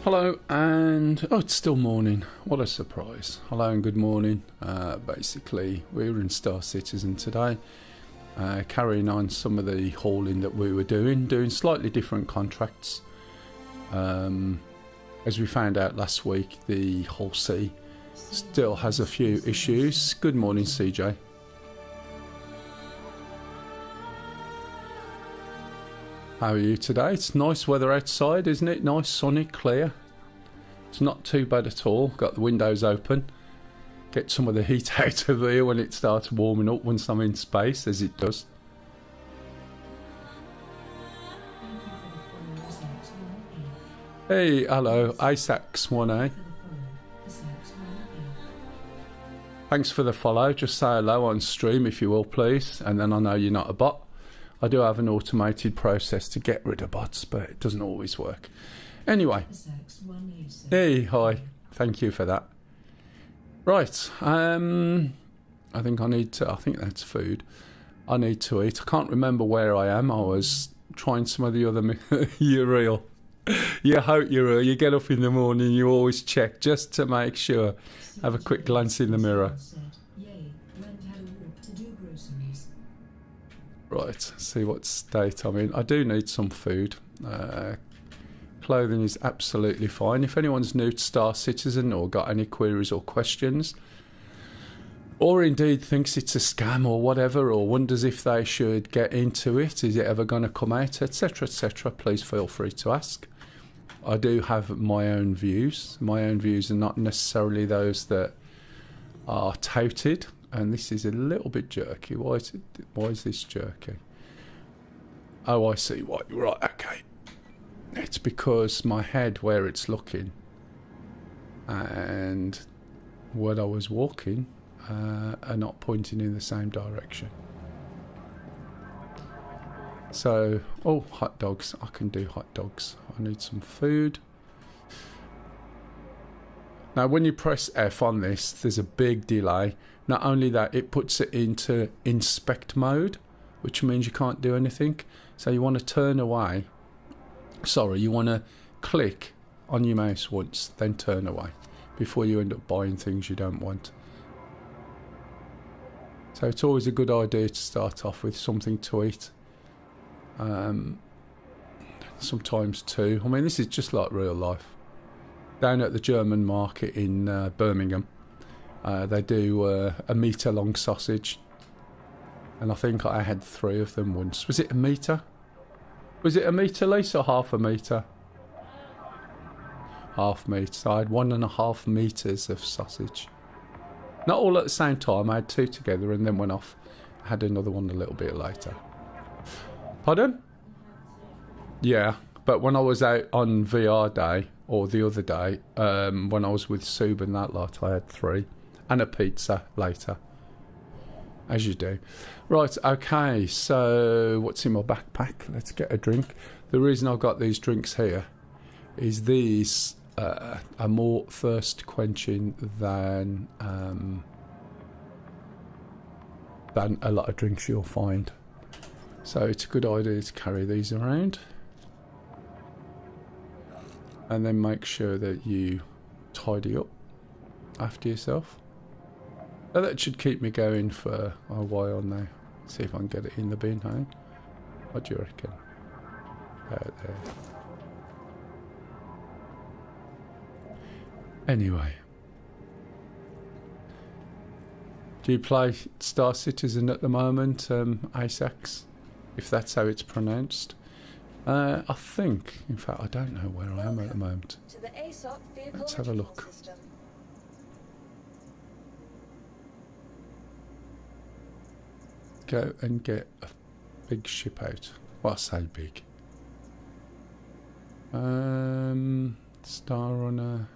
Hello and oh, it's still morning. What a surprise. Hello and good morning. Basically we're in Star Citizen today, carrying on some of the hauling that we were doing slightly different contracts. As we found out last week, the Hull C still has a few issues. Good morning, CJ. How are you today? It's nice weather outside, isn't it? Nice, sunny, clear. It's not too bad at all. Got the windows open. Get some of the heat out of here when it starts warming up once I'm in space, as it does. Hey, hello, Isaac's1A. Thanks for the follow. Just say hello on stream if you will, please, and then I know you're not a bot. I do have an automated process to get rid of bots, but it doesn't always work. Anyway, hey, hi, thank you for that. Right, I think that's food. I need to eat. I can't remember where I am. I was trying some of the other... You're real. You hope you're real. You get up in the morning, you always check just to make sure. Have a quick glance in the mirror. Right, see what state I'm in. I do need some food. Clothing is absolutely fine. If anyone's new to Star Citizen or got any queries or questions, or indeed thinks it's a scam or whatever, or wonders if they should get into it, is it ever going to come out, etc., etc., please feel free to ask. I do have my own views. My own views are not necessarily those that are touted. And this is a little bit jerky. Why is this jerky? Oh, I see why. Right, okay. It's because my head, where it's looking, and where I was walking, are not pointing in the same direction. So, oh, hot dogs. I can do hot dogs. I need some food. Now, when you press F on this, there's a big delay. Not only that, it puts it into inspect mode, which means you can't do anything. So you want to turn away. Sorry, you want to click on your mouse once, then turn away, before you end up buying things you don't want. So it's always a good idea to start off with something to eat. Sometimes two. I mean, this is just like real life. Down at the German market in Birmingham, they do a metre long sausage, and I think I had 3 of them once. Was it a metre? Was it a metre, Lisa, or half a metre? Half metre. So I had 1.5 metres of sausage. Not all at the same time. I had 2 together and then went off. I had another one a little bit later. Pardon? Yeah, but when I was out on VR day, or the other day, when I was with Sub and that lot, I had 3. And a pizza later. As you do. Right, okay, so what's in my backpack? Let's get a drink. The reason I've got these drinks here is these are more thirst quenching than a lot of drinks you'll find. So it's a good idea to carry these around. And then make sure that you tidy up after yourself. So that should keep me going for a while now. See if I can get it in the bin, hey? What do you reckon? Out there. Anyway. Do you play Star Citizen at the moment, Isaacs? If that's how it's pronounced. I think, in fact, I don't know where I am at the moment. Let's have a look. Go and get a big ship out. Well, I say big. Star Runner.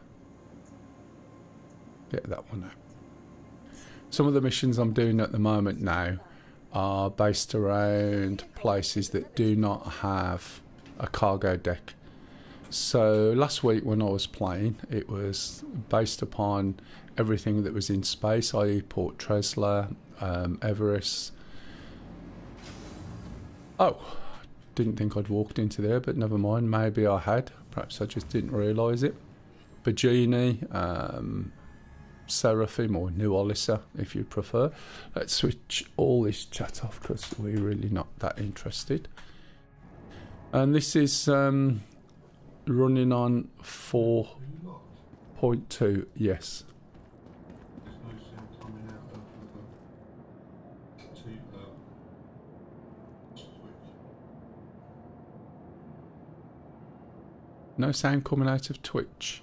Get that one out. Some of the missions I'm doing at the moment now are based around places that do not have a cargo deck. So last week when I was playing, it was based upon everything that was in space, i.e. Port Tresla, Everest. Oh, didn't think I'd walked into there, but never mind, maybe I had. Perhaps I just didn't realise it. Bagini, Seraphim or Nuolisa, if you prefer. Let's switch all this chat off because we're really not that interested. And this is running on 4.2, yes. No sound coming out of Twitch.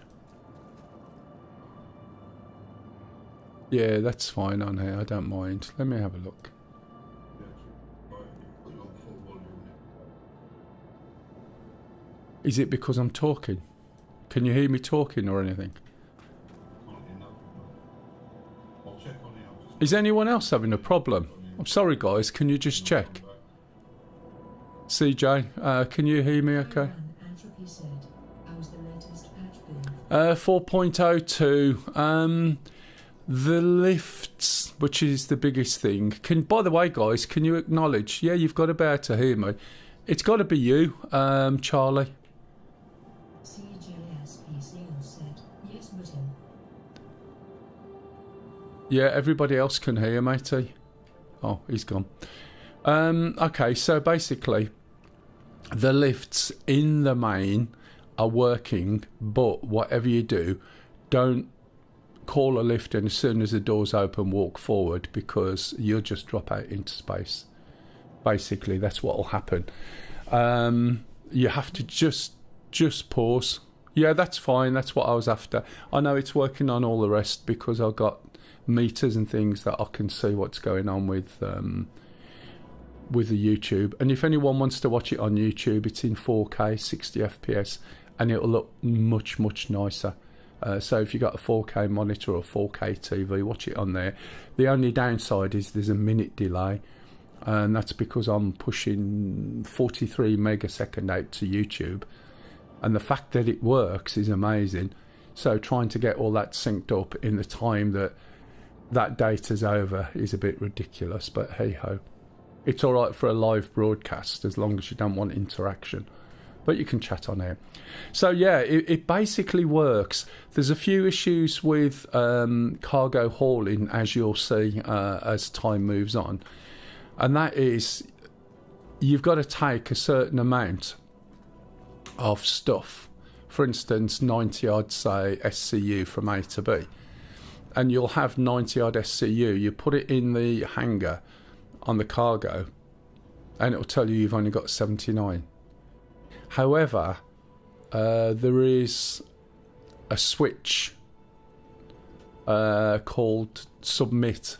Yeah, that's fine on here. I don't mind. Let me have a look. Is it because I'm talking? Can you hear me talking or anything? Is anyone else having a problem? I'm sorry, guys. Can you just check? CJ, can you hear me okay? 4.02. The lifts, which is the biggest thing. By the way, guys, can you acknowledge? Yeah, you've got to be able to hear me. It's got to be you, Charlie. Yeah, everybody else can hear, matey. Oh, he's gone. Okay, so basically, the lifts in the main are working, but whatever you do, don't call a lift and as soon as the doors open walk forward, because you'll just drop out into space. Basically, that's what will happen. You have to just pause. Yeah, that's fine. That's what I was after. I know it's working on all the rest because I've got meters and things that I can see what's going on with the YouTube. And if anyone wants to watch it on YouTube, it's in 4K 60 FPS and it'll look much nicer. So if you've got a 4K monitor or 4K TV, watch it on there. The only downside is there's a minute delay, and that's because I'm pushing 43 megasecond out to YouTube, and the fact that it works is amazing. So trying to get all that synced up in the time that data's over is a bit ridiculous, but hey ho. It's alright for a live broadcast as long as you don't want interaction, but you can chat on here. So yeah, it basically works. There's a few issues with cargo hauling, as you'll see as time moves on, and that is you've got to take a certain amount of stuff, for instance 90 odd say SCU from A to B, and you'll have 90 odd SCU. You put it in the hangar on the cargo and it'll tell you you've only got 79. However, there is a switch called submit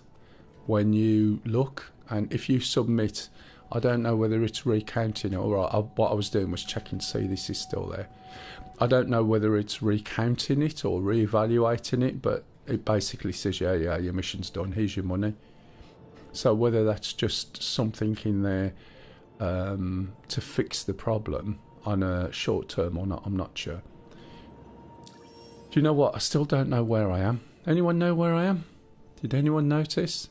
when you look, and if you submit, I don't know whether it's recounting it. Alright, what I was doing was checking to see this is still there. I don't know whether it's recounting it or reevaluating it, but it basically says yeah, your mission's done, here's your money. So whether that's just something in there to fix the problem on a short term or not, I'm not sure. Do you know what? I still don't know where I am. Anyone know where I am? Did anyone notice?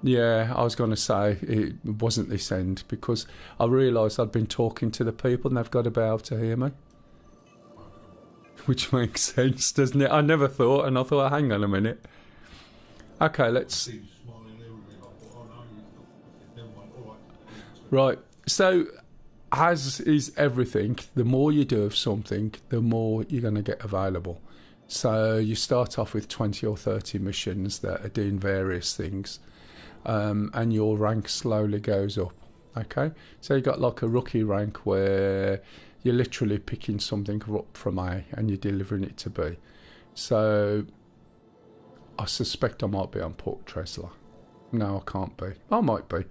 Yeah, I was going to say it wasn't this end because I realised I'd been talking to the people and they've got to be able to hear me. Which makes sense, doesn't it? I never thought, and I thought, hang on a minute. Okay, let's... Right, so as is everything, the more you do of something, the more you're going to get available. So you start off with 20 or 30 missions that are doing various things, and your rank slowly goes up. Okay, so you got like a rookie rank where you're literally picking something up from A and you're delivering it to B. So I suspect I might be on Port Tresla. No, I can't be. I might be.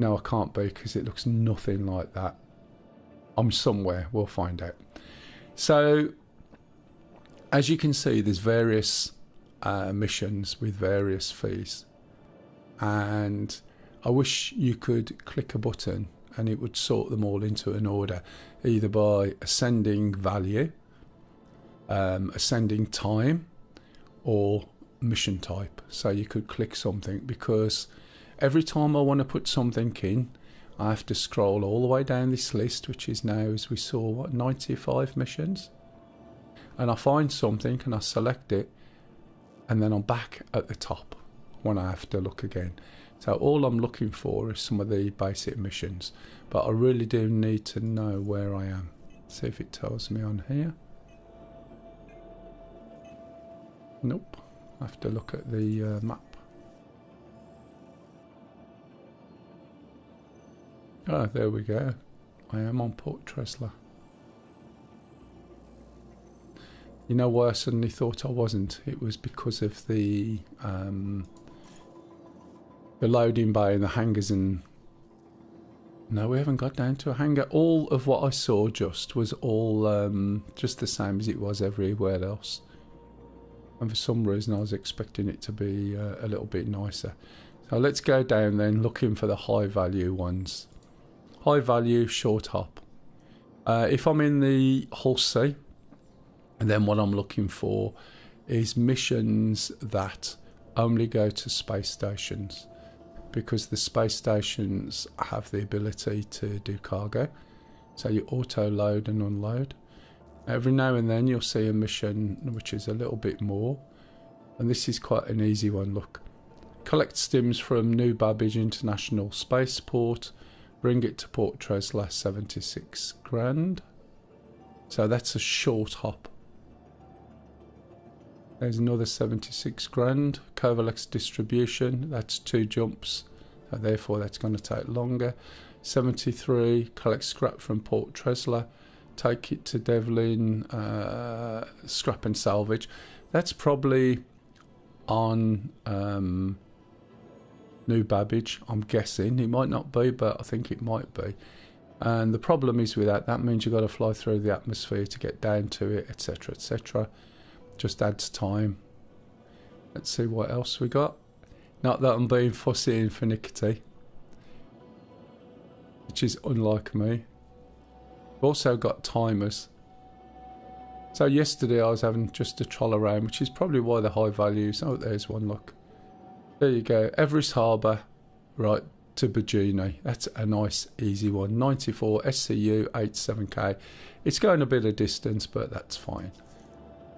No, I can't be because it looks nothing like that. I'm somewhere. We'll find out. So as you can see, there's various missions with various fees, and I wish you could click a button and it would sort them all into an order, either by ascending value, ascending time, or mission type. So you could click something, because every time I want to put something in, I have to scroll all the way down this list, which is now, as we saw, what, 95 missions. And I find something and I select it, and then I'm back at the top when I have to look again. So all I'm looking for is some of the basic missions, but I really do need to know where I am. See if it tells me on here. Nope, I have to look at the map. Oh, there we go. I am on Port Tresla. You know why I suddenly thought I wasn't? It was because of the loading bay and the hangars, and no, we haven't got down to a hangar. All of what I saw just was all just the same as it was everywhere else. And for some reason I was expecting it to be a little bit nicer. So let's go down then, looking for the high value ones. High value, short hop. If I'm in the Hull C, and then what I'm looking for is missions that only go to space stations, because the space stations have the ability to do cargo. So you auto load and unload. Every now and then you'll see a mission which is a little bit more, and this is quite an easy one. Look, collect stims from New Babbage International Spaceport, bring it to Port Tresla, 76 grand. So that's a short hop. There's another 76 grand. Covalex distribution, that's 2 jumps, so therefore that's going to take longer. 73, collect scrap from Port Tresla, take it to Devlin, scrap and salvage. That's probably on New Babbage, I'm guessing. It might not be, but I think it might be. And the problem is with that means you've got to fly through the atmosphere to get down to it, etc, etc. Just adds time. Let's see what else we got. Not that I'm being fussy and finicky, which is unlike me. We've also got timers. So yesterday I was having just a troll around, which is probably why the high values. Oh, there's one, look. There you go. Everest Harbour, right to Bajini. That's a nice easy one. 94 SCU 87k. It's going a bit of distance, but that's fine.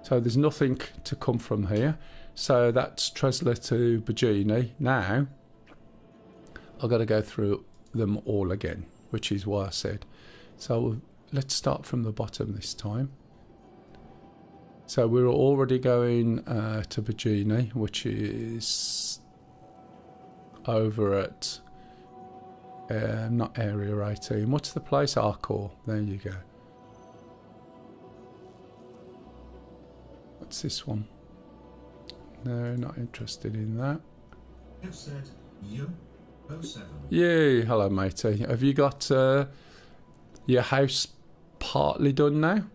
So there's nothing to come from here. So that's Tresla to Bajini. Now I've got to go through them all again, which is why I said. So let's start from the bottom this time. So we're already going to Bajini, which is over at not Area 18. What's the place? Arcor. There you go. What's this one? No, not interested in that. Have said you 07. Yay, hello matey. Have you got your house partly done now?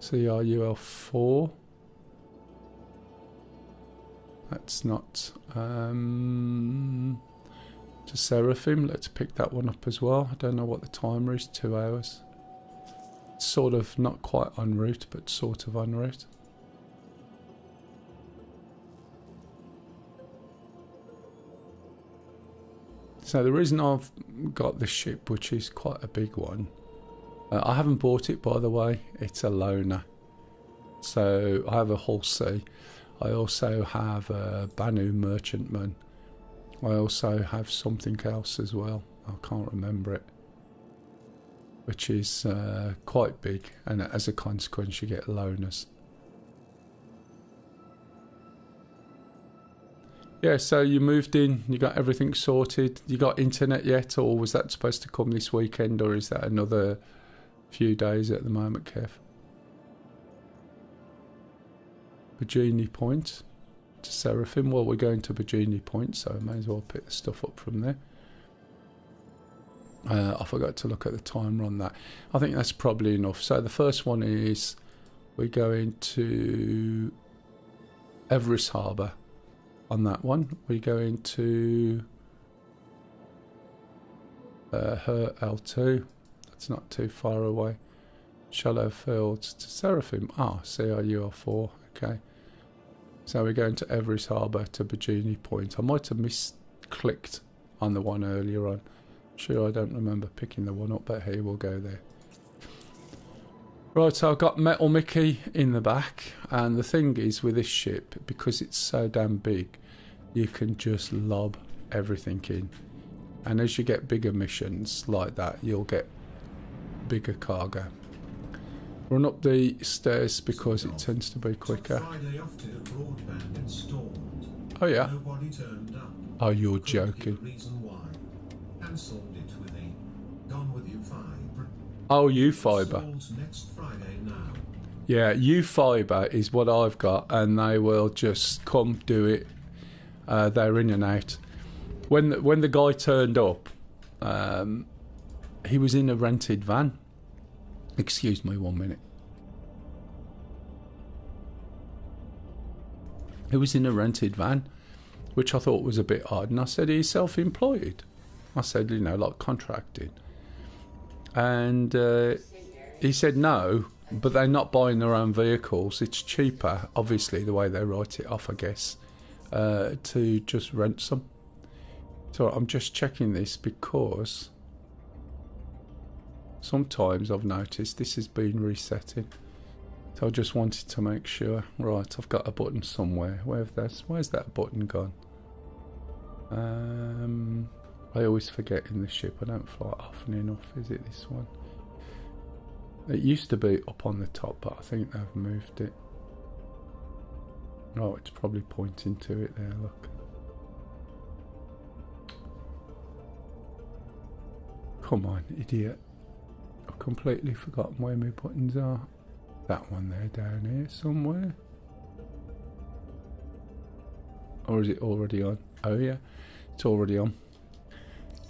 CRUL4. That's not to Seraphim. Let's pick that one up as well. I don't know what the timer is. 2 hours. Sort of not quite en route, but sort of en route. So the reason I've got this ship, which is quite a big one, I haven't bought it, by the way. It's a loaner. So I have a Hull C. I also have a Banu Merchantman. I also have something else as well. I can't remember it. Which is quite big, and as a consequence you get loaners. Yeah, so you moved in, you got everything sorted. You got internet yet, or was that supposed to come this weekend, or is that another few days at the moment, Kev? Bajini Point to Seraphim. Well, we're going to Bajini Point, so I may as well pick the stuff up from there. I forgot to look at the timer on that. I think that's probably enough. So the first one is we're going to Everest Harbour. On that one, we're going to her L2. That's not too far away. Shallow Fields to Seraphim. Ah, CRUL4. Okay. So we're going to Everest Harbour to Bajini Point. I might have misclicked on the one earlier on. Sure, I don't remember picking the one up, but hey, we'll go there. Right, so I've got Metal Mickey in the back, and the thing is with this ship, because it's so damn big, you can just lob everything in. And as you get bigger missions like that, you'll get bigger cargo. Run up the stairs because it tends to be quicker. Friday after broadband installed. Oh yeah. Nobody turned up. Oh, you're Couldn't give joking. a reason why. Cancelled it with a gone with you fibre. Oh, U-Fibre. Installed next Friday now. Yeah, U-Fibre is what I've got, and they will just come do it. They're in and out. When the guy turned up, he was in a rented van. Excuse me 1 minute. He was in a rented van, which I thought was a bit odd. And I said, are you self-employed? I said, you know, like contracting. And he said no, but they're not buying their own vehicles. It's cheaper, obviously, the way they write it off, I guess, to just rent some. So I'm just checking this because sometimes I've noticed this has been resetting. So I just wanted to make sure. Right, I've got a button somewhere. Where's that button gone? I always forget in the ship. I don't fly often enough. Is it this one? It used to be up on the top, but I think they've moved it. Oh, it's probably pointing to it there, look. Come on, idiot. I've completely forgotten where my buttons are. That one there down here somewhere. Or is it already on? Oh yeah, it's already on.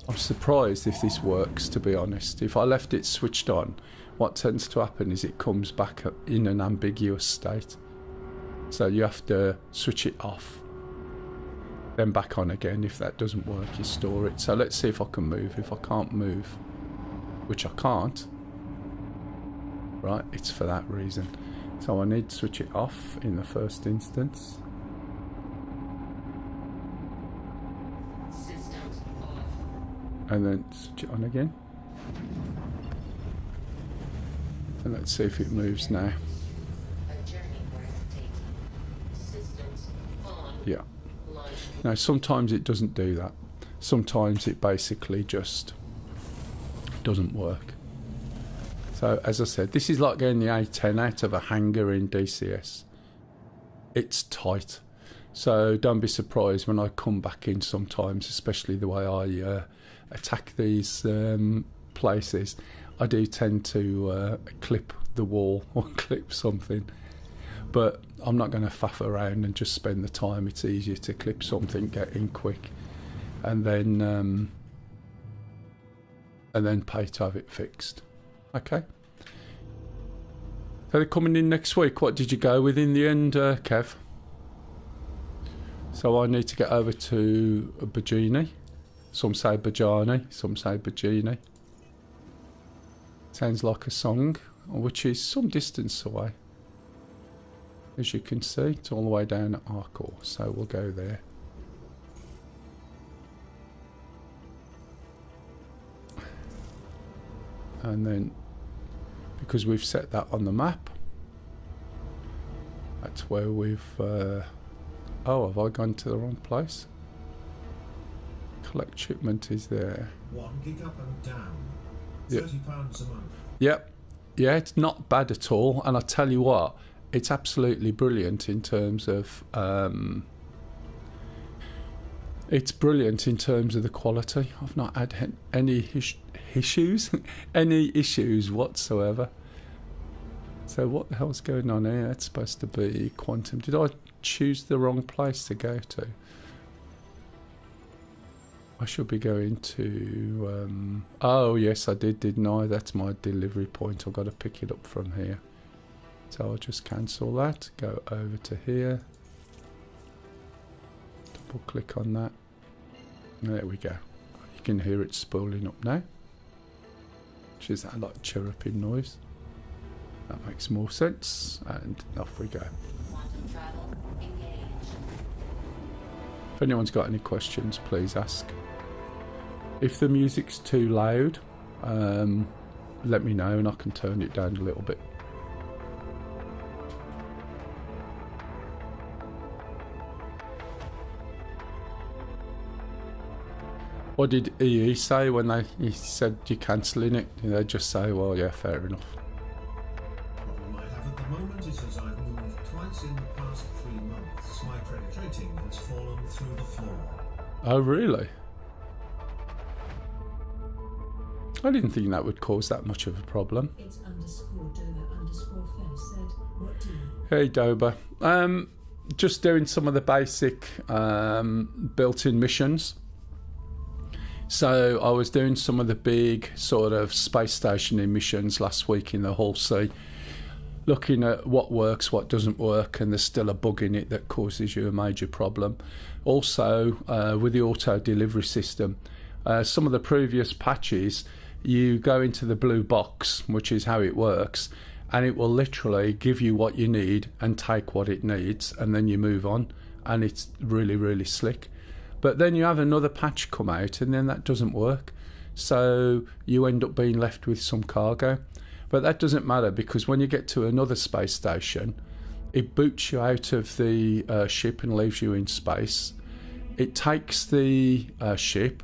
I'm surprised if this works, to be honest. If I left it switched on, what tends to happen is it comes back in an ambiguous state. So you have to switch it off, then back on again. If that doesn't work, you store it. So let's see if I can move. If I can't move, which I can't, right, it's for that reason. So I need to switch it off in the first instance. Systems off. And then switch it on again. And let's see if it moves now. A journey breathtaking. Systems on. Yeah. Launch. Now sometimes it doesn't do that. Sometimes it basically just doesn't work. So as I said, this is like getting the A10 out of a hangar in DCS. It's tight. So don't be surprised when I come back in sometimes, especially the way I attack these places. I do tend to clip the wall or clip something. But I'm not going to faff around and just spend the time. It's easier to clip something, get in quick, and then pay to have it fixed. Okay. So they're coming in next week. What did you go with in the end, Kev? So I need to get over to Bajini. Some say Bajani, some say Bajini. Sounds like a song, which is some distance away. As you can see, it's all the way down at Arcor, so we'll go there. And then, because we've set that on the map, that's where we've... oh, have I gone to the wrong place? Collect shipment is there. 1 gig up and down. Yep. £30 a month. Yep. Yeah, it's not bad at all. And I tell you what, it's absolutely brilliant in terms of... it's brilliant in terms of the quality. I've not had any issues, any issues whatsoever. So what the hell's going on here? That's supposed to be quantum. Did I choose the wrong place to go to? I should be going to... oh yes, I did, didn't I? That's my delivery point. I've got to pick it up from here. So I'll just cancel that, go over to here, double click on that, and there we go. You can hear it spooling up now, which is that like chirruping noise. That makes more sense, and off we go. Quantum travel engaged. If anyone's got any questions, please ask. If the music's too loud, let me know and I can turn it down a little bit. What did EE say when he said you're cancelling it? Did they just say, well, yeah, fair enough? Problem I have at the moment is as I've moved twice in the past 3 months, my credit rating has fallen through the floor. Oh, really? I didn't think that would cause that much of a problem. It's _Dober_Fair said, what do you? Hey, Dober. Just doing some of the basic built-in missions. So I was doing some of the big sort of space station missions last week in the Hull C, looking at what works, what doesn't work, and there's still a bug in it that causes you a major problem. Also, with the auto delivery system, some of the previous patches, you go into the blue box, which is how it works, and it will literally give you what you need and take what it needs, and then you move on, and it's really, really slick. But then you have another patch come out and then that doesn't work. So you end up being left with some cargo. But that doesn't matter because when you get to another space station, it boots you out of the ship and leaves you in space. It takes the ship,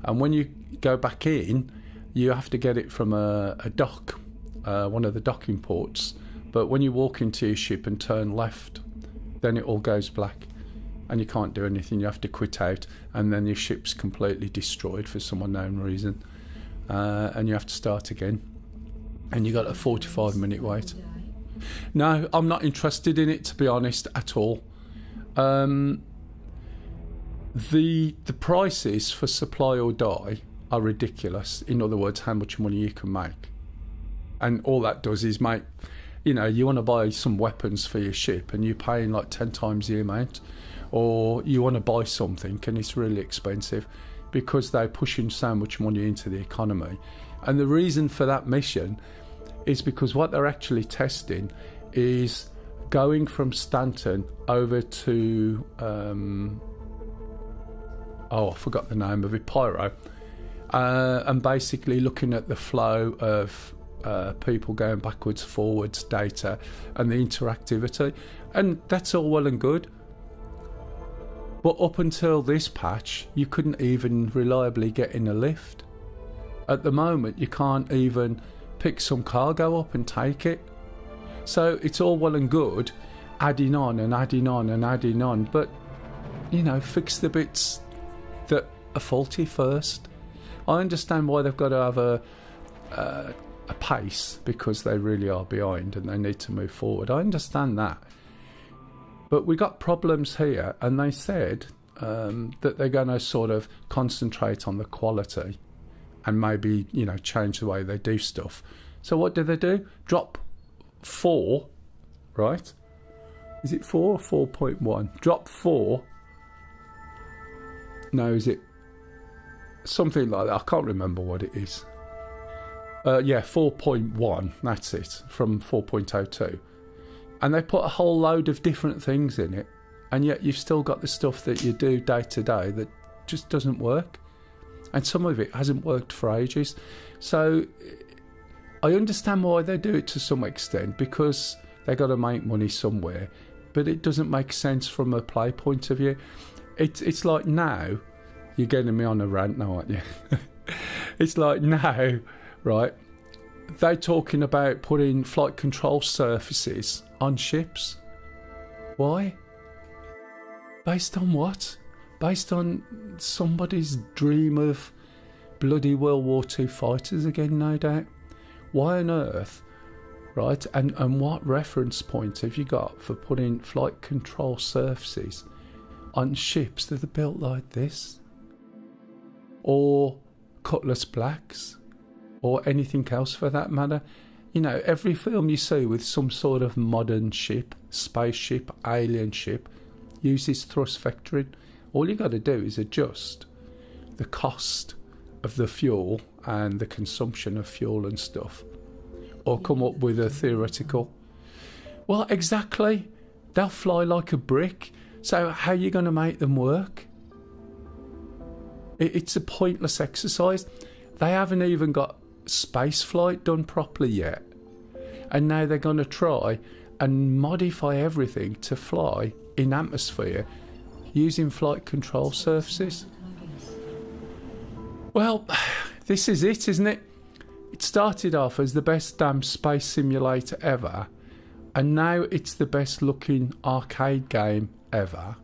and when you go back in, you have to get it from a dock, one of the docking ports. But when you walk into your ship and turn left, then it all goes black. And you can't do anything, you have to quit out, and then your ship's completely destroyed for some unknown reason, and you have to start again, and you got a 45-minute wait. No, I'm not interested in it, to be honest, at all. The prices for supply or die are ridiculous. In other words, how much money you can make, and all that does is make, you know, you want to buy some weapons for your ship and you're paying like 10 times the amount. Or you want to buy something and it's really expensive because they're pushing so much money into the economy. And the reason for that mission is because what they're actually testing is going from Stanton over to I forgot the name of it, Pyro, and basically looking at the flow of people going backwards, forwards, data, and the interactivity. And that's all well and good. But up until this patch, you couldn't even reliably get in a lift. At the moment, you can't even pick some cargo up and take it. So it's all well and good adding on and adding on and adding on, but, you know, fix the bits that are faulty first. I understand why they've got to have a pace because they really are behind and they need to move forward. I understand that. But we got problems here, and they said that they're going to sort of concentrate on the quality and maybe, you know, change the way they do stuff. So what do they do? Drop 4, right? Is it 4 or 4.1? Drop 4. No, is it something like that? I can't remember what it is. Yeah, 4.1, that's it, from 4.02. And they put a whole load of different things in it, and yet you've still got the stuff that you do day to day that just doesn't work. And some of it hasn't worked for ages. So I understand why they do it to some extent, because they got to make money somewhere, but it doesn't make sense from a play point of view. It's like now, you're getting me on a rant now, aren't you? It's like now, right, they're talking about putting flight control surfaces on ships. Why? Based on what? Based on somebody's dream of bloody World War II fighters again, no doubt. Why on earth, right? And what reference point have you got for putting flight control surfaces on ships that are built like this? Or Cutlass Blacks? Or anything else for that matter? You know, every film you see with some sort of modern ship, spaceship, alien ship, uses thrust vectoring. All you got to do is adjust the cost of the fuel and the consumption of fuel and stuff, or come up with a theoretical. Well, exactly. They'll fly like a brick. So how are you going to make them work? It's a pointless exercise. They haven't even got space flight done properly yet. And now they're going to try and modify everything to fly in atmosphere using flight control surfaces. Well, this is it, isn't it? It started off as the best damn space simulator ever, and now it's the best looking arcade game ever.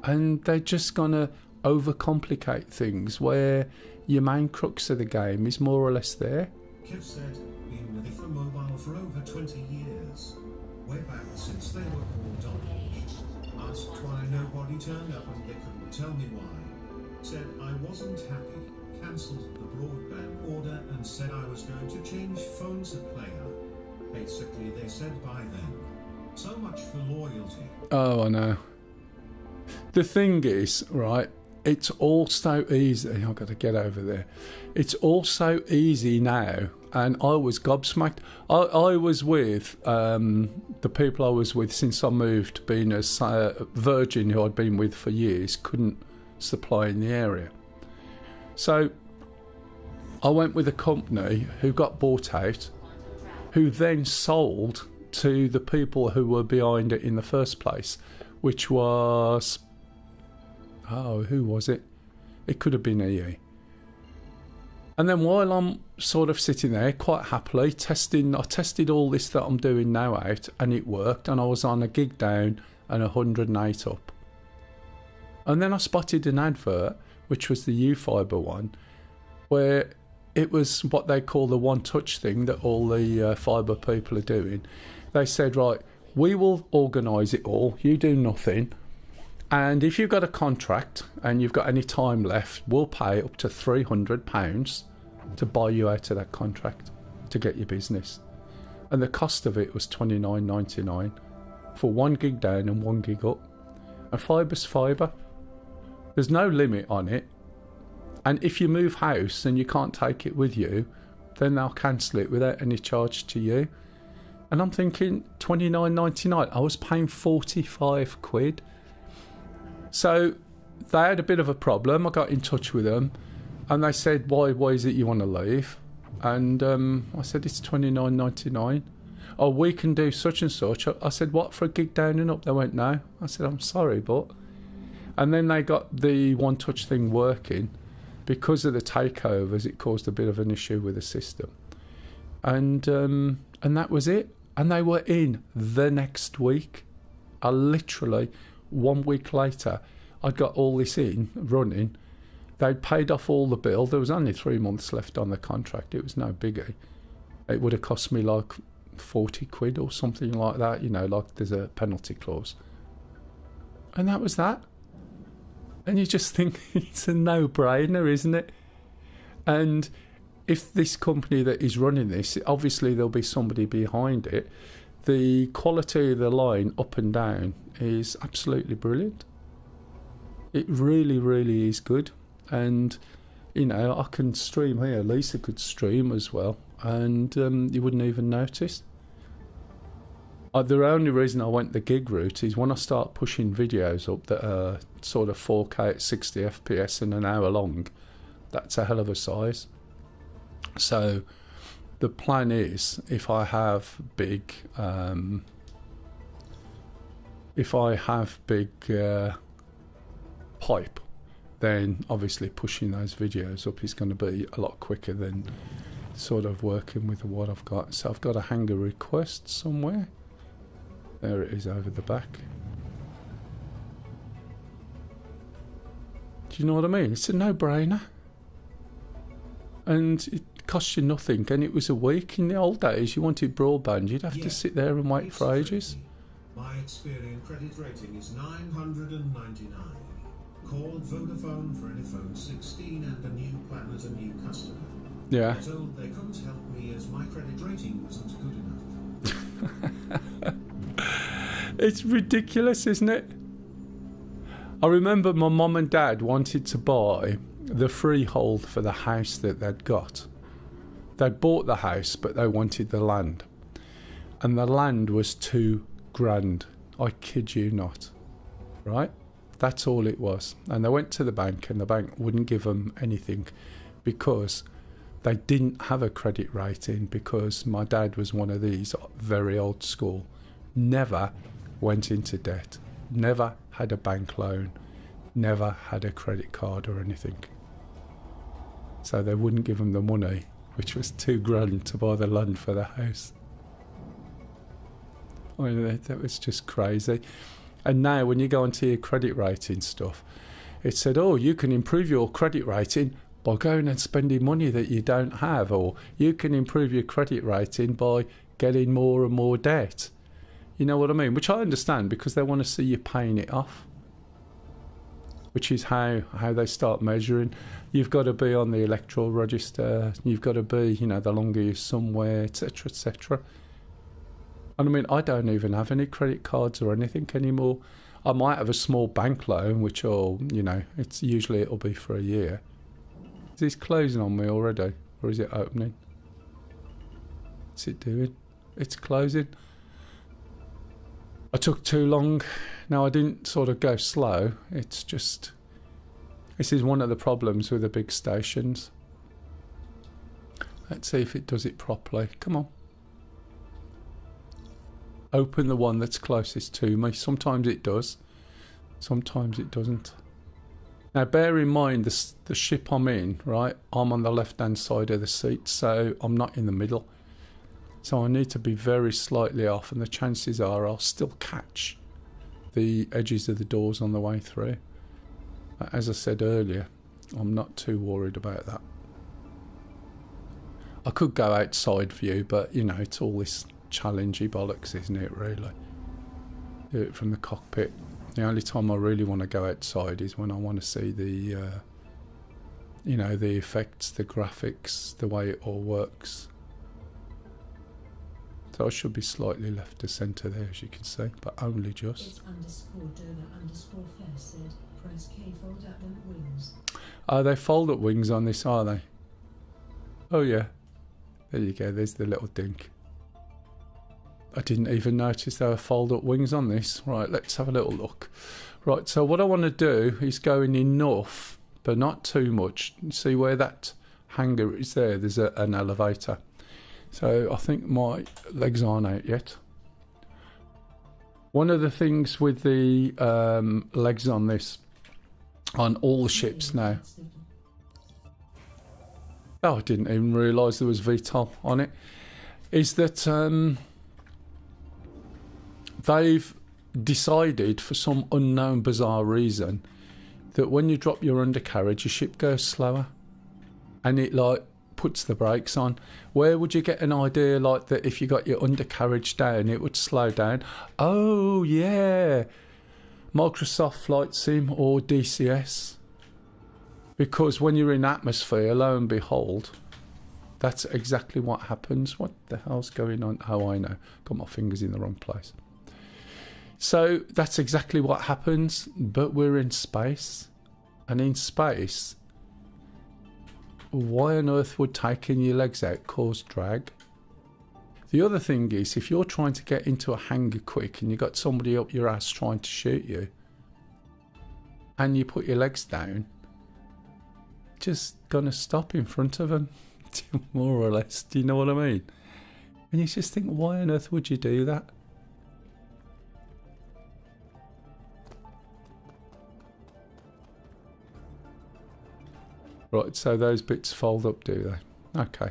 And they're just going to overcomplicate things where your main crux of the game is more or less there. Kev said, been with Ifra Mobile for over 20 years. Way back since they were called on. Asked why nobody turned up and they couldn't tell me why. Said I wasn't happy, cancelled the broadband order and said I was going to change phones at player. Basically they said bye then. So much for loyalty. Oh, I know. The thing is, right, it's all so easy. I've got to get over there. It's all so easy now, and I was gobsmacked. I was with the people I was with since I moved, being a Virgin, who I'd been with for years, couldn't supply in the area. So I went with a company who got bought out, who then sold to the people who were behind it in the first place, which was... oh, who was it? It could have been EE. And then while I'm sort of sitting there quite happily I tested all this that I'm doing now out, and it worked, and I was on a gig down and 108 up. And then I spotted an advert, which was the U-Fibre one, where it was what they call the one-touch thing that all the fibre people are doing. They said, right, we will organise it all, you do nothing, and if you've got a contract and you've got any time left, we'll pay up to £300 to buy you out of that contract to get your business. And the cost of it was $29.99 for 1 gig down and 1 gig up. And fibre's fibre. There's no limit on it. And if you move house and you can't take it with you, then they'll cancel it without any charge to you. And I'm thinking $29.99. I was paying 45 quid. So they had a bit of a problem. I got in touch with them and they said, why is it you want to leave? And I said, it's $29.99. Oh, we can do such and such. I said, what, for a gig down and up? They went, no. I said, I'm sorry, but... And then they got the one-touch thing working. Because of the takeovers, it caused a bit of an issue with the system. And that was it. And they were in the next week. I literally... 1 week later, I got all this in, running. They'd paid off all the bill. There was only 3 months left on the contract. It was no biggie. It would have cost me like 40 quid or something like that, you know, like there's a penalty clause. And that was that. And you just think it's a no-brainer, isn't it? And if this company that is running this, obviously there'll be somebody behind it. The quality of the line up and down is absolutely brilliant. It really, really is good. And, you know, I can stream here. Lisa could stream as well. And you wouldn't even notice. The only reason I went the gig route is when I start pushing videos up that are sort of 4K at 60 FPS and an hour long, that's a hell of a size. So... the plan is, if I have big pipe, then obviously pushing those videos up is going to be a lot quicker than sort of working with what I've got. So I've got to hang a request somewhere. There it is over the back. Do you know what I mean? It's a no-brainer. And it costs you nothing, and it was a week. In the old days, you wanted broadband, you'd have to sit there and wait for ages. My Experian credit rating is 999. Called Vodafone for an iPhone 16 and a new plan as a new customer. Yeah. Told they couldn't help me as my credit rating wasn't good enough. It's ridiculous, isn't it? I remember my mum and dad wanted to buy the freehold for the house that they'd got. They'd bought the house, but they wanted the land. And the land was $2,000. I kid you not. Right? That's all it was. And they went to the bank, and the bank wouldn't give them anything because they didn't have a credit rating, because my dad was one of these very old school, never went into debt, never had a bank loan, never had a credit card or anything. So they wouldn't give them the money, which was £2,000 to buy the land for the house. I mean, that was just crazy. And now when you go onto your credit rating stuff, it said, oh, you can improve your credit rating by going and spending money that you don't have, or you can improve your credit rating by getting more and more debt. You know what I mean? Which I understand, because they want to see you paying it off, which is how they start measuring. You've got to be on the electoral register, you've got to be, you know, the longer you're somewhere, etc., etc. And I mean, I don't even have any credit cards or anything anymore. I might have a small bank loan, which will, you know, it'll be for a year. Is this closing on me already, or is it opening? What's it doing? It's closing. I took too long. Now, I didn't sort of go slow. It's just, this is one of the problems with the big stations. Let's see if it does it properly. Come on. Open the one that's closest to me. Sometimes it does, sometimes it doesn't. Now bear in mind the ship I'm in, right? I'm on the left hand side of the seat, so I'm not in the middle. So I need to be very slightly off, and the chances are I'll still catch the edges of the doors on the way through. As I said earlier, I'm not too worried about that. I could go outside view, but you know, it's all this challengey bollocks, isn't it, really? Do it from the cockpit. The only time I really want to go outside is when I want to see the, you know, the effects, the graphics, the way it all works. So I should be slightly left to centre there, as you can see, but only just. _Dover_Fair said, press K fold up them wings. Oh, they fold up wings on this, are they? Oh yeah. There you go, there's the little dink. I didn't even notice there were fold-up wings on this. Right, let's have a little look. Right, so what I want to do is go in enough, but not too much. See where that hanger is there? There's an elevator. So I think my legs aren't out yet. One of the things with the legs on this, on all the ships now. Oh, I didn't even realise there was VTOL on it. Is that they've decided, for some unknown bizarre reason, that when you drop your undercarriage, your ship goes slower, and it like puts the brakes on. Where would you get an idea like that? If you got your undercarriage down, it would slow down. Oh yeah, Microsoft Flight Sim or DCS, because when you're in atmosphere, lo and behold, that's exactly what happens. What the hell's going on? Oh, I know, got my fingers in the wrong place. So that's exactly what happens, but we're in space. And in space, why on earth would taking your legs out cause drag? The other thing is, if you're trying to get into a hangar quick and you've got somebody up your ass trying to shoot you, and you put your legs down, just gonna stop in front of them, more or less. Do you know what I mean? And you just think, why on earth would you do that? Right, so those bits fold up, do they? Okay.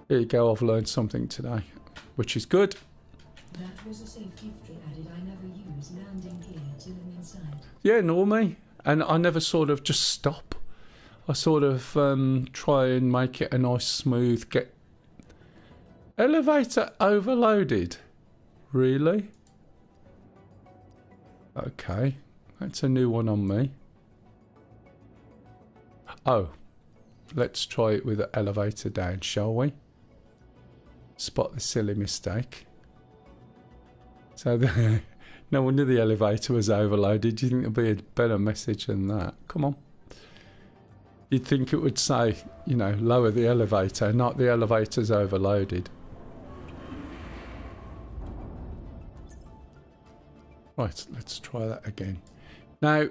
Here you go, I've learned something today, which is good. That was a safety feature added. I never use landing gear till I'm inside. Yeah, nor me. And I never sort of just stop. I sort of try and make it a nice smooth get. Elevator overloaded? Really? Okay, that's a new one on me. Oh, let's try it with the elevator down, shall we? Spot the silly mistake. So no wonder the elevator was overloaded. Do you think there'll be a better message than that? Come on. You'd think it would say, you know, lower the elevator, not the elevator's overloaded. Right, let's try that again. Now,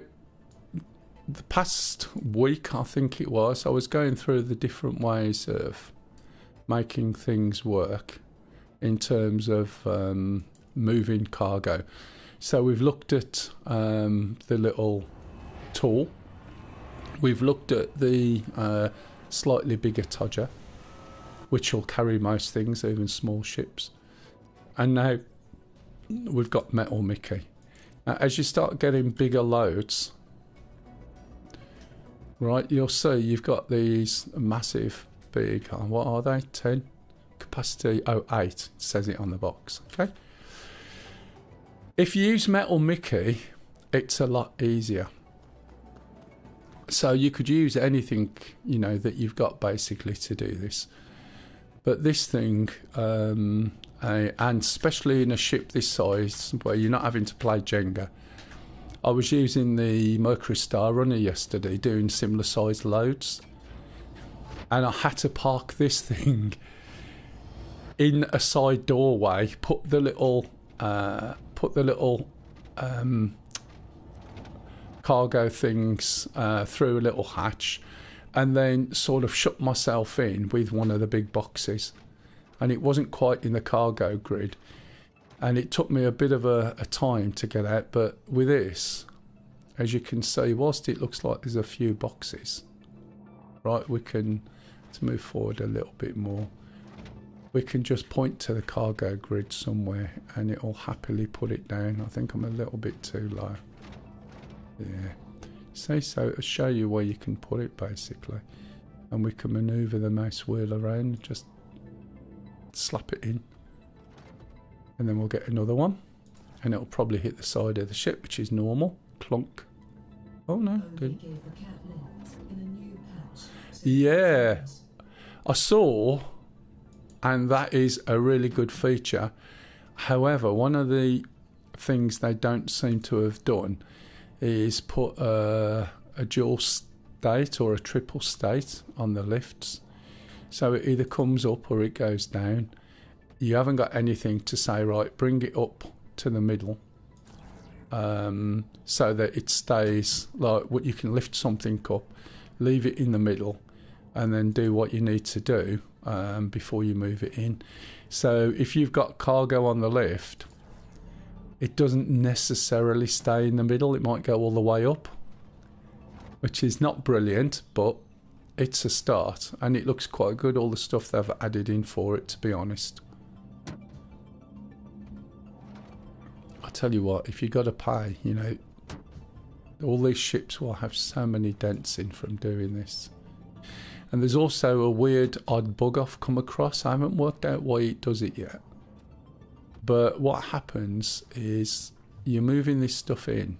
the past week, I think it was, I was going through the different ways of making things work in terms of moving cargo. So we've looked at the little tool. We've looked at the slightly bigger todger, which will carry most things, even small ships. And now we've got Metal Mickey. Now, as you start getting bigger loads, right, you'll see you've got these massive big, what are they, 10? Capacity, 8, it says it on the box, okay? If you use Metal Mickey, it's a lot easier. So you could use anything, you know, that you've got basically to do this. But this thing, and especially in a ship this size, where you're not having to play Jenga. I was using the Mercury Star Runner yesterday, doing similar sized loads. And I had to park this thing in a side doorway, put the little cargo things through a little hatch, and then sort of shut myself in with one of the big boxes. And it wasn't quite in the cargo grid, and it took me a bit of a time to get out. But with this, as you can see, whilst it looks like there's a few boxes, right, we can, to move forward a little bit more, we can just point to the cargo grid somewhere and it'll happily put it down. I think I'm a little bit too low. Yeah. So it'll show you where you can put it basically. And we can manoeuvre the mouse wheel around and just slap it in. And then we'll get another one. And it'll probably hit the side of the ship, which is normal. Clunk. Oh no, didn't. Yeah. I saw, and that is a really good feature. However, one of the things they don't seem to have done is put a dual state or a triple state on the lifts. So it either comes up or it goes down. You haven't got anything to say, right, bring it up to the middle, so that it stays like what you can lift something up, leave it in the middle, and then do what you need to do before you move it in. So if you've got cargo on the lift, it doesn't necessarily stay in the middle. It might go all the way up, which is not brilliant, but it's a start, and it looks quite good, all the stuff they've added in for it, to be honest. I tell you what, if you got to pay, you know, all these ships will have so many dents in from doing this. And there's also a weird odd bug I've come across. I haven't worked out why it does it yet. But what happens is you're moving this stuff in.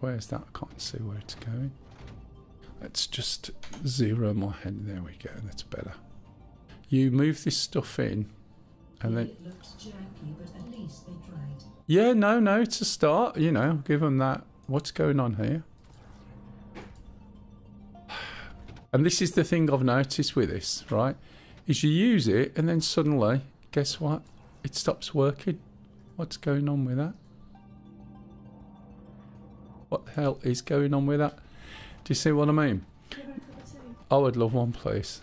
Where's that? I can't see where it's going. Let's just zero my head. There we go. That's better. You move this stuff in, and then It looks janky, but at least they tried. yeah, no, it's a start. You know, give them that. What's going on here? And this is the thing I've noticed with this, right? Is you use it and then suddenly, guess what? It stops working. What's going on with that? What the hell is going on with that? Do you see what I mean? I would love one, please.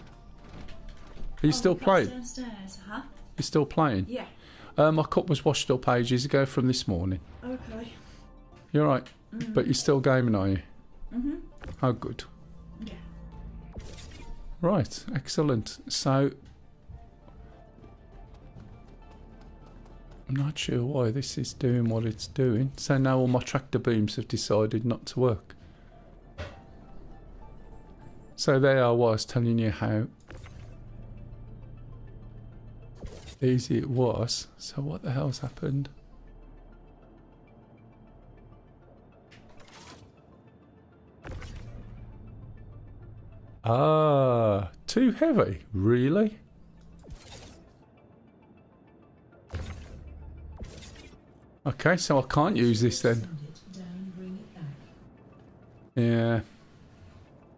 Are you still playing? Downstairs, huh? You're still playing? Yeah. My cup was washed up ages ago from this morning. Okay. You're right. But you're still gaming, are you? Mhm. Oh, good. Yeah. Right, excellent. So, I'm not sure why this is doing what it's doing. So now all my tractor beams have decided not to work. So there I was telling you how easy it was. So what the hell's happened? Ah, too heavy, really? Okay, so I can't use this then. Send it down, bring it back. Yeah,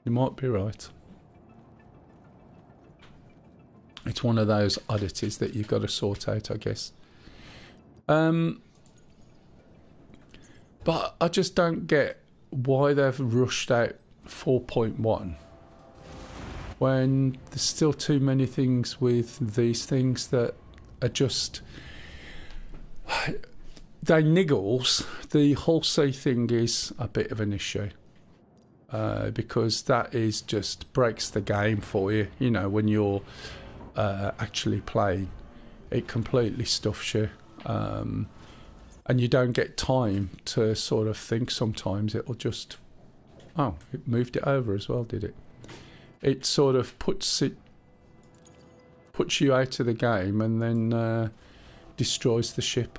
you might be right. It's one of those oddities that you've got to sort out, I guess. But I just don't get why they've rushed out 4.1 when there's still too many things with these things that are just... They niggles. The Hull C thing is a bit of an issue. Because that is just breaks the game for you, you know, when you're actually playing. It completely stuffs you. And you don't get time to sort of think sometimes. It'll just... Oh, it moved it over as well, did it? It sort of puts you out of the game and then destroys the ship.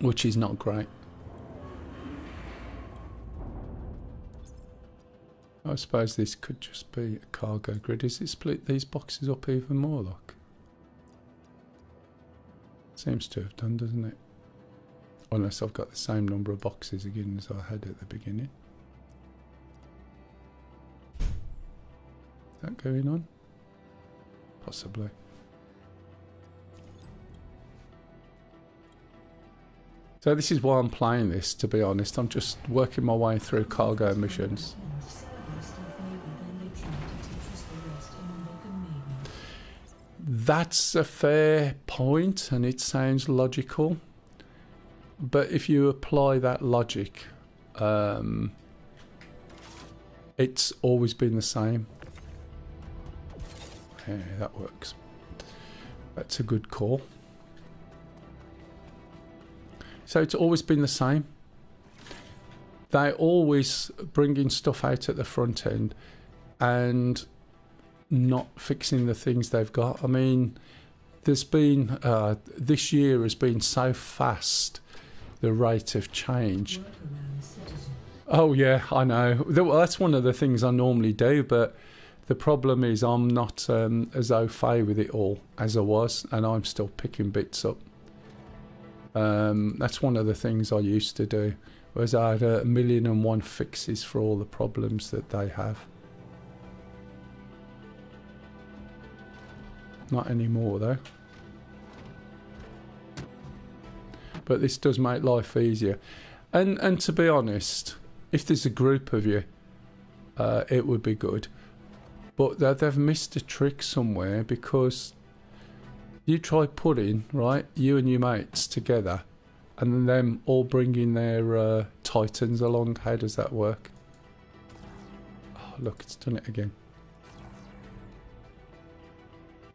Which is not great. I suppose this could just be a cargo grid. Is it split these boxes up even more, look? Seems to have done, doesn't it? Unless I've got the same number of boxes again as I had at the beginning. Is that going on? Possibly. So this is why I'm playing this, to be honest. I'm just working my way through cargo missions. That's a fair point, and it sounds logical. But if you apply that logic, it's always been the same. Yeah, that works. That's a good call. So it's always been the same. They're always bringing stuff out at the front end and not fixing the things they've got. I mean, there's been this year has been so fast, the rate of change. Oh yeah, I know. Well, that's one of the things I normally do, but the problem is I'm not as au fait with it all as I was, and I'm still picking bits up. That's one of the things I used to do, was I had 1,000,001 fixes for all the problems that they have. Not anymore though. But this does make life easier. And to be honest, if there's a group of you, it would be good. But they've missed a trick somewhere, because you try putting, right, you and your mates together and then them all bringing their titans along. How does that work? Oh, look, it's done it again.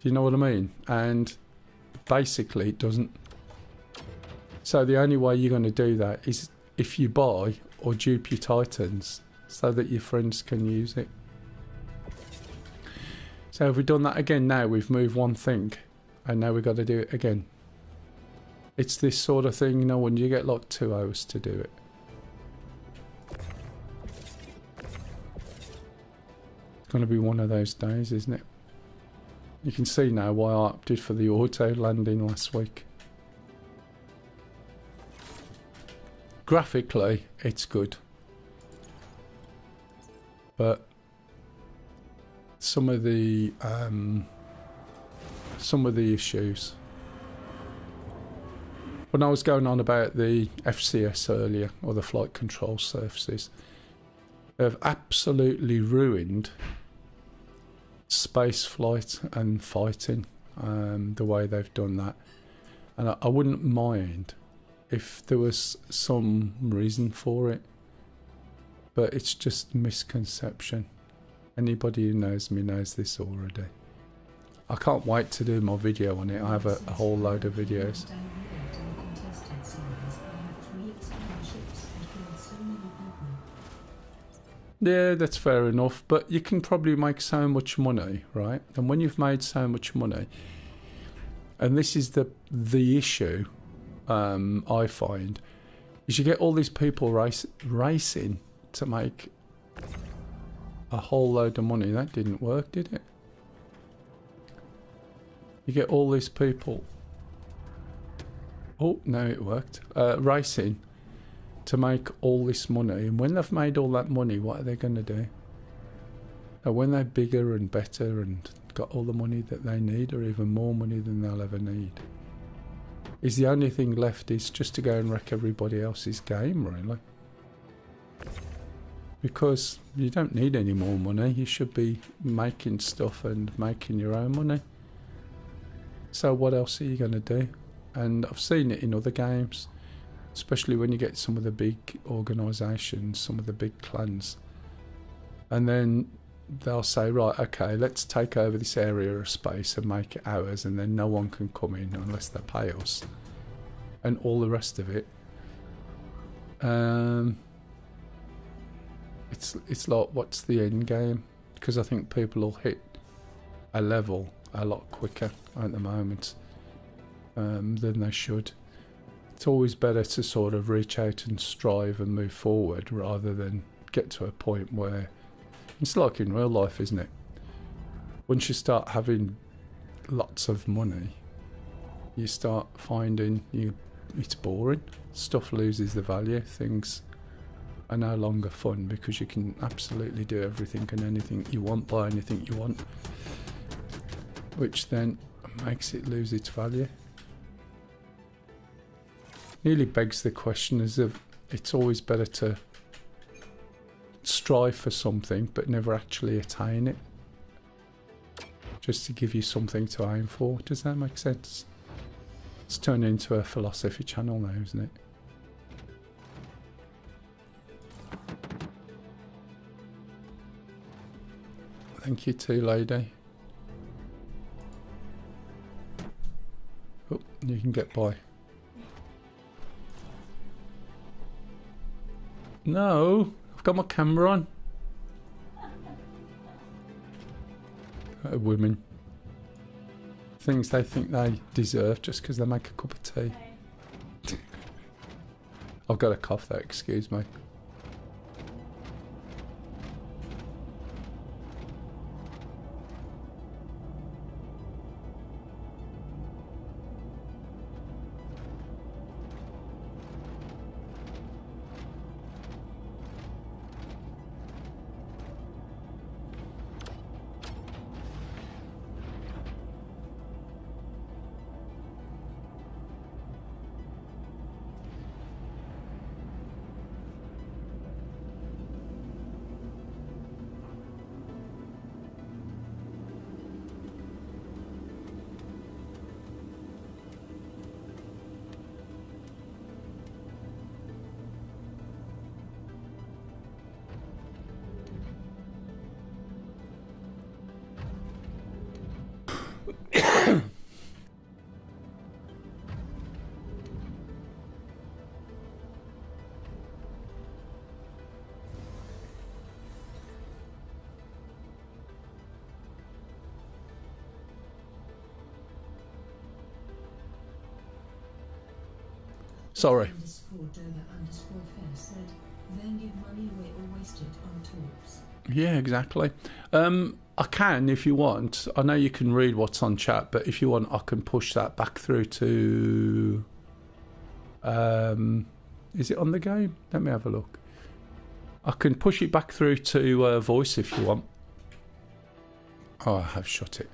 Do you know what I mean? And basically it doesn't. So the only way you're going to do that is if you buy or dupe your titans so that your friends can use it. So have we done that again now? We've moved one thing and now we've got to do it again. It's this sort of thing, you know, when you get like 2 hours to do it. It's going to be one of those days, isn't it? You can see now why I opted for the auto landing last week. Graphically, it's good. But some of the issues. When I was going on about the FCS earlier, or the flight control surfaces, they've absolutely ruined space flight and fighting, the way they've done that. And I wouldn't mind if there was some reason for it, but it's just misconception. Anybody who knows me knows this already. I can't wait to do my video on it. I have a whole load of videos. Yeah, that's fair enough, but you can probably make so much money, right? And when you've made so much money, and this is the issue I find, is you get all these people racing to make a whole load of money. That didn't work, did it? You get all these people... Oh, no, it worked. Racing to make all this money, and when they've made all that money, what are they going to do? And when they're bigger and better and got all the money that they need, or even more money than they'll ever need, is the only thing left is just to go and wreck everybody else's game, really. because you don't need any more money. You should be making stuff and making your own money. So what else are you going to do? And I've seen it in other games, especially when you get some of the big organisations, some of the big clans, and then they'll say, right, okay, let's take over this area of space and make it ours, and then no one can come in unless they pay us, and all the rest of it. It's like, what's the end game? Because I think people will hit a level a lot quicker at the moment than they should. It's always better to sort of reach out and strive and move forward rather than get to a point where it's like in real life, isn't it? Once you start having lots of money, you start finding it's boring. Stuff loses the value. Things are no longer fun because you can absolutely do everything and anything you want, buy anything you want, which then makes it lose its value. Nearly begs the question as if it's always better to strive for something but never actually attain it, just to give you something to aim for. Does that make sense? It's turned into a philosophy channel now, isn't it? Thank you too, lady. Oh, you can get by. No, I've got my camera on. Women. Things they think they deserve just because they make a cup of tea. I've got a cough though, excuse me. Sorry. _Dover_Fair said, then give money away or waste it on talks. Yeah, exactly. I can if you want. I know you can read what's on chat, but if you want, I can push that back through to... is it on the game? Let me have a look. I can push it back through to voice if you want. Oh, I have shut it.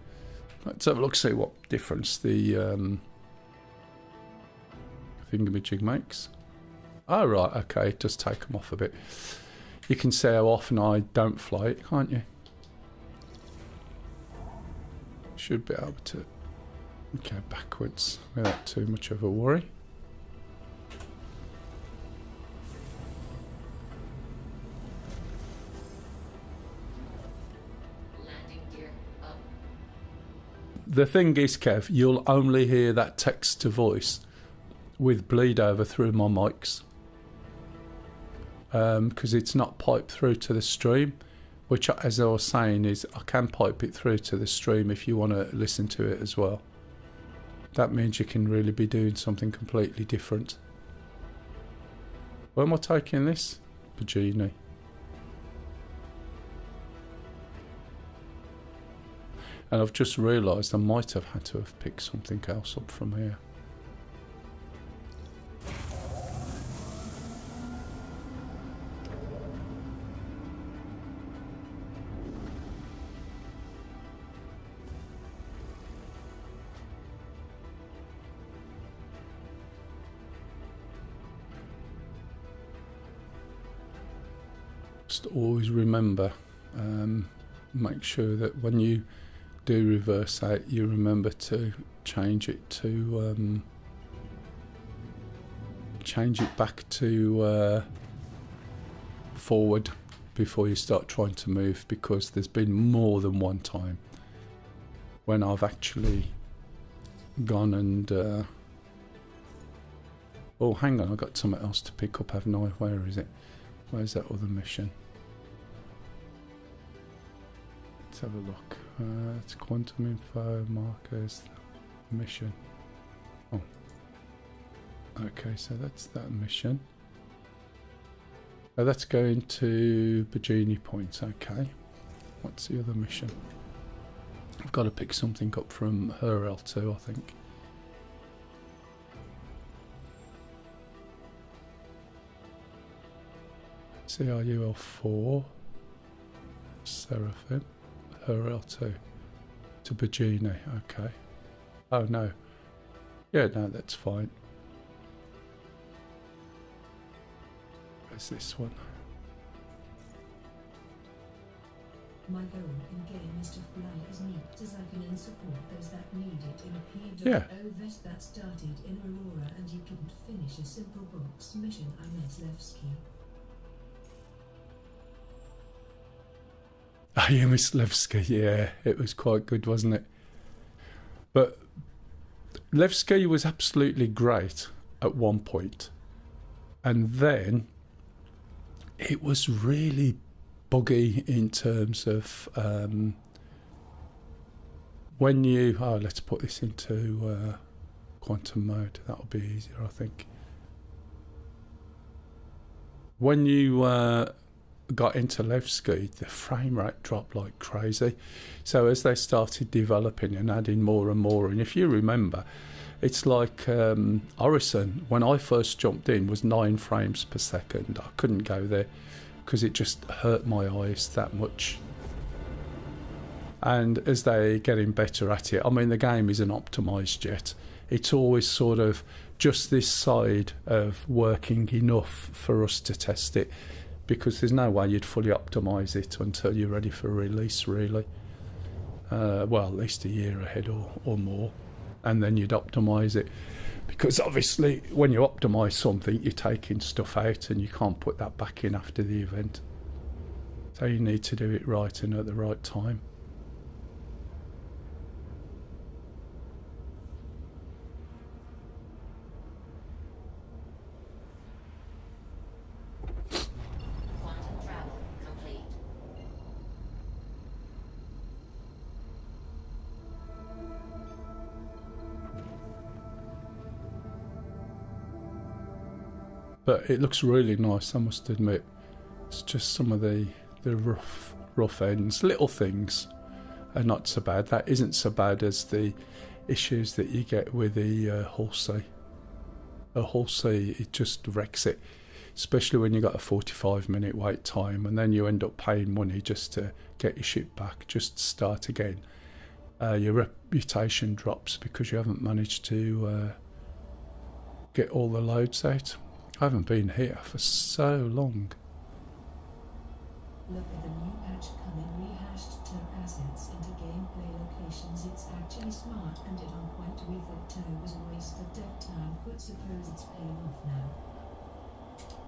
Let's have a look, see what difference the thingamajig makes. Oh, right, okay, it does take them off a bit. You can see how often I don't fly it, can't you? Should be able to go backwards without too much of a worry. Landing gear up. The thing is, Kev, you'll only hear that text to voice with bleed over through my mics. Because it's not piped through to the stream, which, as I was saying, is I can pipe it through to the stream if you want to listen to it as well. That means you can really be doing something completely different. Where am I taking this? Virginia. And I've just realised I might have had to have picked something else up from here. Just always remember, make sure that when you do reverse out, you remember to change it back to forward before you start trying to move, because there's been more than one time when I've actually gone and oh, hang on, I've got something else to pick up, haven't I? Where is it? Where's that other mission? Let's have a look. It's quantum info markers mission. Oh, okay, so that's that mission. Oh, that's going to Bajini Point. Okay, what's the other mission? I've got to pick something up from her L2, I think. CRUL4, Seraphim, her L2, to Bajini, okay. Oh no, yeah, no, that's fine. Where's this one? My goal in-game is to fly as neat as I can and support those that need it in a PWO Yeah. vest that started in Aurora and you couldn't finish a simple box mission. I met Levski. Oh, yeah, Miss Levski, yeah, it was quite good, wasn't it? But Levski was absolutely great at one point, and then it was really buggy in terms of when you... Oh, let's put this into quantum mode. That'll be easier, I think. When you got into Levski, the frame rate dropped like crazy. So as they started developing and adding more and more, and if you remember, it's like Orison, when I first jumped in, was 9 frames per second. I couldn't go there because it just hurt my eyes that much. And as they're getting better at it, I mean, the game isn't optimised yet. It's always sort of just this side of working enough for us to test it, because there's no way you'd fully optimise it until you're ready for release, really. Well, at least a year ahead or more, and then you'd optimise it. Because obviously, when you optimise something, you're taking stuff out and you can't put that back in after the event. So you need to do it right and at the right time. Quantum travel complete. But it looks really nice, I must admit. It's just some of the rough ends, little things are not so bad. That isn't so bad as the issues that you get with the Halsey. A Halsey, it just wrecks it, especially when you got a 45-minute wait time, and then you end up paying money just to get your ship back, just to start again. Your reputation drops because you haven't managed to get all the loads out. I haven't been here for so long. Look at the new patch coming, rehashed turn assets into gameplay locations. It's actually smart and it on point. We thought Toe was a waste of dev time, but suppose it's paying off now.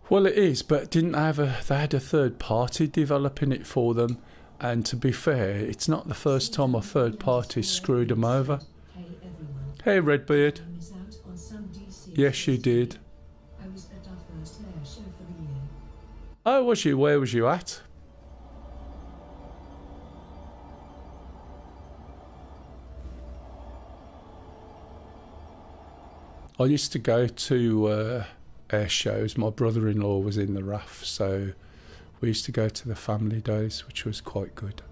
Well, it is, but didn't they had a third party developing it for them? And to be fair, it's not the first time a third party screwed them over. Hey everyone. Hey, Redbeard. Miss out on some DC. Yes, you did. I was at our first air show for the year. Oh, was you? Where was you at? I used to go to air shows. My brother-in-law was in the RAF, so we used to go to the family days, which was quite good.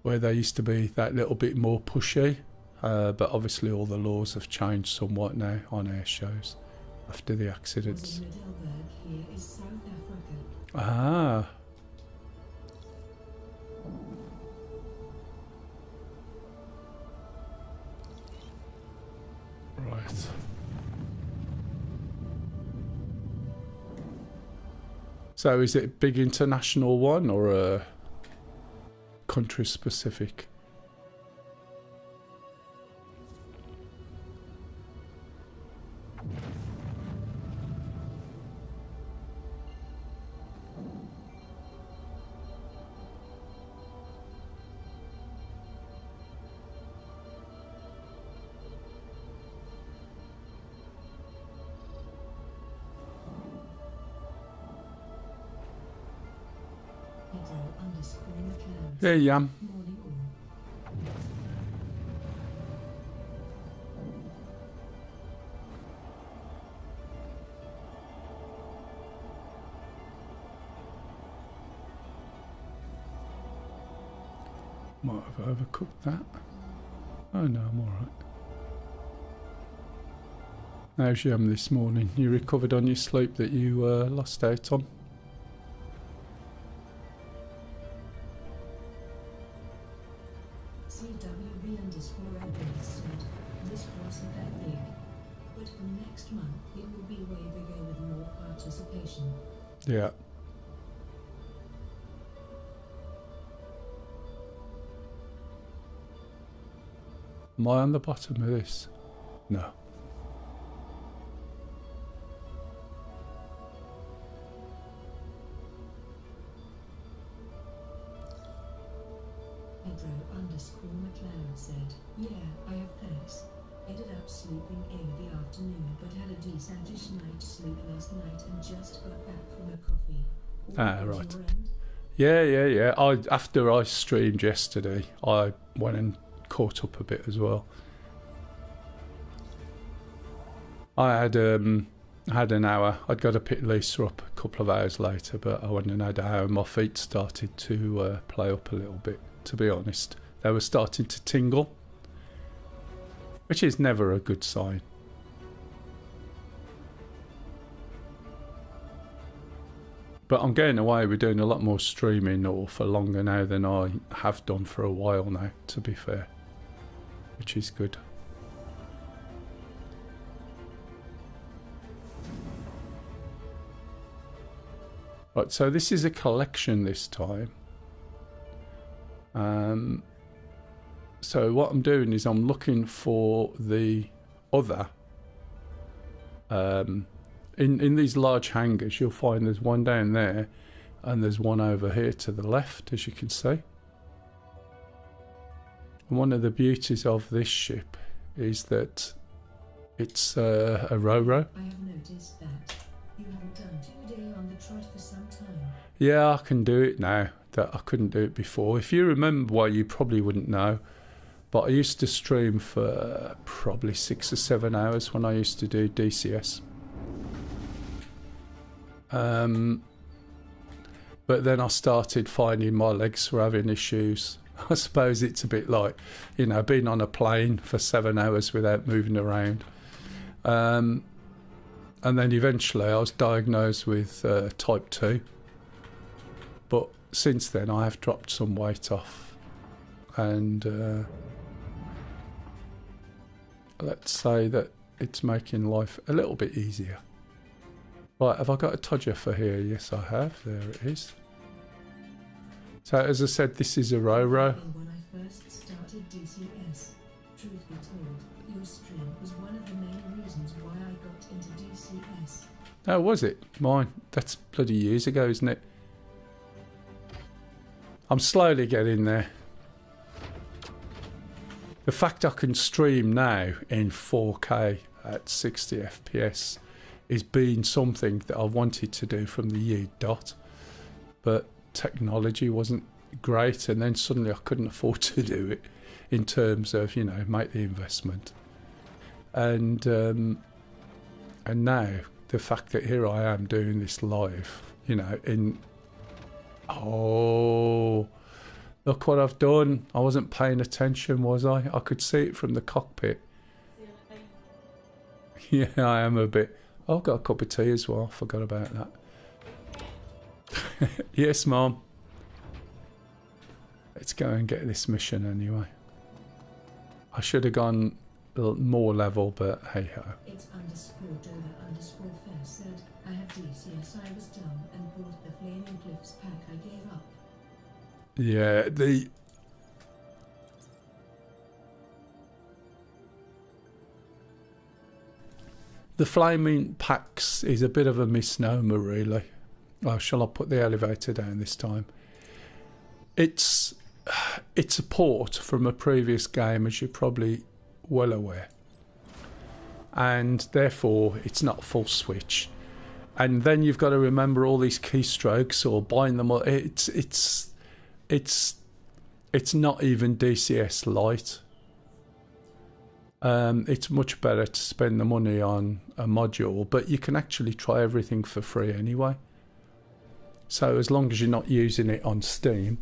Where they used to be that little bit more pushy, but obviously all the laws have changed somewhat now on air shows after the accidents. Middelburg here is South Africa. Ah. Right. So is it a big international one or a country specific? There you am. Morning all. Might have overcooked that. Oh no, I'm alright. How's Yam this morning? You recovered on your sleep that you lost out on? CWB_Edwards said, this wasn't that big. But from next month it will be way bigger with more participation. Yeah. Am I on the bottom of this? No. Pedro_McLeod said, yeah, I have thanks. Ended up sleeping in the afternoon but had a decentish night's sleep last night and just got back from a coffee. What was Right. your end? Yeah. After I streamed yesterday, I went and caught up a bit as well. I had an hour. I'd got to pick Lisa up a couple of hours later, but I went and had an hour. My feet started to play up a little bit, to be honest. They were starting to tingle, which is never a good sign. But I'm getting away with doing a lot more streaming or for longer now than I have done for a while now, to be fair, which is good. Right, so this is a collection this time. So what I'm doing is I'm looking for the other. In these large hangars, you'll find there's one down there and there's one over here to the left, as you can see. And one of the beauties of this ship is that it's a Ro-Ro. I have noticed that you haven't done 2-day on the trot for some time. Yeah, I can do it now that I couldn't do it before. If you remember, well, you probably wouldn't know, but I used to stream for probably 6 or 7 hours when I used to do DCS. But then I started finding my legs were having issues. I suppose it's a bit like, being on a plane for 7 hours without moving around. And then eventually I was diagnosed with type 2. But since then I have dropped some weight off. And let's say that it's making life a little bit easier. Right, have I got a todger for here? Yes, I have. There it is. So, as I said, this is a Ro-Ro. When I first started DCS, truth be told, your stream was one of the main reasons why I got into DCS. Oh, was it? Mine. That's bloody years ago, isn't it? I'm slowly getting there. The fact I can stream now in 4K at 60 FPS is being something that I wanted to do from the year dot, but technology wasn't great, and then suddenly I couldn't afford to do it in terms of make the investment, and now the fact that here I am doing this live, oh, look what I've done. I wasn't paying attention, was I? I could see it from the cockpit. Yeah, I am a bit. I've got a cup of tea as well. Forgot about that. Yes, Mom. Let's go and get this mission anyway. I should have gone more level, but hey ho. It's underscore Dover underscore Fair said, I have DCS, I was dumb and bought the Flaming Cliffs pack, I gave up. Yeah, the flaming packs is a bit of a misnomer, really. Oh, shall I put the elevator down this time? It's a port from a previous game, as you're probably well aware, and therefore it's not full switch. And then you've got to remember all these keystrokes or bind them up. It's not even DCS light. It's much better to spend the money on a module, but you can actually try everything for free anyway. So as long as you're not using it on Steam,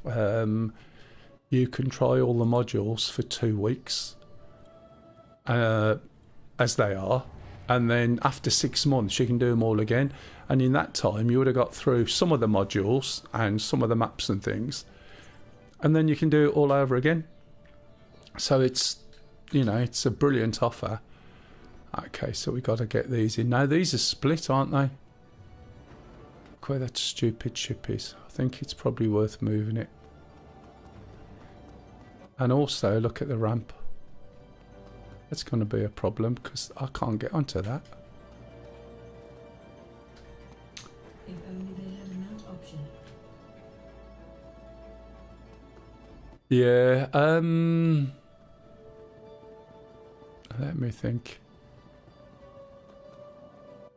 you can try all the modules for 2 weeks, as they are, and then after 6 months you can do them all again. And in that time you would have got through some of the modules and some of the maps and things, and then you can do it all over again. So it's, you know, it's a brilliant offer. Okay, so we got to get these in now. These are split, aren't they? Look where that stupid ship is. I think it's probably worth moving it. And also look at the ramp. That's going to be a problem because I can't get onto that. If only they had a mount option. Yeah, let me think.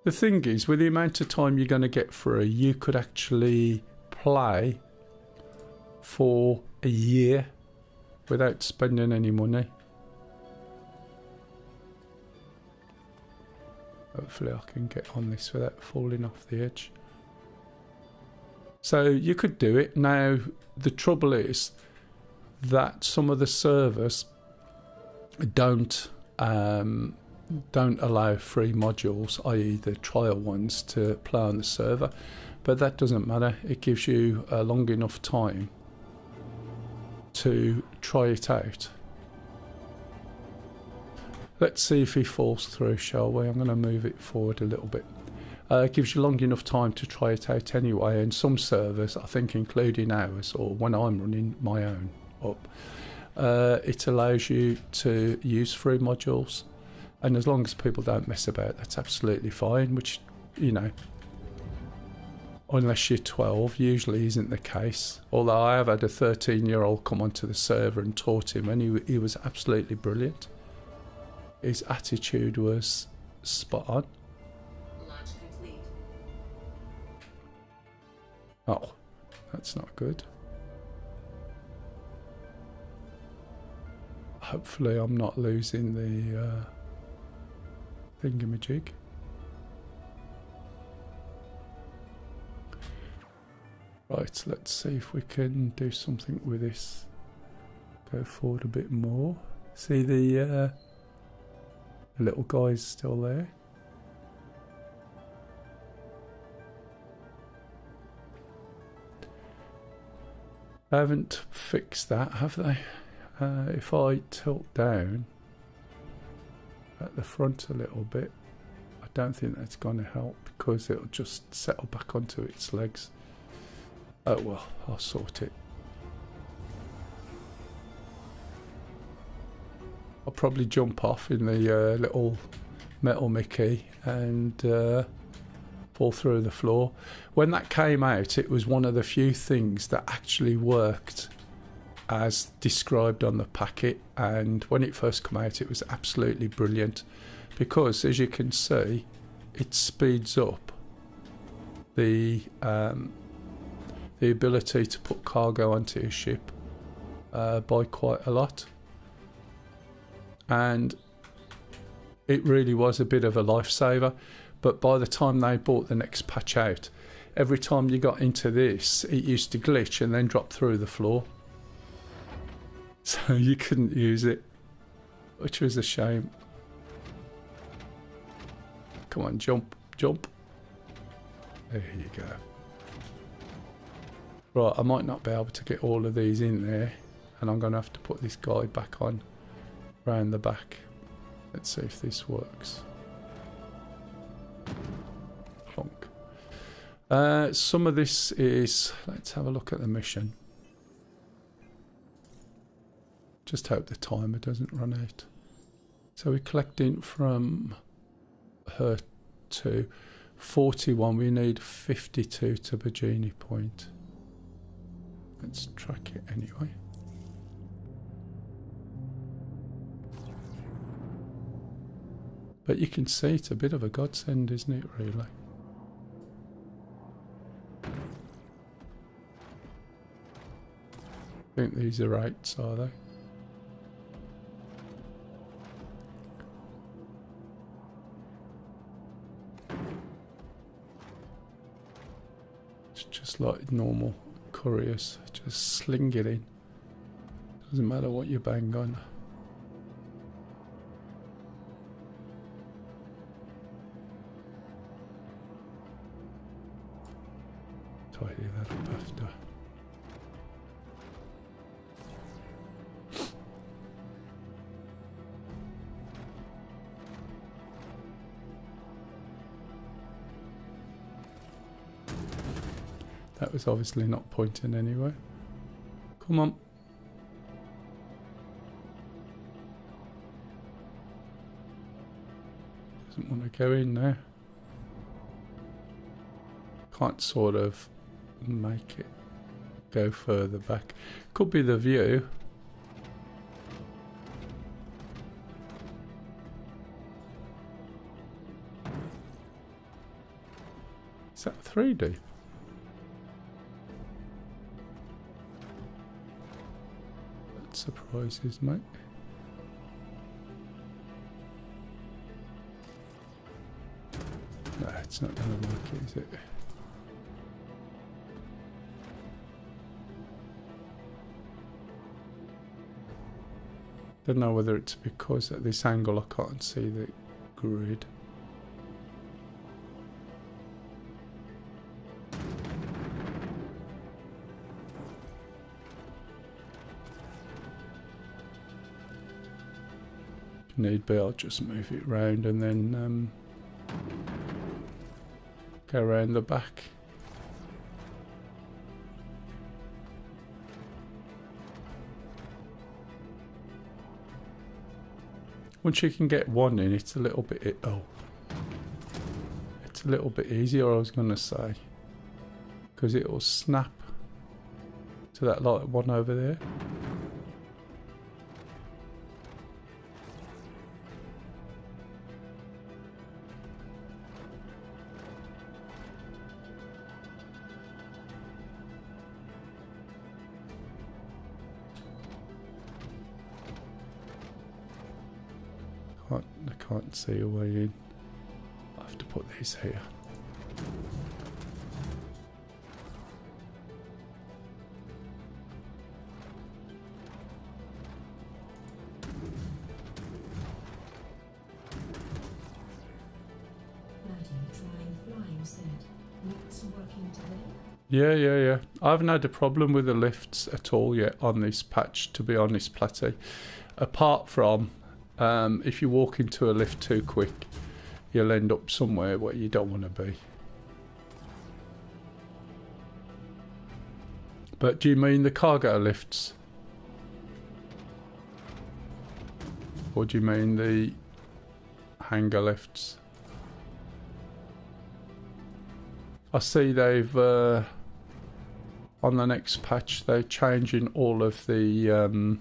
The thing is, with the amount of time you're going to get free, you could actually play for a year without spending any money. Hopefully I can get on this without falling off the edge. So you could do it. Now the trouble is that some of the servers don't allow free modules, i.e. the trial ones, to play on the server, but that doesn't matter. It gives you a long enough time to try it out. Let's see if he falls through, shall we? I'm going to move it forward a little bit. It gives you long enough time to try it out anyway, and some servers, I think including ours, or when I'm running my own up, it allows you to use free modules, and as long as people don't mess about, that's absolutely fine, which, you know, unless you're 12, usually isn't the case. Although I have had a 13-year-old come onto the server and taught him, and he was absolutely brilliant. His attitude was spot on. Launch complete. Oh, that's not good. Hopefully I'm not losing the thingamajig. Right, let's see if we can do something with this. Go forward a bit more. See the little guy's still there. They haven't fixed that, have they? If I tilt down at the front a little bit, I don't think that's going to help because it'll just settle back onto its legs. Oh well, I'll sort it. I'll probably jump off in the little metal Mickey and fall through the floor. When that came out, it was one of the few things that actually worked as described on the packet, and when it first came out it was absolutely brilliant because, as you can see, it speeds up the ability to put cargo onto your ship by quite a lot. And it really was a bit of a lifesaver. But by the time they brought the next patch out, every time you got into this, it used to glitch and then drop through the floor. So you couldn't use it, which was a shame. Come on, jump, jump. There you go. Right, I might not be able to get all of these in there, and I'm going to have to put this guy back on round the back. Let's see if this works. Clonk. Some of this is... Let's have a look at the mission. Just hope the timer doesn't run out. So we're collecting from her to 41. We need 52 to Virginia Point. Let's track it anyway. But you can see it's a bit of a godsend, isn't it, really? I think these are 8s, are they? It's just like normal couriers, just sling it in. Doesn't matter what you bang on. Tidy that up after. That was obviously not pointing anywhere. Come on. Doesn't want to go in there. Can't sort of make it go further back. Could be the view. Is that 3D? That surprises me. No, it's not going to work, is it? Don't know whether it's because at this angle I can't see the grid. If need be, I'll just move it round and then go around the back. Once you can get one in, it's a little bit... it's a little bit easier, I was going to say. Because it'll snap to that light one over there. I can't see a way in. I'll have to put these here. Yeah. I haven't had a problem with the lifts at all yet on this patch, to be honest, Platty. Apart from if you walk into a lift too quick, you'll end up somewhere where you don't want to be. But do you mean the cargo lifts? Or do you mean the hangar lifts? I see they've, on the next patch, they're changing all of the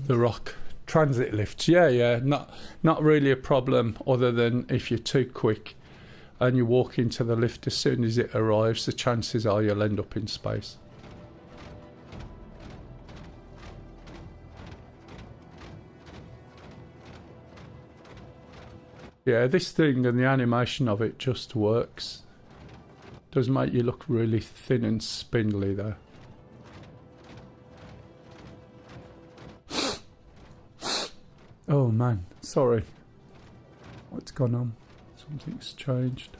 rock transit lifts. Yeah, not really a problem, other than if you're too quick and you walk into the lift as soon as it arrives, the chances are you'll end up in space. Yeah, this thing and the animation of it just works. Does make you look really thin and spindly though. Oh man, sorry. What's gone on? Something's changed.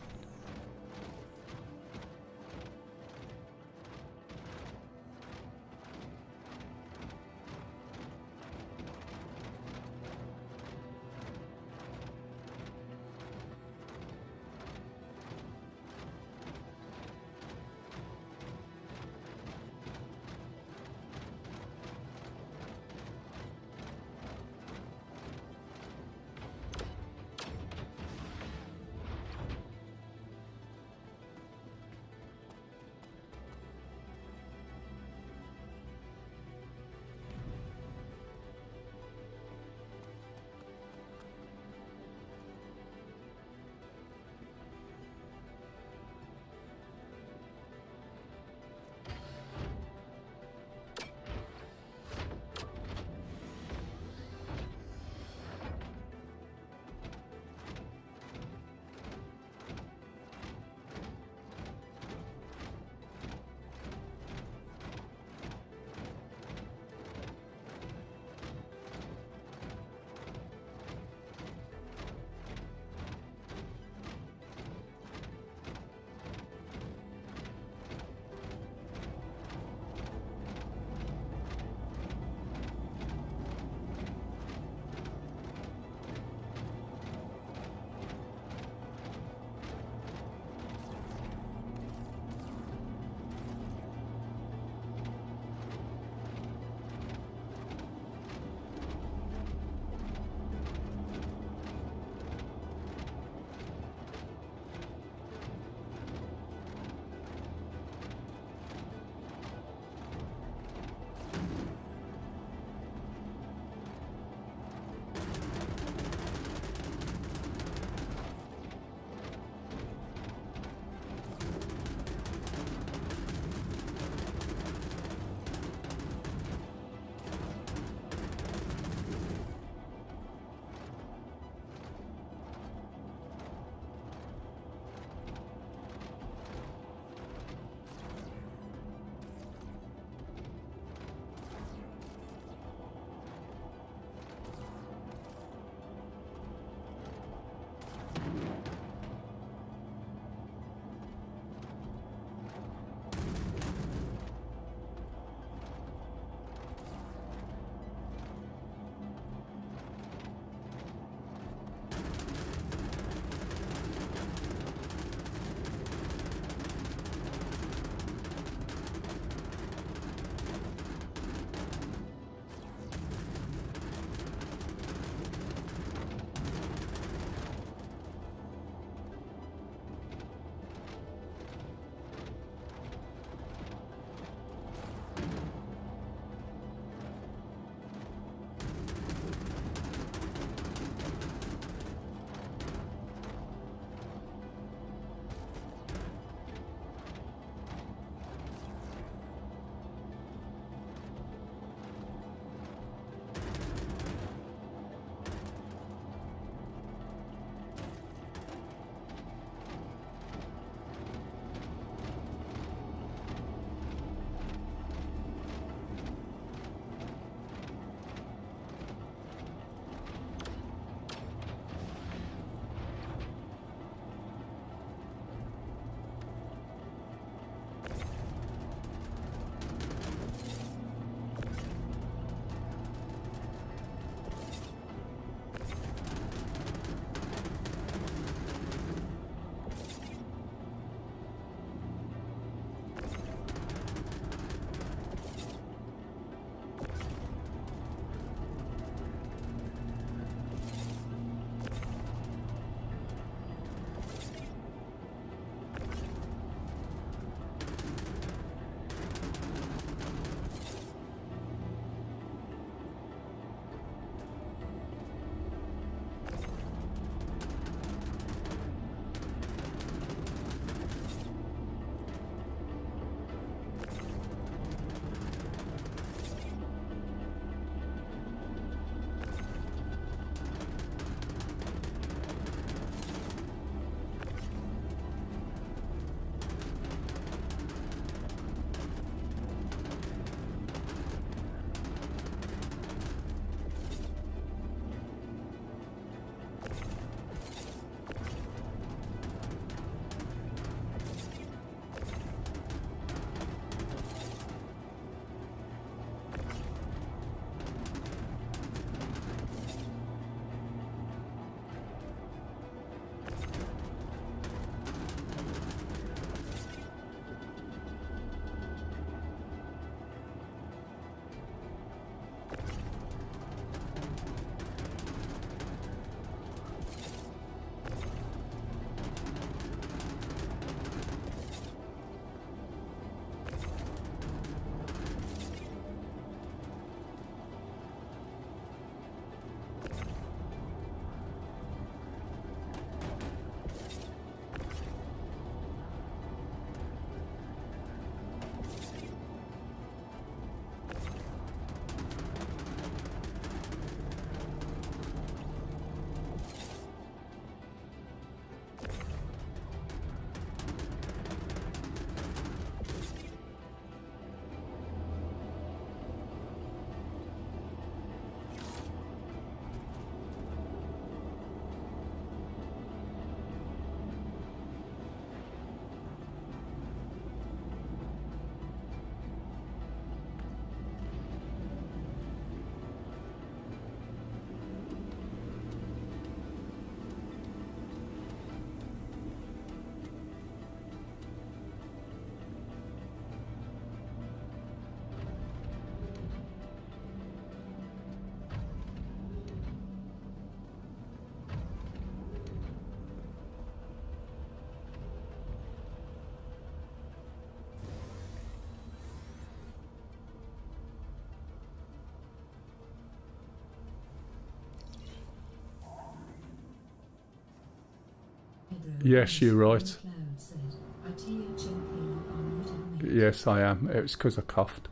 Yes, you're right. Cloud said, "IT champion are not admitted." Yes, I am. It was because I coughed.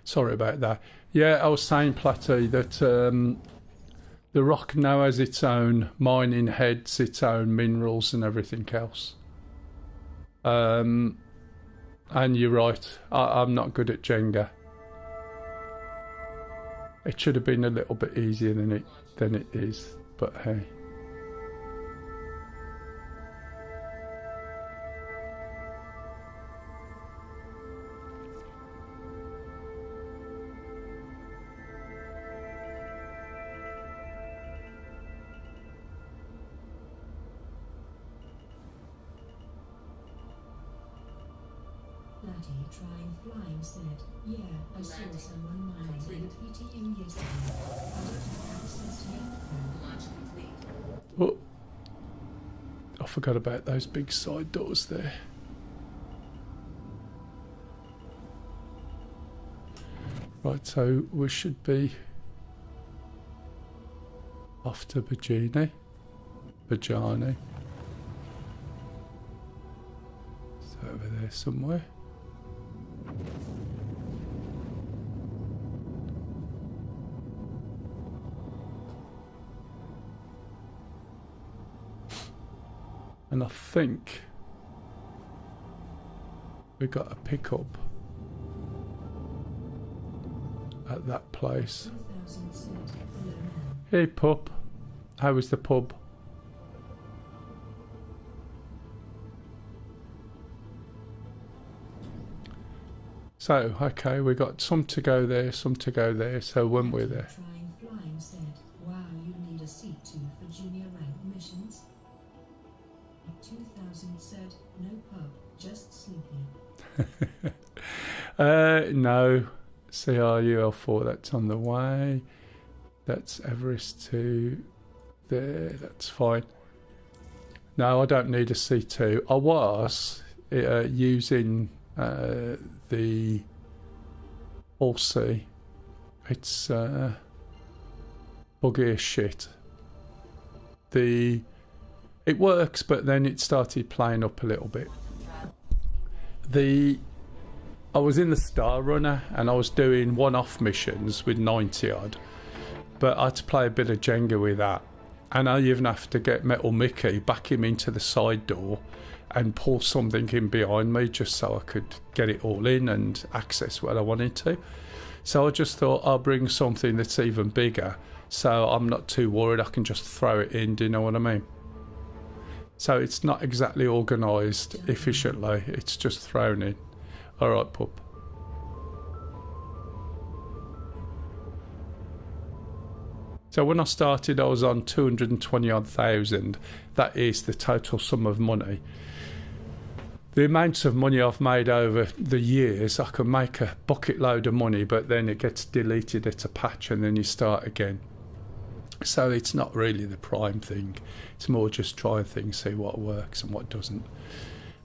Sorry about that. Yeah, I was saying, Platty, that the rock now has its own mining heads, its own minerals and everything else. And you're right, I'm not good at Jenga. It should have been a little bit easier than it is, but hey. Laddie trying flying said, "Yeah, I saw someone mining at ETU yesterday. I don't have access yet though." Launch complete. Oh, I forgot about those big side doors there. Right, so we should be off to Bajani. It's over there somewhere. And I think we got a pickup at that place. 2000 said, "Hello, Mel." Hey pup, how was the pub? So, okay, we got some to go there, some to go there, so when we're there. Trying flying said, "Wow, you need a C2 for junior rank missions." 2000 said, "No pub, just sleepy." No, CRUL4, that's on the way. That's Everest to there, that's fine. No, I don't need a C2. I was using the All-C. It's buggy as shit. It works, but then it started playing up a little bit. I was in the Star Runner and I was doing one-off missions with 90 odd, but I had to play a bit of Jenga with that, and I even have to get Metal Mickey, back him into the side door and pull something in behind me just so I could get it all in and access what I wanted to. So I just thought I'll bring something that's even bigger, so I'm not too worried, I can just throw it in, do you know what I mean? So it's not exactly organised efficiently, it's just thrown in. Alright, pup. So when I started I was on 220 odd thousand. That is the total sum of money. The amounts of money I've made over the years, I can make a bucket load of money, but then it gets deleted at a patch and then you start again. So it's not really the prime thing. It's more just trying things, see what works and what doesn't.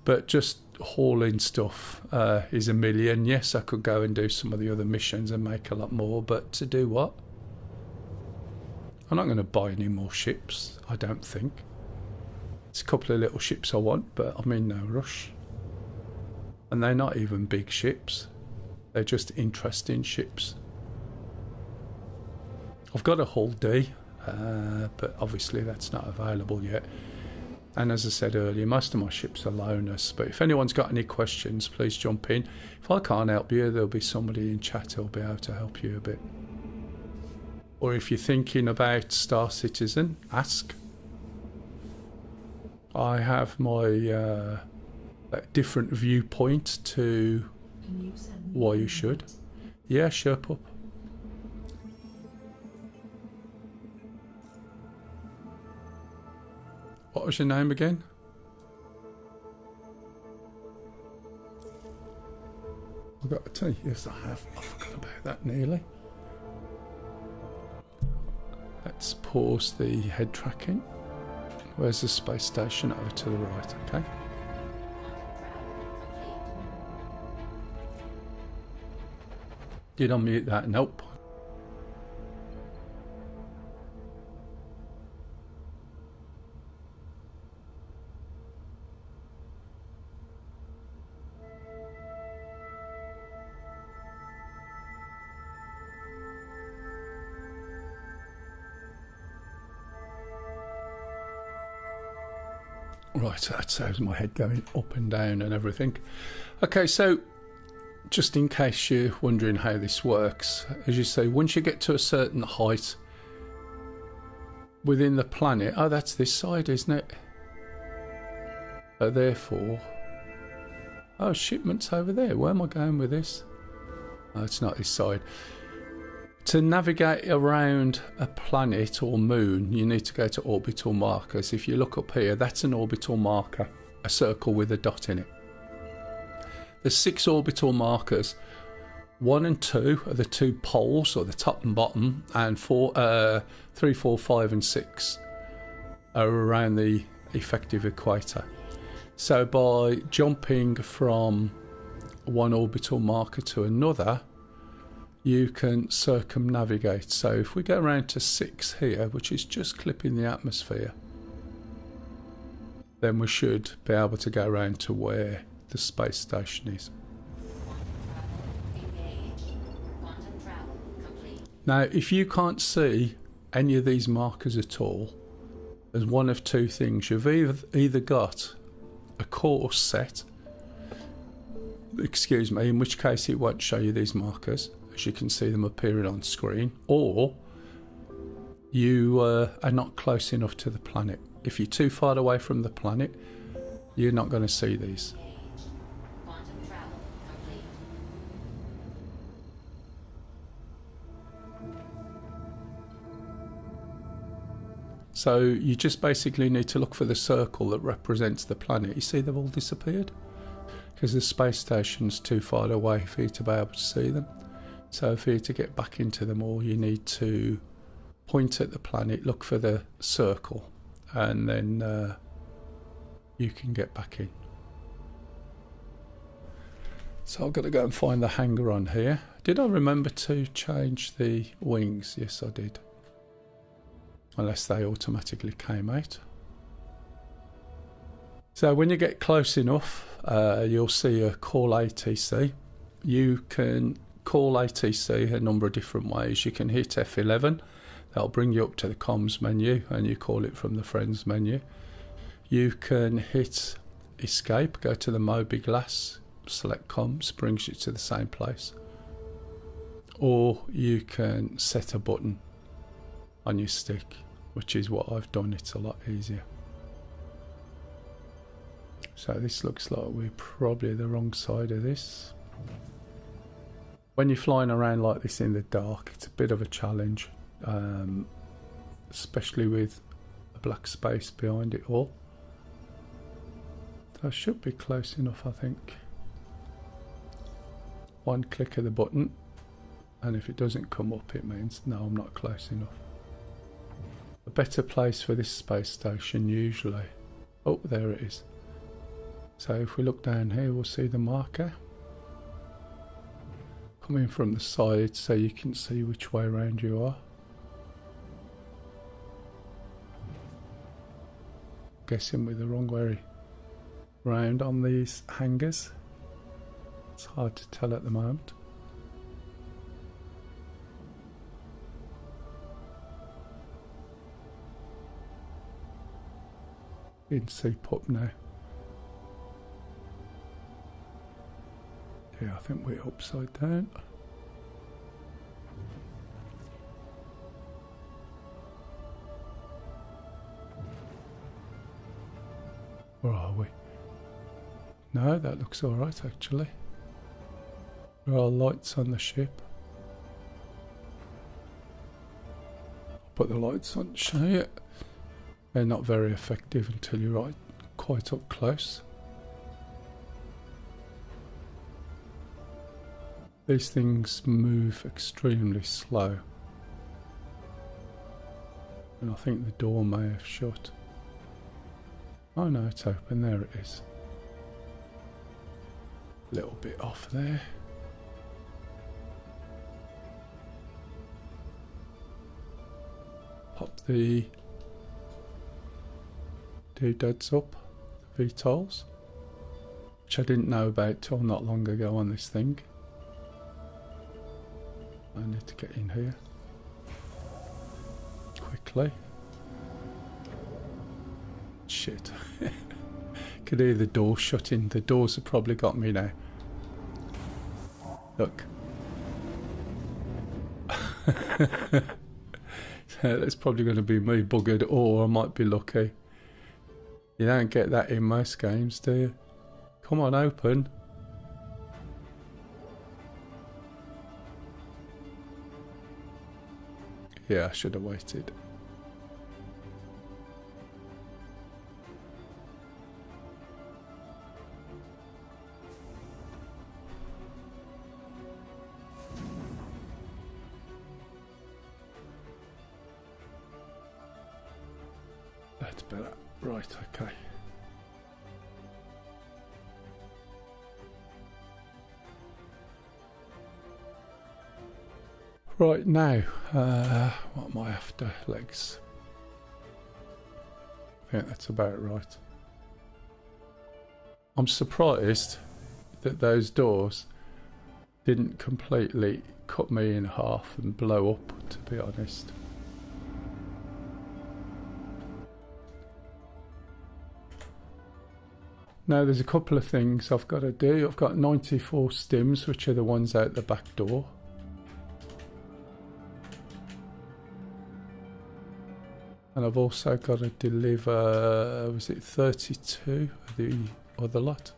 But just hauling stuff is a million. Yes, I could go and do some of the other missions and make a lot more, but to do what? I'm not going to buy any more ships, I don't think. It's a couple of little ships I want, but I'm in no rush. And they're not even big ships. They're just interesting ships. I've got a Hull D, but obviously that's not available yet. And as I said earlier, most of my ships are loaners. But if anyone's got any questions, please jump in. If I can't help you, there'll be somebody in chat who'll be able to help you a bit. Or if you're thinking about Star Citizen, ask. I have my different viewpoint to why you should. Yeah, sure, pup. What was your name again? I've got to tell you, yes I have. I forgot about that nearly. Let's pause the head tracking. Where's the space station? Over to the right, okay? Did I mute that? Nope. Right, that saves my head going up and down and everything. Okay, so just in case you're wondering how this works, as you say, once you get to a certain height within the planet, oh, that's this side, isn't it? Therefore, oh, shipment's over there. Where am I going with this? Oh, it's not this side. To navigate around a planet or moon, you need to go to orbital markers. If you look up here, that's an orbital marker, a circle with a dot in it. There's 6 orbital markers. 1 and 2 are the 2 poles, or the top and bottom, and 3, 4, 5 and 6 are around the effective equator. So by jumping from one orbital marker to another, you can circumnavigate. So if we go around to 6 here, which is just clipping the atmosphere, then we should be able to go around to where the space station is. Now, if you can't see any of these markers at all, there's one of 2 things. You've either got a course set, excuse me, in which case it won't show you these markers, as you can see them appearing on screen, or you are not close enough to the planet. If you're too far away from the planet, you're not going to see these. So you just basically need to look for the circle that represents the planet. You see they've all disappeared because the space station's too far away for you to be able to see them. So for you to get back into them all, you need to point at the planet, look for the circle, and then you can get back in. So I've got to go and find the hanger on here. Did I remember to change the wings? Yes, I did. Unless they automatically came out. So when you get close enough, you'll see a call ATC. You can call ATC a number of different ways. You can hit F11, that'll bring you up to the comms menu, and you call it from the friends menu. You can hit escape, go to the Moby glass, select comms, brings you to the same place. Or you can set a button on your stick, which is what I've done. It's a lot easier. So this looks like we're probably the wrong side of this. When you're flying around like this in the dark, it's a bit of a challenge, especially with a black space behind it all. So I should be close enough, I think. One click of the button, and if it doesn't come up, it means no, I'm not close enough. A better place for this space station usually. Oh, there it is. So if we look down here, we'll see the marker coming from the side, so you can see which way around you are. Guessing we're the wrong way round on these hangers. It's hard to tell at the moment. In C-pop now. Yeah, I think we're upside down. Where are we? No, that looks alright actually. There are lights on the ship. I'll put the lights on to show you. They're not very effective until you're right quite up close. These things move extremely slow. And I think the door may have shut. Oh no, it's open. There it is. A little bit off there. Pop the doodads up, VTOLs, which I didn't know about till not long ago on this thing. I need to get in here quickly. Shit. Could hear the door shutting. The doors have probably got me now. Look. That's probably going to be me buggered, or I might be lucky. You don't get that in most games, do you? Come on, open. Yeah, I should have waited. That's better. Right, okay. Right, now, what am I after? Legs. I think that's about right. I'm surprised that those doors didn't completely cut me in half and blow up, to be honest. Now there's a couple of things I've got to do. I've got 94 stims, which are the ones out the back door. And I've also got to deliver, was it 32 of the other lot?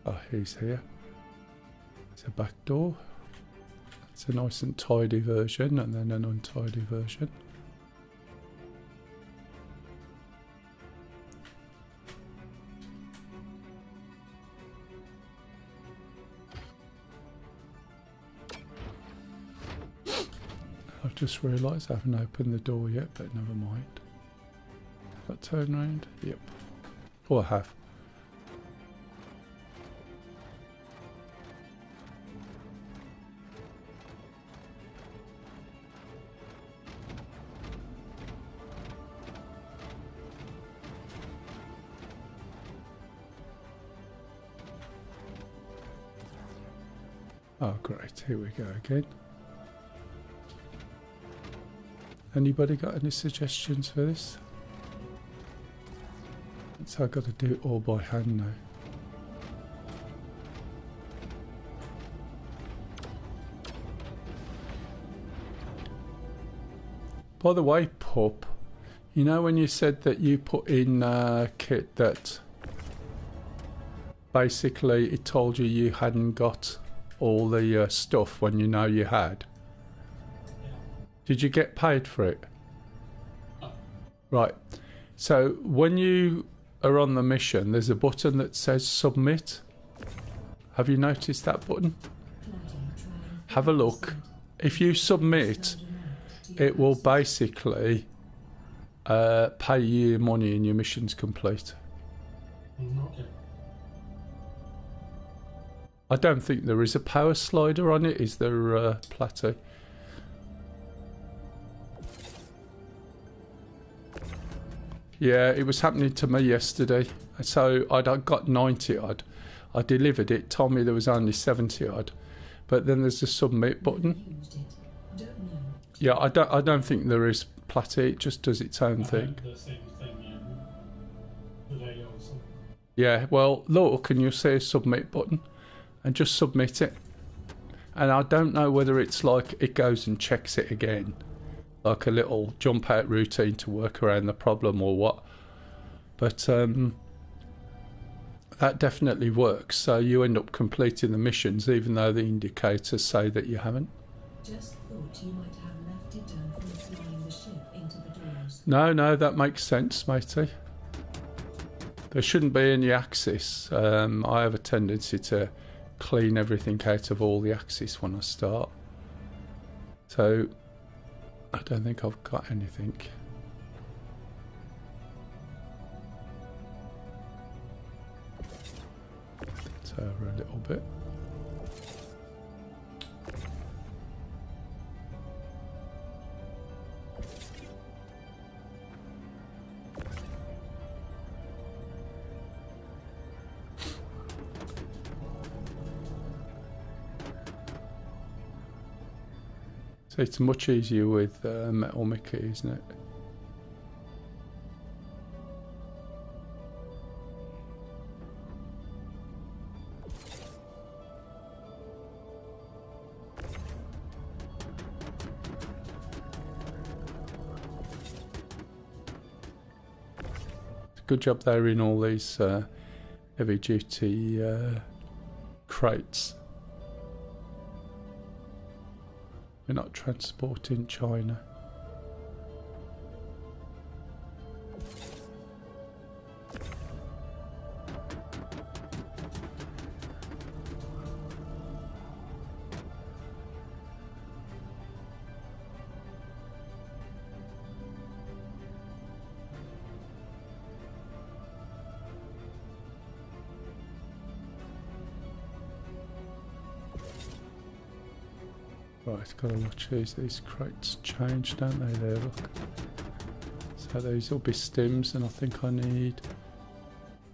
Oh, he's here. It's a back door. It's a nice and tidy version, and then an untidy version. I've just realised I haven't opened the door yet, but never mind. That turn round? Yep. Oh, I have. Oh great, here we go again. Anybody got any suggestions for this? So I've got to do it all by hand now. By the way, Pup, you know when you said that you put in kit that basically it told you you hadn't got all the stuff when you know you had? Did you get paid for it? Right. So when you are on the mission, there's a button that says submit. Have you noticed that button? Have a look. If you submit, it will basically pay you your money and your mission's complete. Okay. I don't think there is a power slider on it. Is there, Platty? Yeah, it was happening to me yesterday. So I'd got 90 odd. I delivered it, told me there was only 70 odd. But then there's a submit button. Yeah, I don't think there is, Platty. It just does its own thing. The same thing today also. Yeah, well, look, and you'll see a submit button. And just submit it. And I don't know whether it's like it goes and checks it again, like a little jump out routine to work around the problem or what, but that definitely works. So you end up completing the missions even though the indicators say that you haven't. Just thought you might have left it done from flying the ship into the doors. No, that makes sense, matey. There shouldn't be any axis. I have a tendency to clean everything out of all the axis when I start, so I don't think I've got anything. Let's over a little bit. So it's much easier with metal Mickey, isn't it? Good job they're in all these heavy duty crates. We're not transporting China. Right, gotta watch these crates change, don't they there, look. So these will be stims, and I think I need,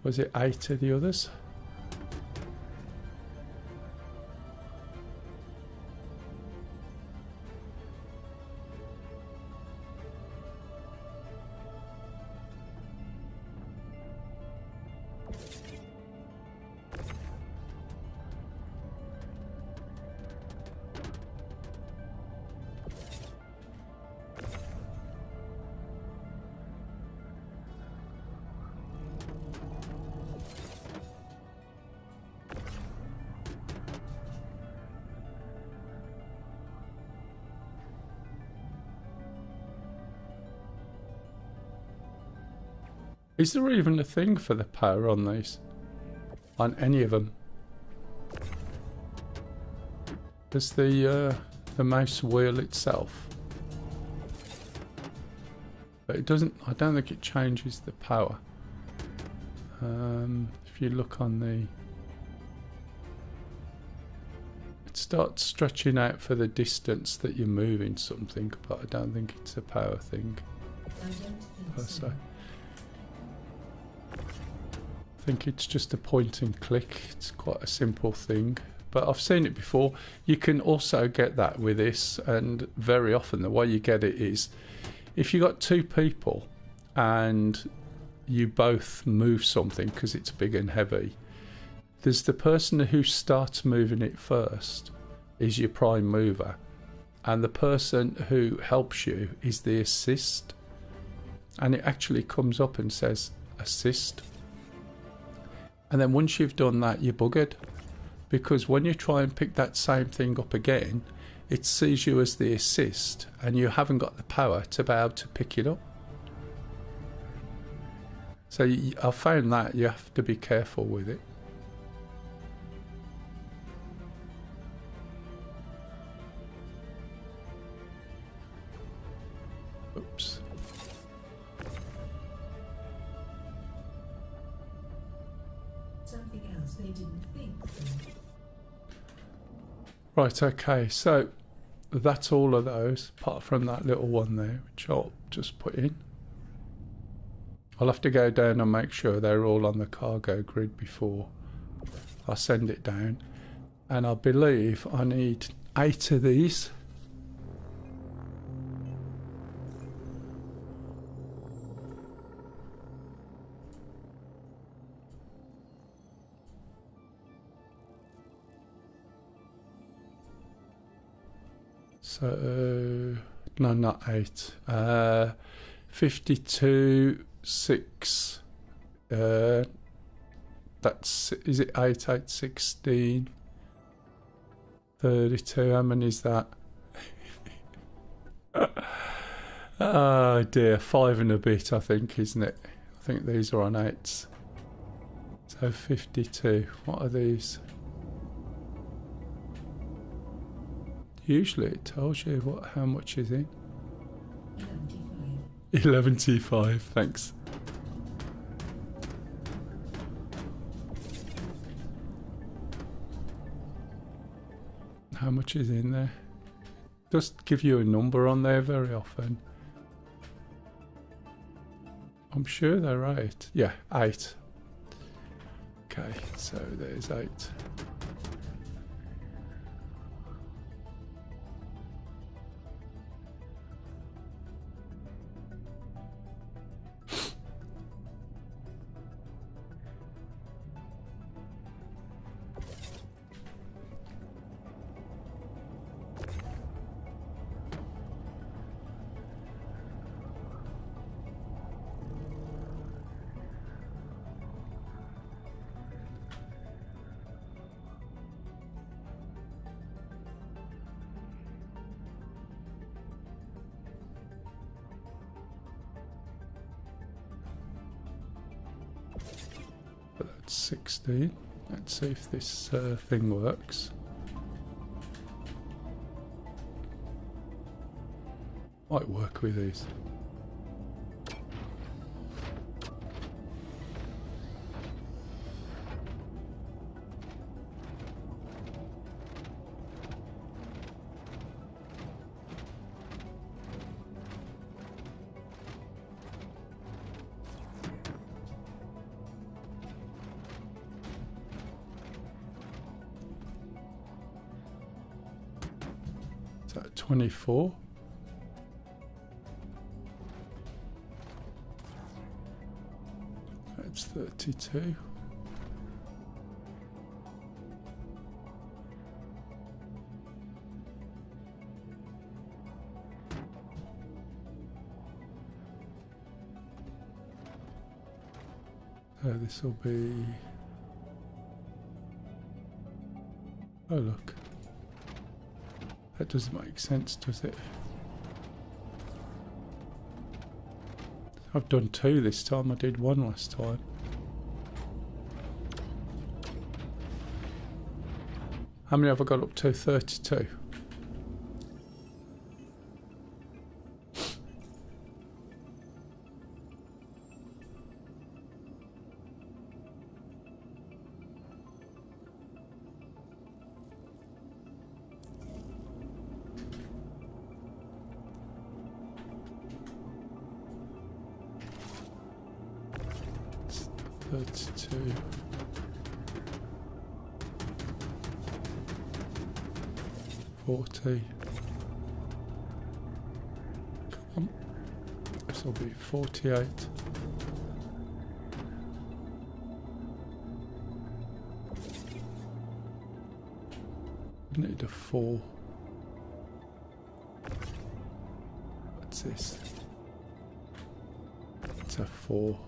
was it 8 of the others? Is there even a thing for the power on these? On any of them? Does the mouse wheel itself? But it doesn't, I don't think it changes the power. If you look on the... It starts stretching out for the distance that you're moving something, but I don't think it's a power thing per se. I think it's just a point and click. It's quite a simple thing, but I've seen it before. You can also get that with this, and very often the way you get it is if you got 2 people and you both move something because it's big and heavy, there's the person who starts moving it first is your prime mover, and the person who helps you is the assist, and it actually comes up and says assist. And then once you've done that, you're buggered, because when you try and pick that same thing up again, it sees you as the assist and you haven't got the power to be able to pick it up. So I found that you have to be careful with it. Oops. Something else they didn't think through. Right, okay, so that's all of those, apart from that little one there, which I'll just put in. I'll have to go down and make sure they're all on the cargo grid before I send it down. And I believe I need 8 of these. So, no, not 8. 52, 6. That's, is it 8, 8, 16? 32, how many is that? Oh dear, 5 and a bit, I think, isn't it? I think these are on 8s. So 52, what are these? Usually it tells you how much is in. 11T5, thanks. How much is in there? Just give you a number on there very often. I'm sure they're 8. Yeah, 8. Okay, so there's 8. That's 16. Let's see if this thing works. Might work with these. Is that 24? That's 32. This will be... Oh look. That doesn't make sense, does it? I've done 2 this time, I did 1 last time. How many have I got up to? 32. It's 32. Come on. This will be 48. Need a 4. What's this? It's a 4.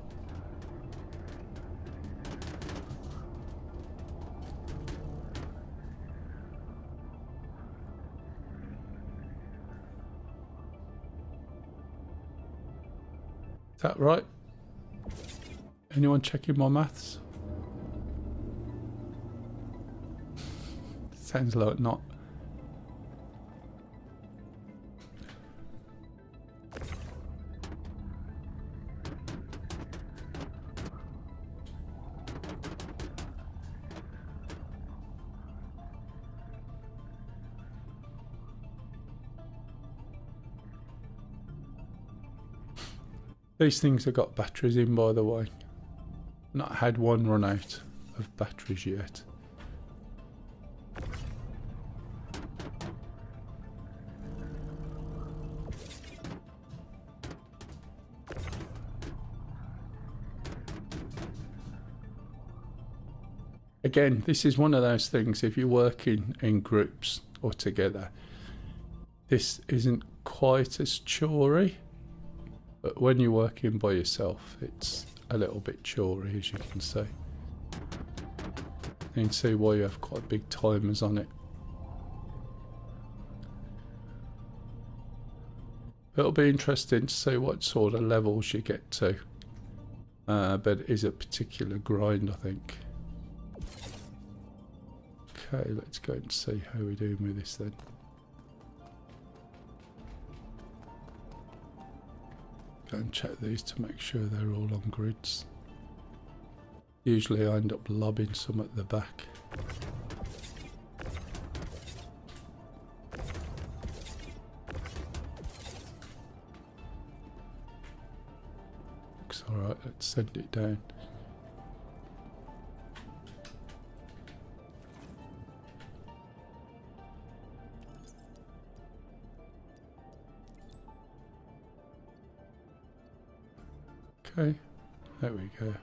Is that right? Anyone checking my maths? Sounds like not. These things have got batteries in, by the way. Not had one run out of batteries yet. Again, this is one of those things, if you're working in groups or together, this isn't quite as chorey. But when you're working by yourself, it's a little bit chorey, as you can see. You can see why you have quite big timers on it. It'll be interesting to see what sort of levels you get to. But it is a particular grind, I think. Okay, let's go and see how we're doing with this then. Go and check these to make sure they're all on grids. Usually I end up lobbing some at the back. Looks alright, let's send it down. Okay, there we go.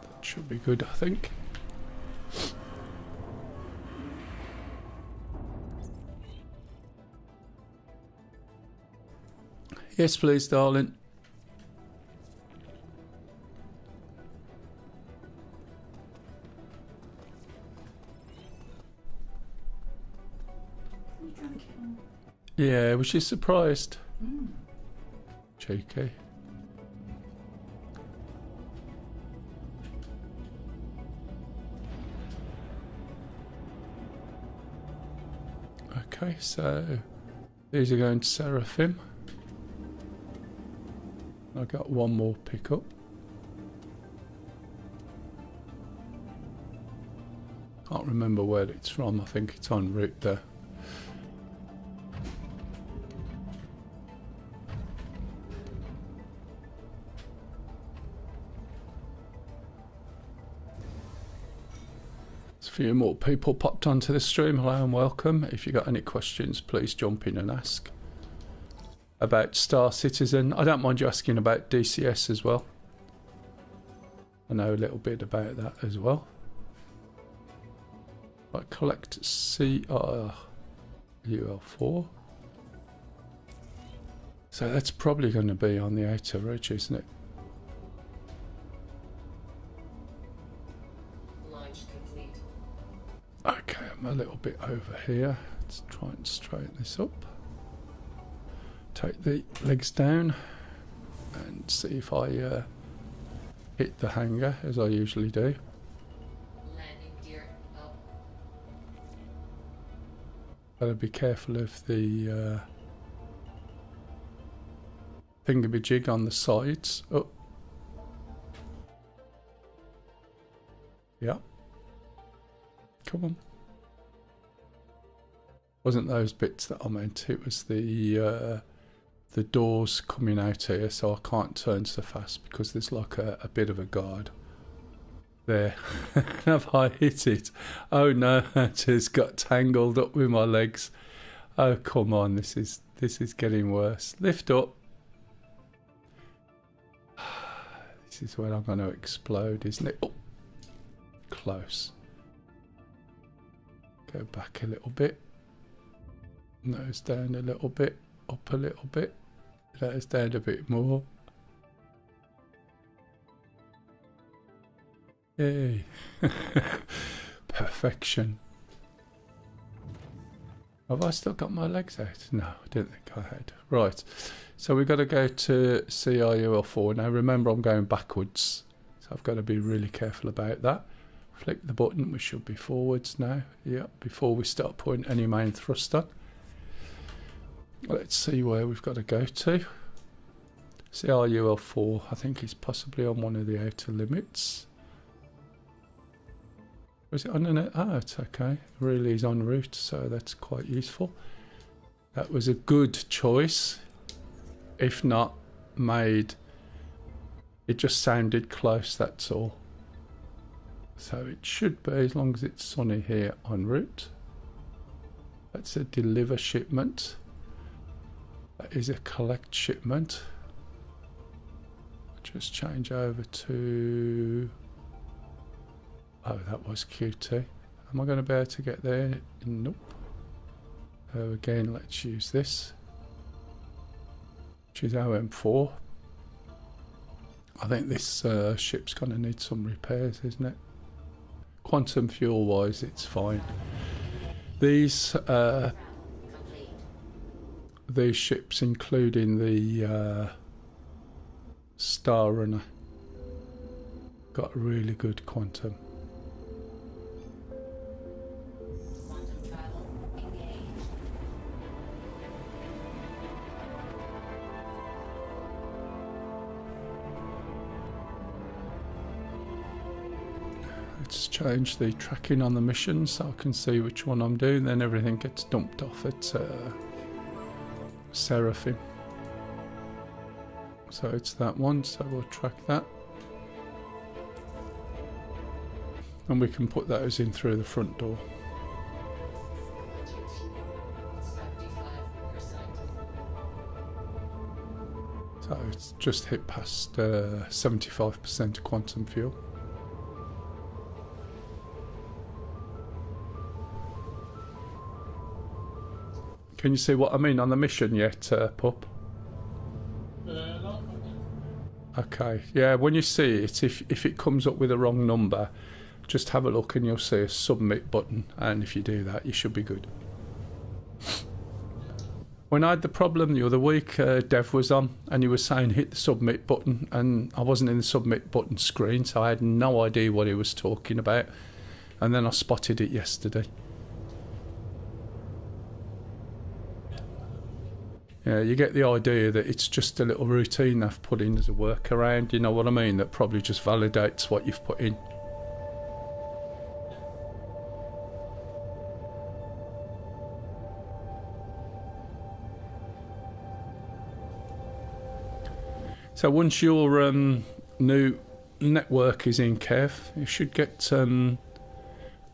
That should be good, I think. Yes, please, darling. You drank it all. Yeah, was she surprised? Cheeky. Okay, so these are going to Seraphim. I got one more pickup. Can't remember where it's from. I think it's en route there. There's a few more people popped onto the stream. Hello and welcome. If you got any questions, please jump in and ask. About Star Citizen, I don't mind you asking about DCS as well. I know a little bit about that as well. Right, collect CRUL4. So that's probably going to be on the outer ridge, isn't it? Launch complete. Okay, I'm a little bit over here. Let's try and straighten this up. Take the legs down and see if I hit the hangar as I usually do. Landing gear up. Gotta be careful of the thingamajig on the sides. Oh. Yeah. Come on. Wasn't those bits that I meant. It was the doors coming out here, so I can't turn so fast because there's like a bit of a guard there. Have I hit it? Oh no, I just got tangled up with my legs. Oh come on, this is getting worse. Lift up. This is where I'm going to explode, isn't it? Oh, close. Go back a little bit. Nose down a little bit. Up a little bit. Nose down a bit more. Yay. Perfection. Have I still got my legs out? No, I didn't think I had. Right. So we've got to go to CRUL4. Now remember, I'm going backwards. So I've got to be really careful about that. Flick the button. We should be forwards now. Yeah, before we start putting any main thrust on. Let's see where we've got to go to. CRUL4, I think is possibly on one of the outer limits. Was it on an... Oh, it's okay. It really is en route, so that's quite useful. That was a good choice. If not made... It just sounded close, that's all. So it should be, as long as it's sunny here, en route. That's a deliver shipment. That is a collect shipment. Just change over to... Oh, that was QT. Am I going to be able to get there? Nope. So again, let's use this, which is OM4. I think this ship's going to need some repairs, isn't it? Quantum fuel wise, it's fine. These ships, including the Star Runner, got really good quantum. Quantum travel engaged. Let's change the tracking on the mission so I can see which one I'm doing. Then everything gets dumped off at Seraphim. So it's that one, so we'll track that. And we can put those in through the front door. Collecting fuel 75%. So it's just hit past 75% quantum fuel. Can you see what I mean on the mission yet, Pup? No. Okay, yeah, when you see it, if it comes up with a wrong number, just have a look and you'll see a submit button, and if you do that, you should be good. When I had the problem the other week, Dev was on and he was saying hit the submit button, and I wasn't in the submit button screen, so I had no idea what he was talking about, and then I spotted it yesterday. Yeah, you get the idea that it's just a little routine they've put in as a workaround, you know what I mean? That probably just validates what you've put in. So once your new network is in, Kev, you should get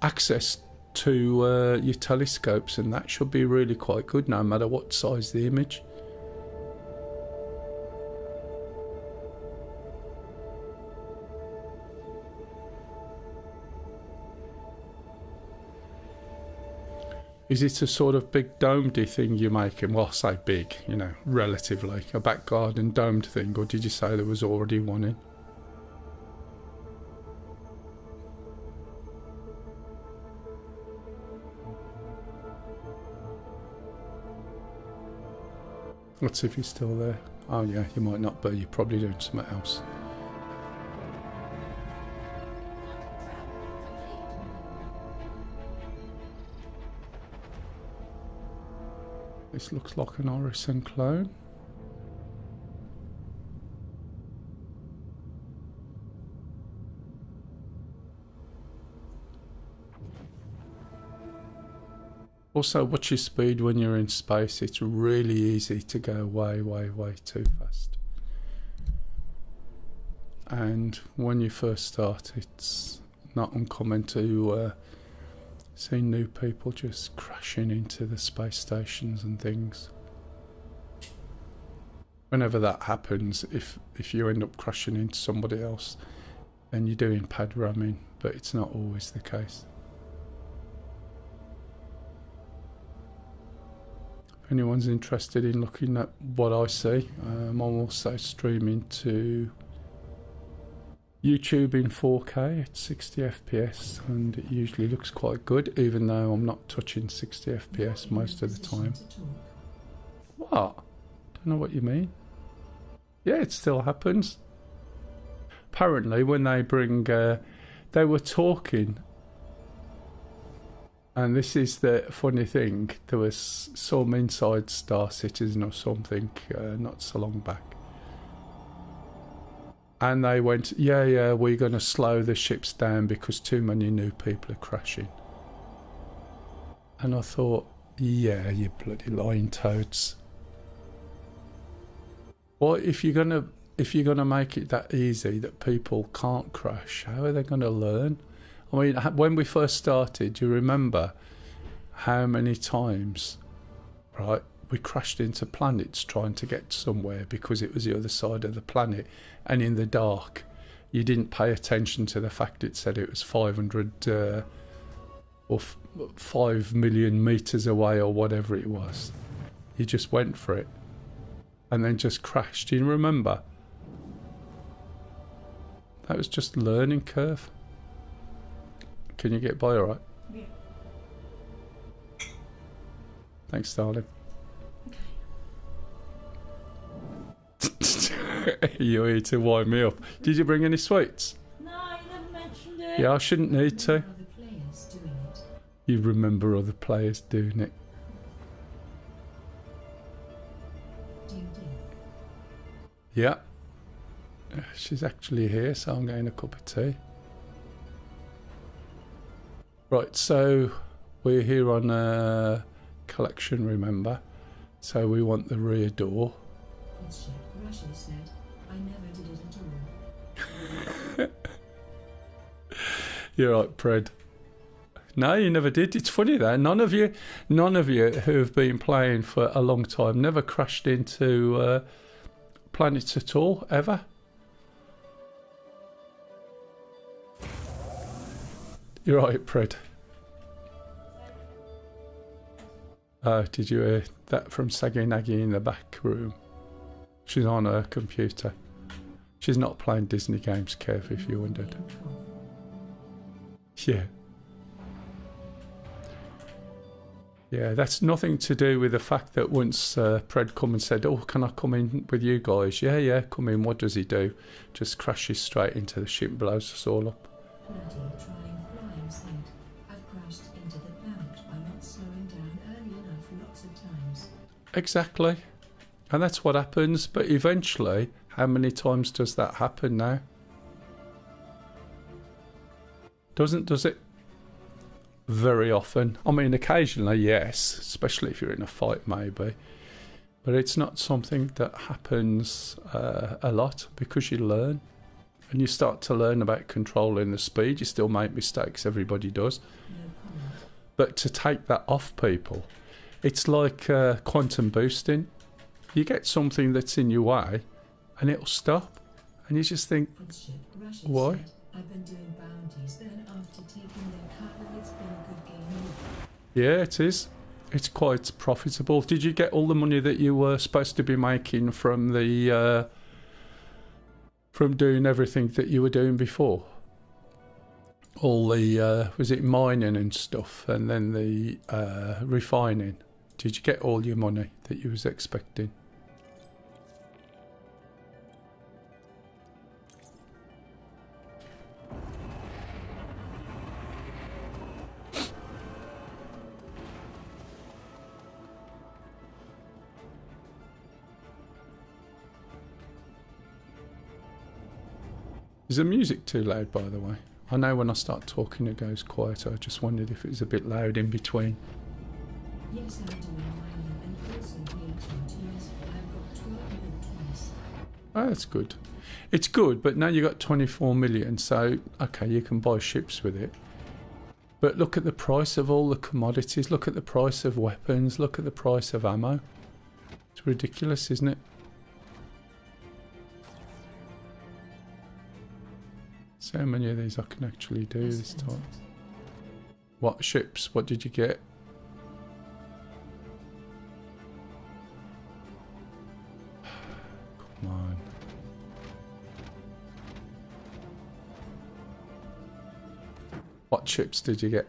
access to your telescopes, and that should be really quite good no matter what size the image. Is it a sort of big domed thing you're making? Well, I say big, you know, relatively. A back garden domed thing, or did you say there was already one in? Let's see if he's still there. Oh yeah, you might not be. You're probably doing something else. This looks like an Orison clone. Also, watch your speed when you're in space. It's really easy to go way, way, way too fast. And when you first start, it's not uncommon to see new people just crashing into the space stations and things. Whenever that happens, if you end up crashing into somebody else, then you're doing pad ramming, but it's not always the case. If anyone's interested in looking at what I see, I'm also streaming to YouTube in 4K at 60 FPS, and it usually looks quite good, even though I'm not touching 60 FPS most of the time. What? Don't know what you mean. Yeah, it still happens. Apparently, when they bring, they were talking, and this is the funny thing, there was some inside Star Citizen or something not so long back. And they went, yeah, we're going to slow the ships down because too many new people are crashing. And I thought, yeah, you bloody lying toads. Well, if you're gonna make it that easy that people can't crash, how are they going to learn? I mean, when we first started, do you remember how many times, right, we crashed into planets trying to get somewhere because it was the other side of the planet, and in the dark you didn't pay attention to the fact it said it was 500 or 5 million meters away or whatever it was. You just went for it and then just crashed. Do you remember? That was just a learning curve. Can you get by all right? Yeah. Thanks, darling. You're here to wind me up. Did you bring any sweets? No, you never mentioned it. Yeah, I shouldn't need to. Other players doing it. You remember other players doing it. Ding ding. Yeah. She's actually here, so I'm getting a cup of tea. Right, so we're here on a collection, remember? So we want the rear door. Russia said, I never did it at all. You're right, Pred. No, you never did. It's funny though. None of you who have been playing for a long time never crashed into planets at all, ever. You're right, Pred. Oh, did you hear that from Saggy Naggy in the back room? She's on her computer. She's not playing Disney games, Kev, if you wondered. Yeah. Yeah, that's nothing to do with the fact that once Pred come and said, oh, can I come in with you guys? Yeah, come in. What does he do? Just crashes straight into the ship and blows us all up. Bloody trying flying said, I've crashed into the planet by not slowing down early enough lots of times. Exactly. And that's what happens. But eventually, how many times does that happen now? Does it? Very often. I mean, occasionally, yes, especially if you're in a fight, maybe. But it's not something that happens a lot, because you learn. And you start to learn about controlling the speed. You still make mistakes, everybody does. But to take that off people, it's like quantum boosting. You get something that's in your way, and it'll stop. And you just think, why? I've been doing bounties, then after taking their cut, it's been a good game. Yeah, it is. It's quite profitable. Did you get all the money that you were supposed to be making from the from doing everything that you were doing before? All the was it mining and stuff, and then the refining? Did you get all your money that you was expecting? Is the music too loud, by the way? I know when I start talking it goes quiet. I just wondered if it was a bit loud in between. Yes, I'm doing mining and also VHMTs. I've got 12 million twice. Oh, that's good. It's good, but now you got 24 million, so okay, you can buy ships with it. But look at the price of all the commodities. Look at the price of weapons. Look at the price of ammo. It's ridiculous, isn't it? So how many of these I can actually do this time? What ships? What did you get? Come on. What ships did you get?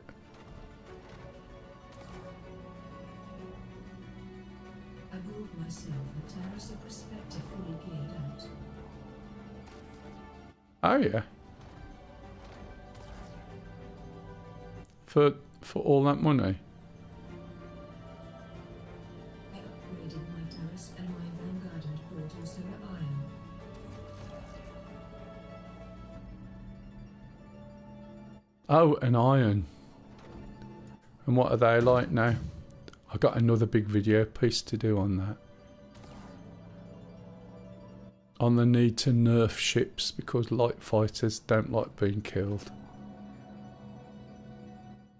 I bought myself a terrace of perspective fully geared out. Oh yeah. For all that money? I upgraded my terrace and my vanguard and bought also iron. Oh, an iron. And what are they like now? I got another big video piece to do on that. On the need to nerf ships because light fighters don't like being killed.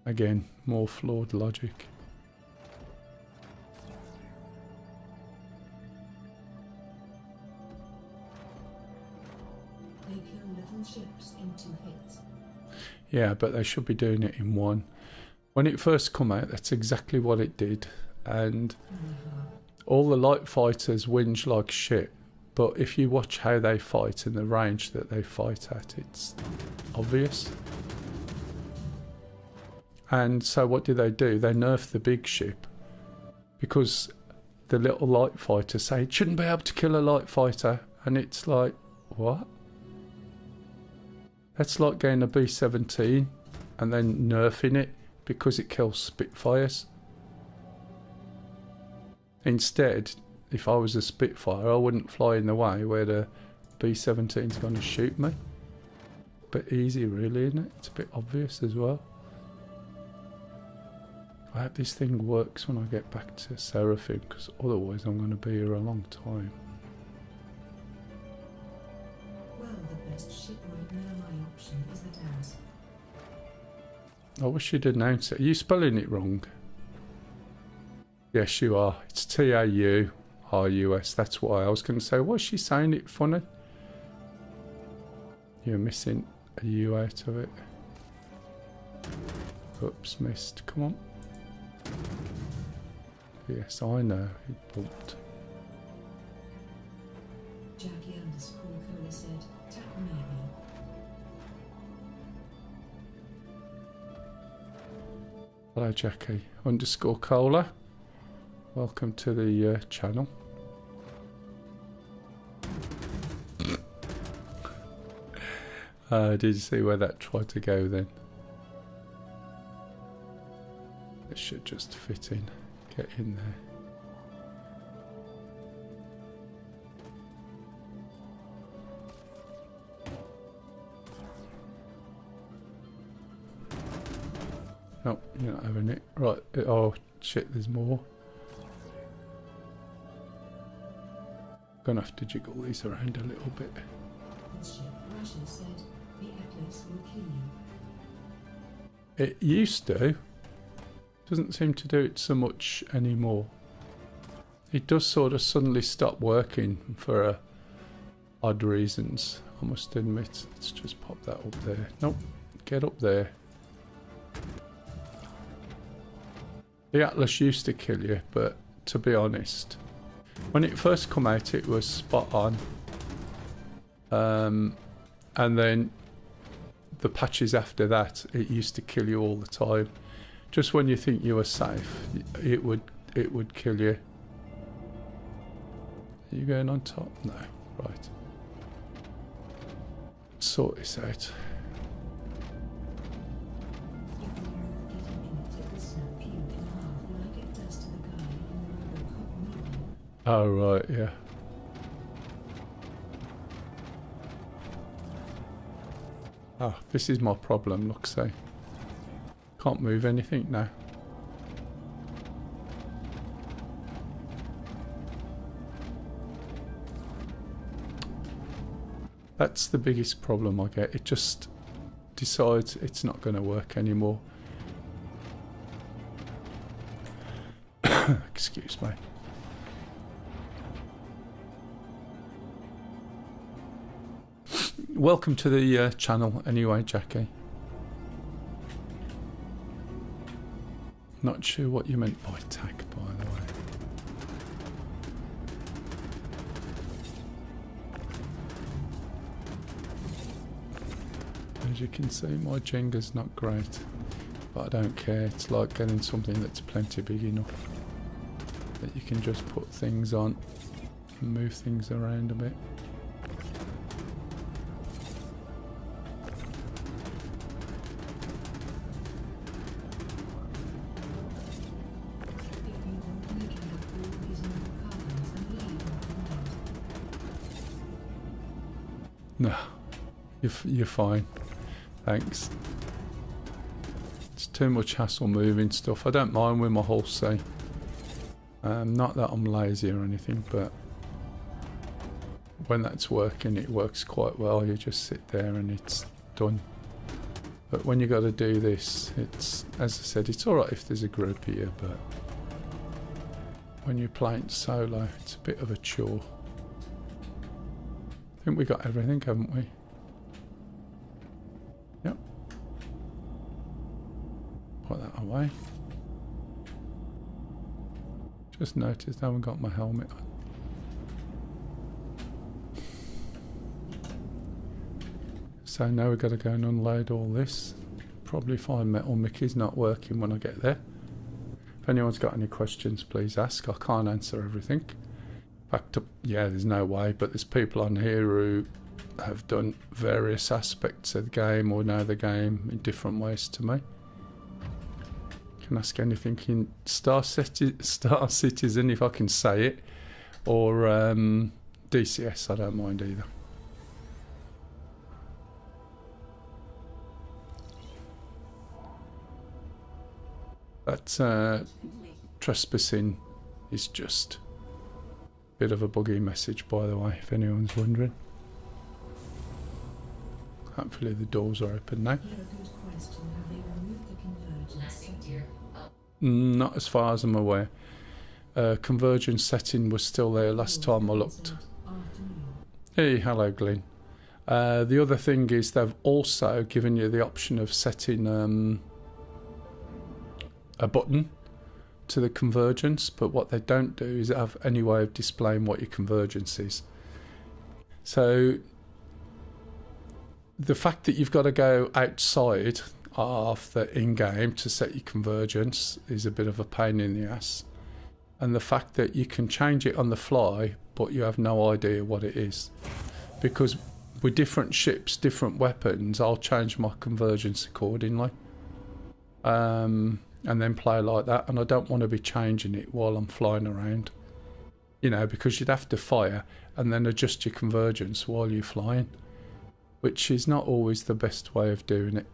Again, more flawed logic. They kill little ships in 2 hits. Yeah, but they should be doing it in one. When it first come out, that's exactly what it did. And all the light fighters whinge like shit. But if you watch how they fight and the range that they fight at, it's obvious. And so what do? They nerf the big ship. Because the little light fighters say, it shouldn't be able to kill a light fighter. And it's like, what? That's like getting a B-17 and then nerfing it because it kills Spitfires. Instead, if I was a Spitfire, I wouldn't fly in the way where the B-17's going to shoot me. Bit easy really, isn't it? It's a bit obvious as well. I hope this thing works when I get back to Seraphim, because otherwise I'm going to be here a long time. Well, the best ship right now, my option is the Taurus. I wish you'd announce it. Are you spelling it wrong? Yes, you are. It's Taurus. That's why I was going to say, why is she saying it funny? You're missing a U out of it. Oops, missed. Come on. Yes, I know. He bumped. Jackie _Cola said, tap maybe. Hello, Jackie _Cola. Welcome to the channel. Did you see where that tried to go then? It should just fit in. Get in there. No, you're not having it. Right. Oh, shit, there's more. Gonna have to jiggle these around a little bit. The ship Russia said, the Atlas will kill you. It used to. Doesn't seem to do it so much anymore. It does sort of suddenly stop working for odd reasons, I must admit. Let's just pop that up there. Nope, get up there. The Atlas used to kill you, but to be honest, when it first come out it was spot on. And then the patches after that, it used to kill you all the time. Just when you think you were safe, it would kill you. Are you going on top? No. Right. Let's sort this out. Oh, right, yeah. Oh, this is my problem, look, see. Can't move anything now. That's the biggest problem I get. It just decides it's not going to work anymore. Excuse me. Welcome to the channel anyway, Jackie. Not sure what you meant by tack, by the way. As you can see, my Jenga's not great, but I don't care. It's like getting something that's plenty big enough that you can just put things on and move things around a bit. No, you're fine. Thanks. It's too much hassle moving stuff. I don't mind with my hull C. Not that I'm lazy or anything, but when that's working, it works quite well. You just sit there and it's done. But when you got to do this, it's, as I said, it's alright if there's a group here, but when you're playing solo, it's a bit of a chore. I think we got everything, haven't we? Yep. Put that away. Just noticed I haven't got my helmet on. So now we've got to go and unload all this. Probably find Metal Mickey's not working when I get there. If anyone's got any questions, please ask. I can't answer everything. Back to, yeah, there's no way, but there's people on here who have done various aspects of the game or know the game in different ways to me. Can ask anything in Star Citizen if I can say it, or DCS, I don't mind either. That trespassing is just a bit of a buggy message, by the way, if anyone's wondering. Hopefully the doors are open now. Not as far as I'm aware. Convergence setting was still there last time I looked. Hey, hello Glenn. The other thing is they've also given you the option of setting a button to the convergence, but what they don't do is have any way of displaying what your convergence is. So the fact that you've got to go outside of the in-game to set your convergence is a bit of a pain in the ass, and the fact that you can change it on the fly but you have no idea what it is, because with different ships, different weapons, I'll change my convergence accordingly, and then play like that, and I don't want to be changing it while I'm flying around, you know, because you'd have to fire and then adjust your convergence while you're flying, which is not always the best way of doing it.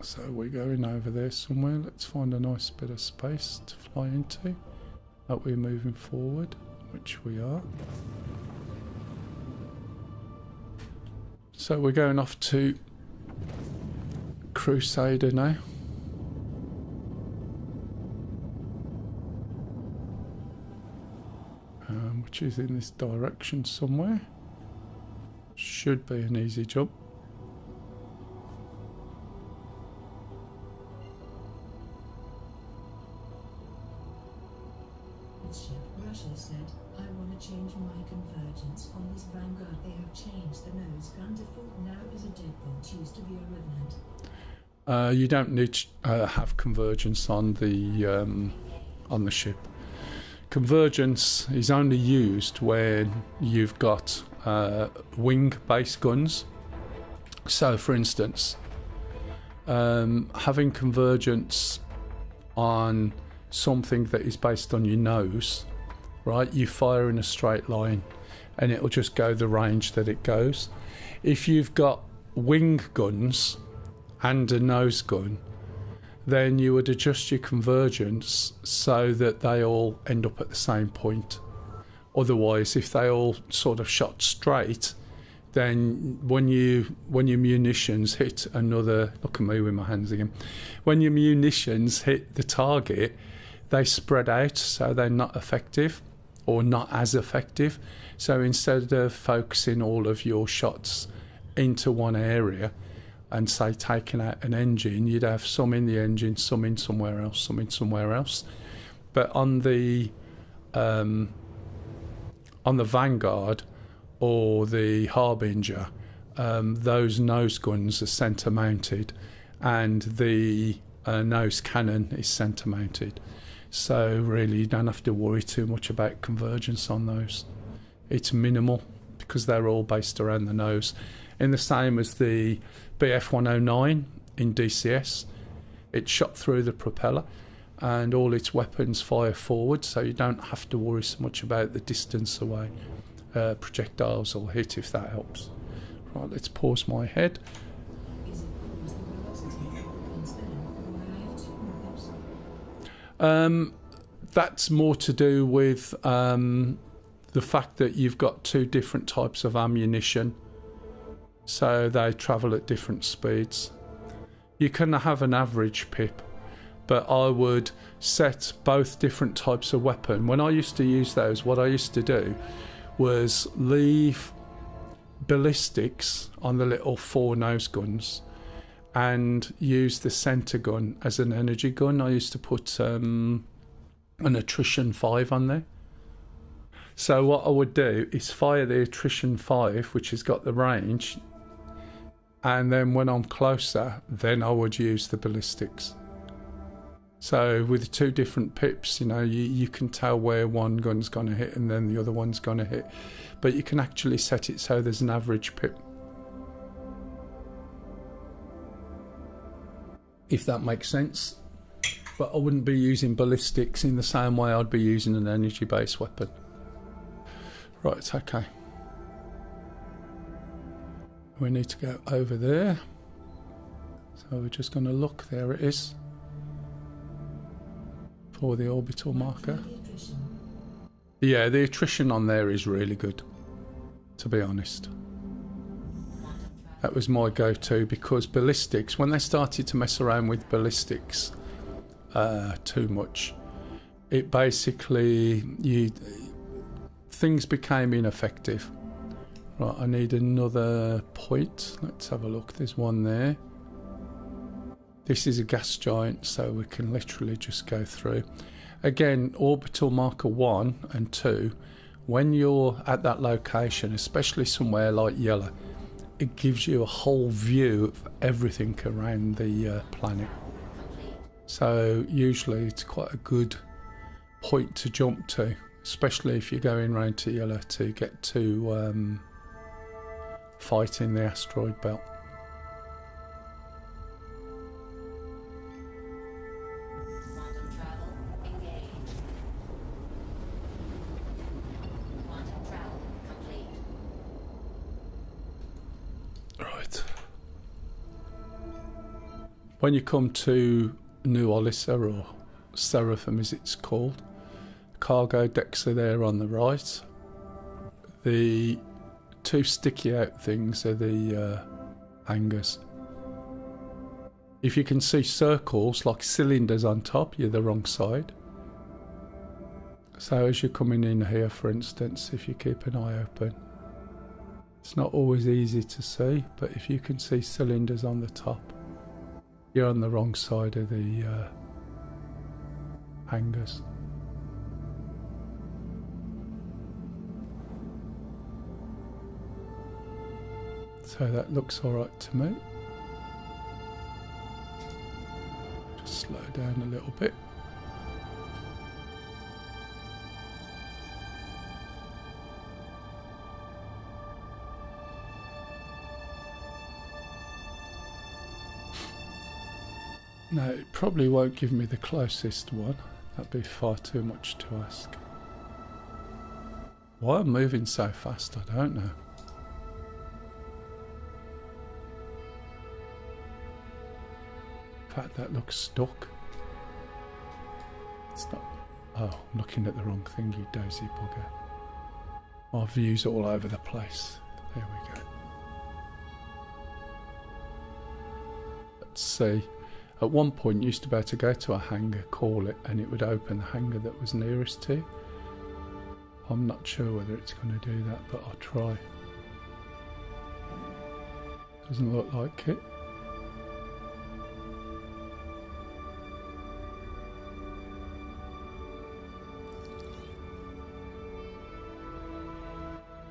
So we're going over there somewhere. Let's find a nice bit of space to fly into. Hope we're moving forward, which we are. So we're going off to Crusader now. Which is in this direction somewhere. Should be an easy jump. Ship Russia said, I want to change my convergence on this Vanguard. They have changed the nose gun default now is a deadbolt, used to be a Revenant. You don't need to have convergence on the ship. Convergence is only used when you've got wing-based guns. So, for instance, having convergence on something that is based on your nose, right? You fire in a straight line and it'll just go the range that it goes. If you've got wing guns and a nose gun, then you would adjust your convergence so that they all end up at the same point. Otherwise, if they all sort of shot straight, then when your munitions hit another, look at me with my hands again, when your munitions hit the target, they spread out, so they're not effective or not as effective. So instead of focusing all of your shots into one area and say taking out an engine, you'd have some in the engine, some in somewhere else, some in somewhere else. But on the Vanguard or the Harbinger, those nose guns are centre mounted and the nose cannon is centre mounted. So really you don't have to worry too much about convergence on those. It's minimal because they're all based around the nose. In the same as the BF-109 in DCS, it shot through the propeller and all its weapons fire forward, so you don't have to worry so much about the distance away projectiles will hit, if that helps. Right, let's pause my head. Is it because the velocity happens then? Why I have two moves? That's more to do with the fact that you've got two different types of ammunition, so they travel at different speeds. You can have an average pip, but I would set both different types of weapon. When I used to use those, what I used to do was leave ballistics on the little 4 nose guns and use the centre gun as an energy gun. I used to put an attrition 5 on there. So what I would do is fire the attrition 5, which has got the range, and then when I'm closer, then I would use the ballistics. So with the 2 different pips, you know, you can tell where one gun's going to hit and then the other one's going to hit. But you can actually set it so there's an average pip. If that makes sense. But I wouldn't be using ballistics in the same way I'd be using an energy-based weapon. Right, okay. We need to go over there. So we're just going to look. There it is. For the orbital marker. Yeah, the attrition on there is really good, to be honest. That was my go-to, because ballistics, when they started to mess around with ballistics too much, it basically, things became ineffective. Right, I need another point. Let's have a look. There's one there. This is a gas giant, so we can literally just go through. Again, orbital marker 1 and 2, when you're at that location, especially somewhere like Yellow, it gives you a whole view of everything around the planet. So usually it's quite a good point to jump to, especially if you're going round to Yellow to get to fight in the asteroid belt. Quantum travel engaged. Quantum travel complete. Right. When you come to New Olissa, or Seraphim as it's called, cargo decks are there on the right. The two sticky out things are the hangars. If you can see circles like cylinders on top, you're the wrong side. So as you're coming in here, for instance, if you keep an eye open, it's not always easy to see, but if you can see cylinders on the top, you're on the wrong side of the hangars. So that looks alright to me. Just slow down a little bit. No, it probably won't give me the closest one. That'd be far too much to ask. Why I'm moving so fast, I don't know. In fact, that looks stuck. It's not... Oh, I'm looking at the wrong thing, you dozy bugger. My view's all over the place. There we go. Let's see. At one point, you used to be able to go to a hangar, call it, and it would open the hangar that was nearest to you. I'm not sure whether it's going to do that, but I'll try. Doesn't look like it.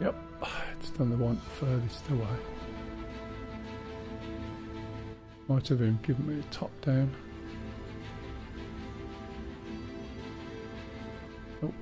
Yep, it's done the one furthest away. Might have even given me a top down. Nope.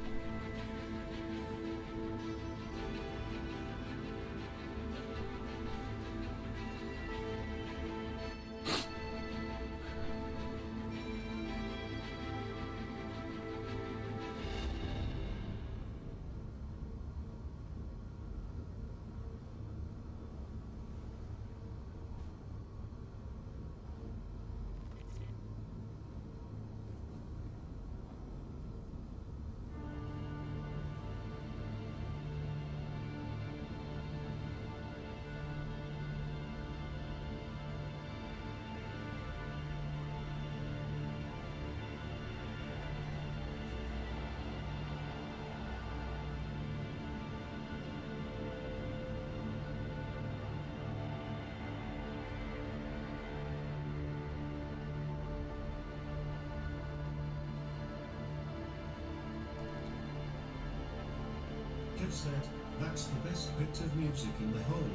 Kev said, that's the best bit of music in the whole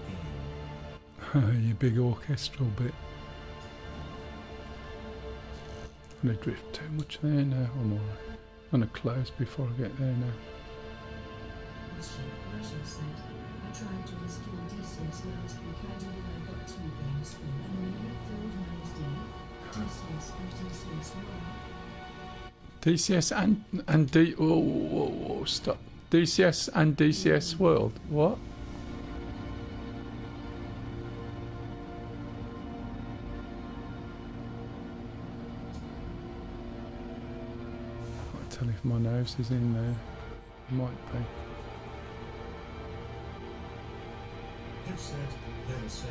game. Your big orchestral bit. I'm going to drift too much there now. I'm alright. I'm going to close before I get there now. Marshall said, I tried to install DCS last week. I don't know, I got 2 games full and really filled my SD. DCS and DCS World. DCS and D... Whoa, stop. DCS and DCS World. What? I can't tell if my nose is in there. It might be. Kev said, they'll say.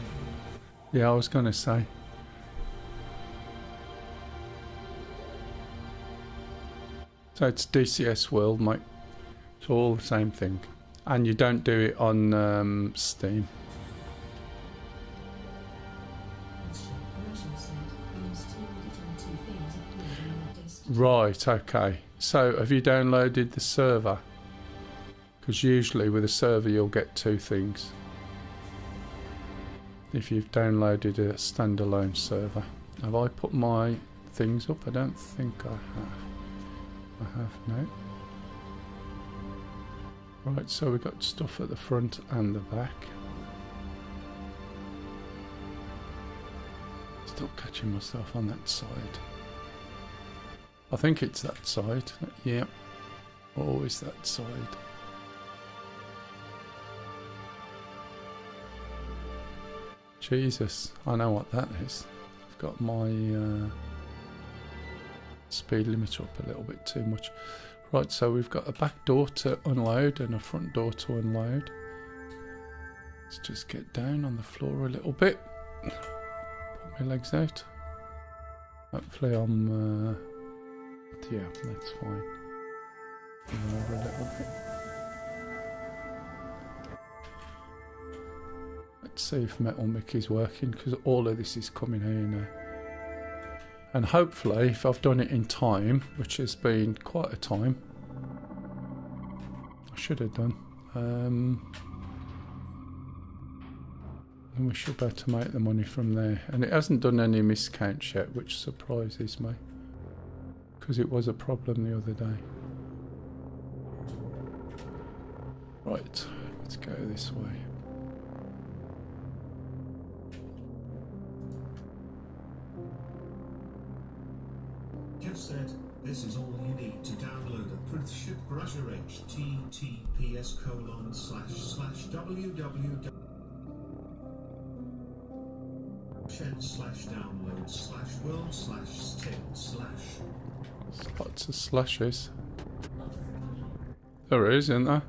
Yeah, I was going to say. So it's DCS World, mate. It's all the same thing. And you don't do it on Steam. Right, okay. So have you downloaded the server? Because usually with a server you'll get 2 things. If you've downloaded a standalone server. Have I put my things up? I don't think I have. I have, no. Right, so we've got stuff at the front and the back. Still catching myself on that side. I think it's that side. Yeah, always that side. Jesus, I know what that is. I've got my speed limiter up a little bit too much. Right, so we've got a back door to unload and a front door to unload. Let's just get down on the floor a little bit. Put my legs out. Hopefully I'm... yeah, that's fine. Come over a little bit. Let's see if Metal Mickey's working, because all of this is coming here now. And hopefully, if I've done it in time, which has been quite a time, I should have done, then we should be able to make the money from there. And it hasn't done any miscounts yet, which surprises me, because it was a problem the other day. Right, let's go this way. Jeff said, this is all you need to download a Prithship Brusher https://www. /download/world/stim/. There's lots of slashes. There is, isn't there?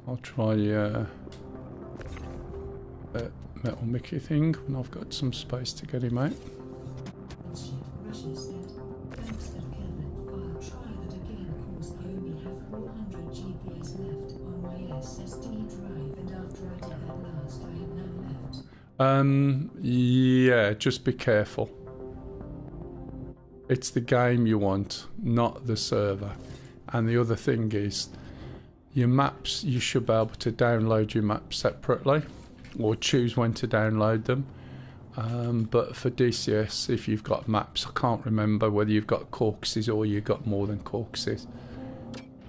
I'll try that Metal Mickey thing when I've got some space to get him out. Ship Russia said, thanks for Kevin. I'll try that again cause I only have 400 GPS left on my SSD drive and after I did that last I have none left. Yeah, just be careful. It's the game you want, not the server. And the other thing is, your maps, you should be able to download your maps separately or choose when to download them. But for DCS, if you've got maps, I can't remember whether you've got corpses or you've got more than corpses.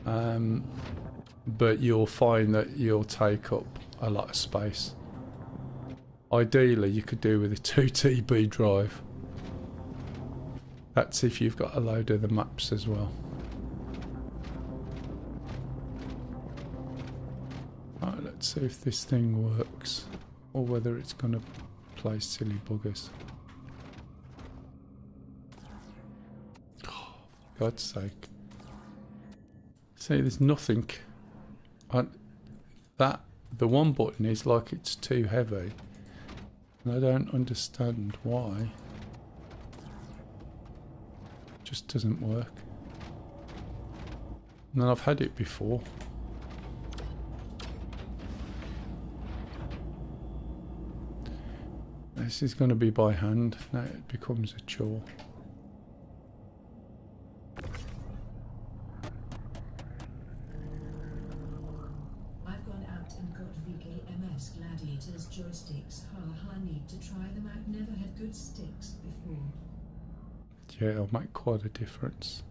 But you'll find that you'll take up a lot of space. Ideally, you could do with a 2 TB drive. That's if you've got a load of the maps as well. Right, let's see if this thing works or whether it's going to play silly buggers. Oh, for God's sake. See, there's nothing. The one button is like it's too heavy. And I don't understand why. It just doesn't work. And I've had it before. This is going to be by hand. Now it becomes a chore. I've gone out and got VKMS Gladiators joysticks. I need to try them out. Never had good sticks before. Yeah, it'll make quite a difference.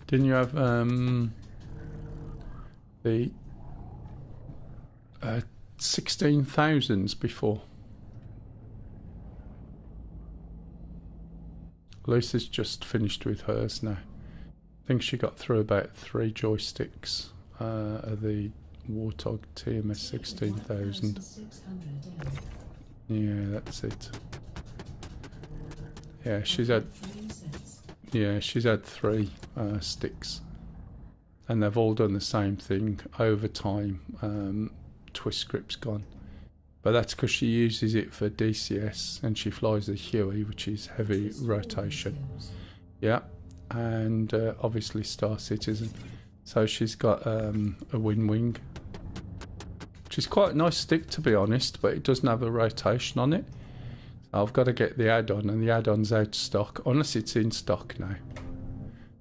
Didn't you have the 16,000s before? Lisa's just finished with hers now. I think she got through about 3 joysticks of the Warthog TMS 16,000. Yeah, that's it. Yeah, she's had 3 sticks, and they've all done the same thing over time. Twist grip's gone, but that's because she uses it for DCS and she flies the Huey, which is heavy rotation. Yeah, and obviously Star Citizen. So she's got a wing, which is quite a nice stick to be honest, but it doesn't have a rotation on it. So I've got to get the add-on, and the add-on's out of stock, unless it's in stock now.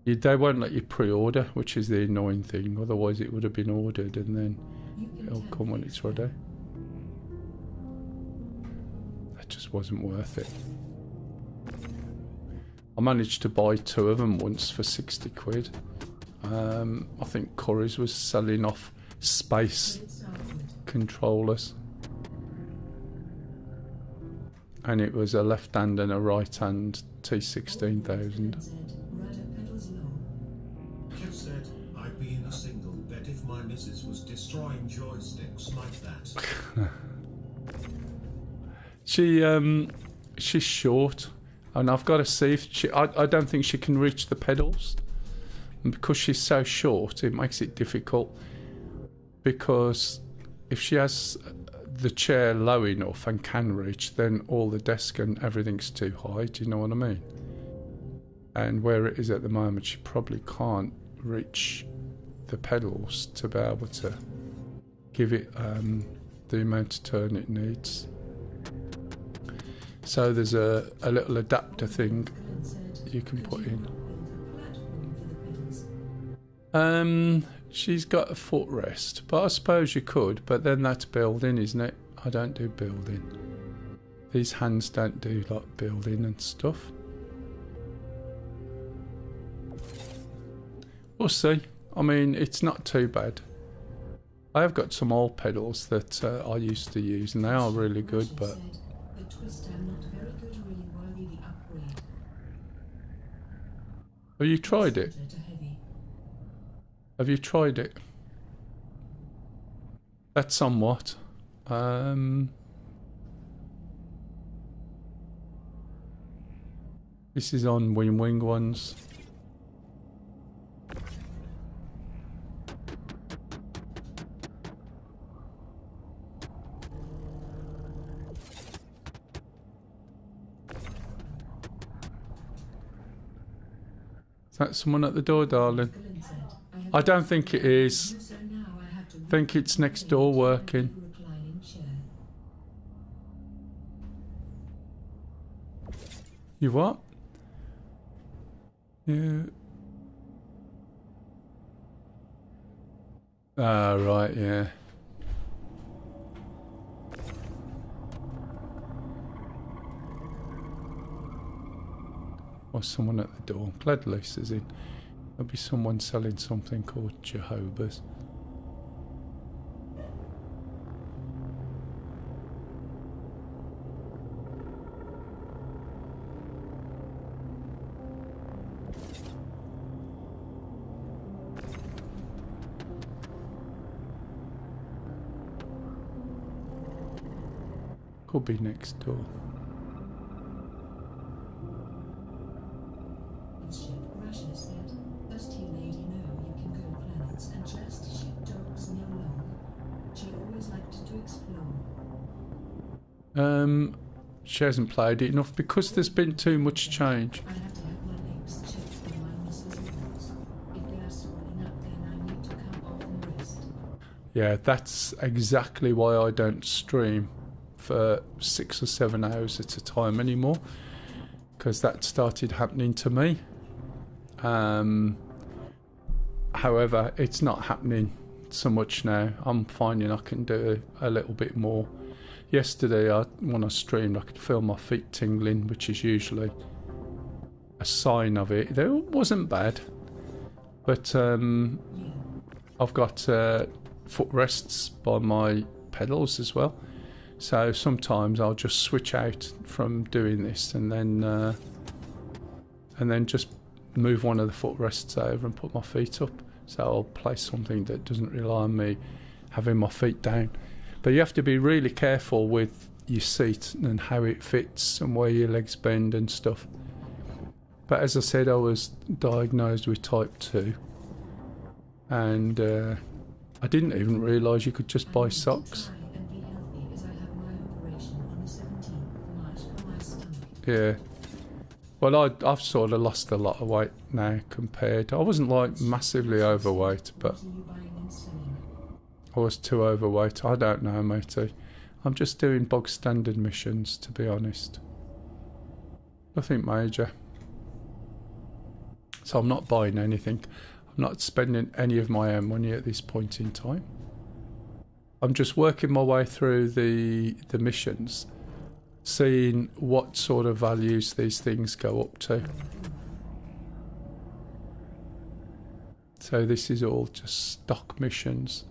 They won't let you pre-order, which is the annoying thing. Otherwise it would have been ordered and then it'll come when it's ready. That just wasn't worth it. I managed to buy 2 of them once for 60 quid. I think Curry's was selling off space controllers. And it was a left hand and a right hand T16000. Kev said, I'd be in a single bed if my missus was destroying joysticks like that. She's short, and I've got to see if she. I don't think she can reach the pedals, and because she's so short, it makes it difficult. Because if she has the chair low enough and can reach, then all the desk and everything's too high. Do you know what I mean? And where it is at the moment, she probably can't reach the pedals to be able to give it the amount of turn it needs. So there's a little adapter thing you can put in. She's got a footrest, but I suppose you could, but then that's building, isn't it? I don't do building. These hands don't do like building and stuff. We'll see. I mean, it's not too bad. I have got some old pedals that I used to use, and they are really good, but have you tried it? Have you tried it? That's somewhat. This is on Wing ones. Is that someone at the door, darling? I don't think it is. I think it's next door working. You what? Yeah. Ah, right, yeah. Or someone at the door. Glad Lisa's in. There'll be someone selling something called Jehovah's. Could be next door. She hasn't played it enough because there's been too much change. Yeah, that's exactly why I don't stream for 6 or 7 hours at a time anymore, because that started happening to me. However, it's not happening so much now. I'm finding I can do a little bit more. Yesterday, when I streamed, I could feel my feet tingling, which is usually a sign of it. It wasn't bad, but I've got footrests by my pedals as well. So sometimes I'll just switch out from doing this and then just move one of the footrests over and put my feet up. So I'll play something that doesn't rely on me having my feet down. But you have to be really careful with your seat and how it fits and where your legs bend and stuff. But as I said, I was diagnosed with type 2. And I didn't even realise you could just buy socks. Yeah. Well, I've sort of lost a lot of weight now compared. I wasn't like massively overweight, but I was too overweight. I don't know, matey. I'm just doing bog standard missions, to be honest. Nothing major. So I'm not buying anything. I'm not spending any of my own money at this point in time. I'm just working my way through the missions, seeing what sort of values these things go up to. So this is all just stock missions.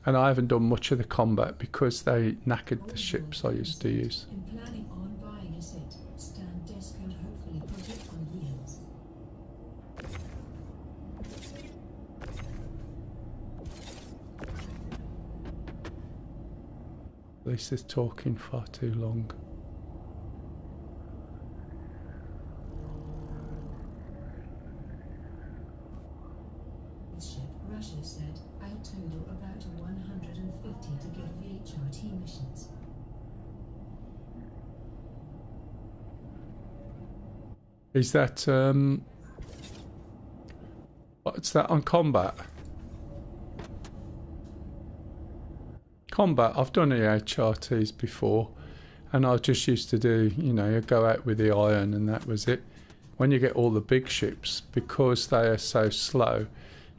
And I haven't done much of the combat because they knackered the ships I used to use. In planning on buying a set, stand desk and hopefully put it on wheels. This is talking far too long. Ship Russia said, I total about 150 to get VHRT missions. Is that what's that on combat? Combat, I've done EHRTs before, and I just used to do, you know, go out with the iron and that was it. When you get all the big ships, because they are so slow,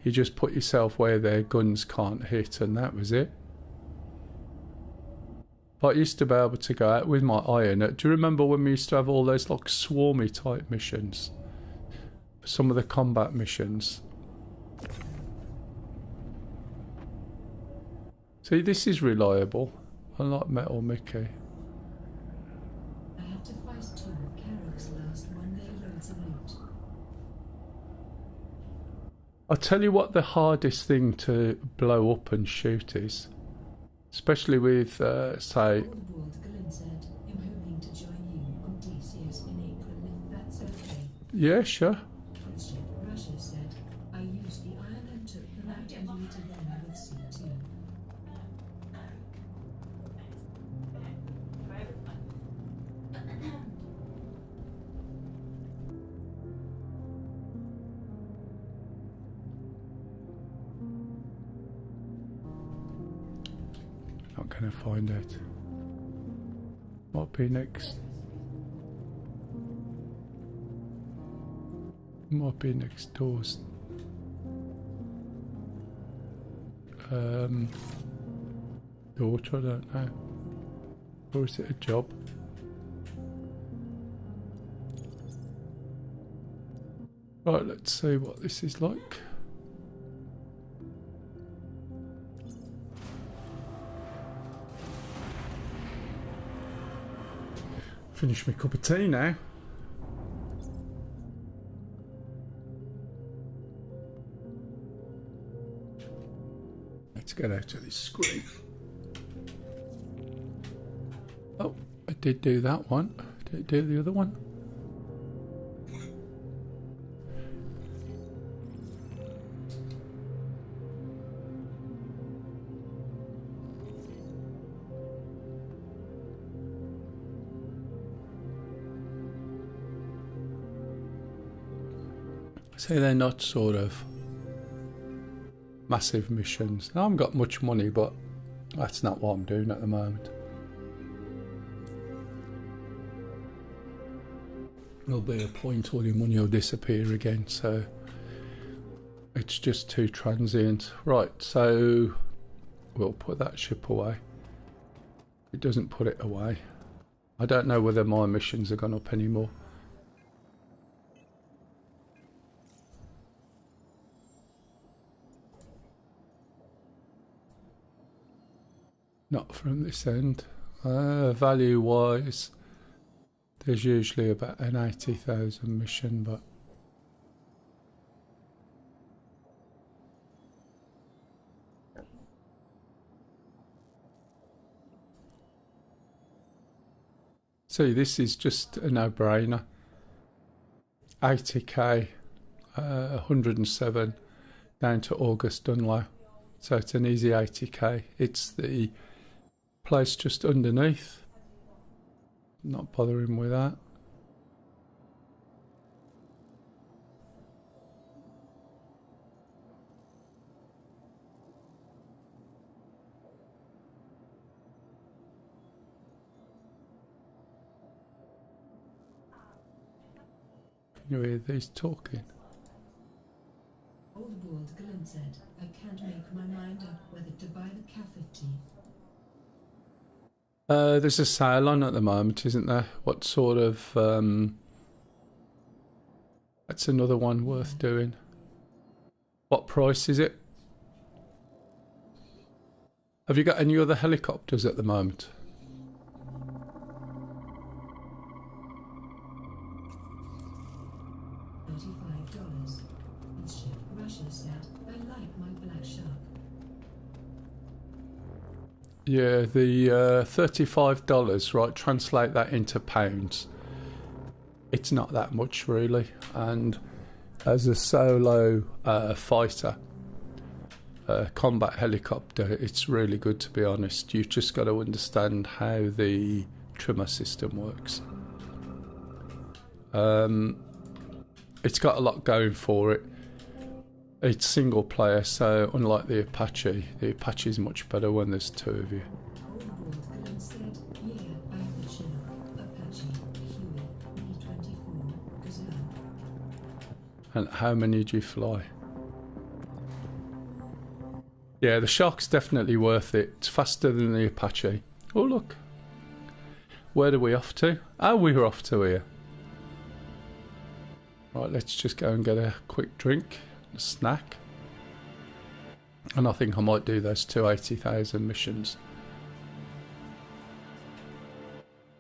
you just put yourself where their guns can't hit, and that was it. But I used to be able to go out with my iron. Do you remember when we used to have all those like swarmy type missions? Some of the combat missions. See, this is reliable, unlike Metal Mickey. I had to fight 2 of Carrick's last one-day loads of loot. I'll tell you what the hardest thing to blow up and shoot is. Especially with, say... Old Glenn said, I'm hoping to join you on DCS in April if that's okay. Yeah, sure. Ship Russia said, I used the iron and took them out and looted them with C2. Not gonna find it. What be next? Might be next doors. Daughter, I don't know. Or is it a job? Right, let's see what this is like. Finish my cup of tea now. Let's get out of this screen. Oh, I did do that one. Did I do the other one? See, they're not sort of massive missions. I haven't got much money, but that's not what I'm doing at the moment. There'll be a point all your money will disappear again, so it's just too transient. Right, so we'll put that ship away. It doesn't put it away. I don't know whether my missions have gone up anymore. Not from this end. Value wise, there's usually about an 80,000 mission, but see, this is just a no-brainer. 80k, 107 down to August Dunlow, so it's an easy 80k. It's the place just underneath. Not bothering with that. Can you hear these talking? Old World Glenn said, I can't make my mind up whether to buy the cafe tea. There's a sale on at the moment, isn't there? What sort of... That's another one worth doing. What price is it? Have you got any other helicopters at the moment? $35. Its ship Russia said, I like my black shark. Yeah, the $35, right, translate that into pounds. It's not that much really, and as a solo fighter, combat helicopter, it's really good, to be honest. You've just got to understand how the trimmer system works. It's got a lot going for it. It's single player, so unlike the Apache is much better when there's two of you. Old Glenn said, yeah, I have the Chinook, Apache, Huey, B-24, Gazelle. And how many do you fly? Yeah, the Shark's definitely worth it. It's faster than the Apache. Oh look, where are we off to? Oh, we were off to here. Right, let's just go and get a quick drink, a snack. And I think I might do those 280,000 missions.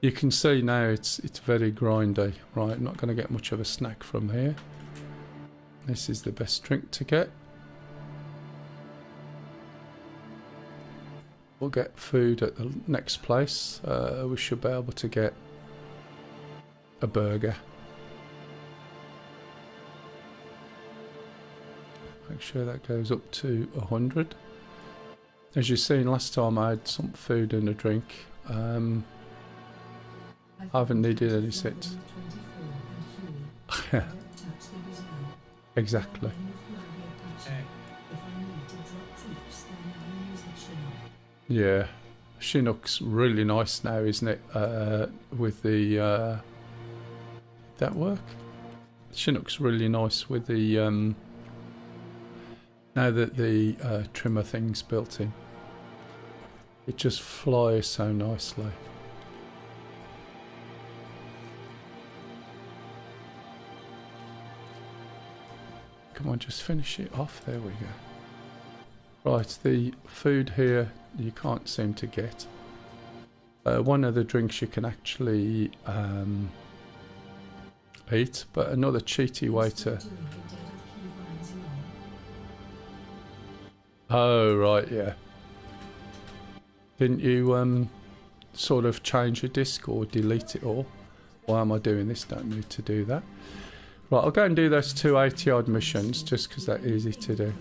You can see now it's very grindy. Right, I'm not going to get much of a snack from here. This is the best drink to get. We'll get food at the next place. We should be able to get a burger. Make sure that goes up to 100. As you've seen last time, I had some food and a drink. I haven't needed any since. Exactly. Yeah, Chinook's really nice now, isn't it? With the that work? Chinook's really nice with the now that the trimmer thing's built in. It just flies so nicely. Come on, just finish it off. There we go. Right, the food here you can't seem to get. One of the drinks you can actually eat, but another cheaty way to... Oh, right, yeah. Didn't you sort of change your disk or delete it all? Why am I doing this? Don't need to do that. Right, I'll go and do those 280 odd missions just because they're easy to do.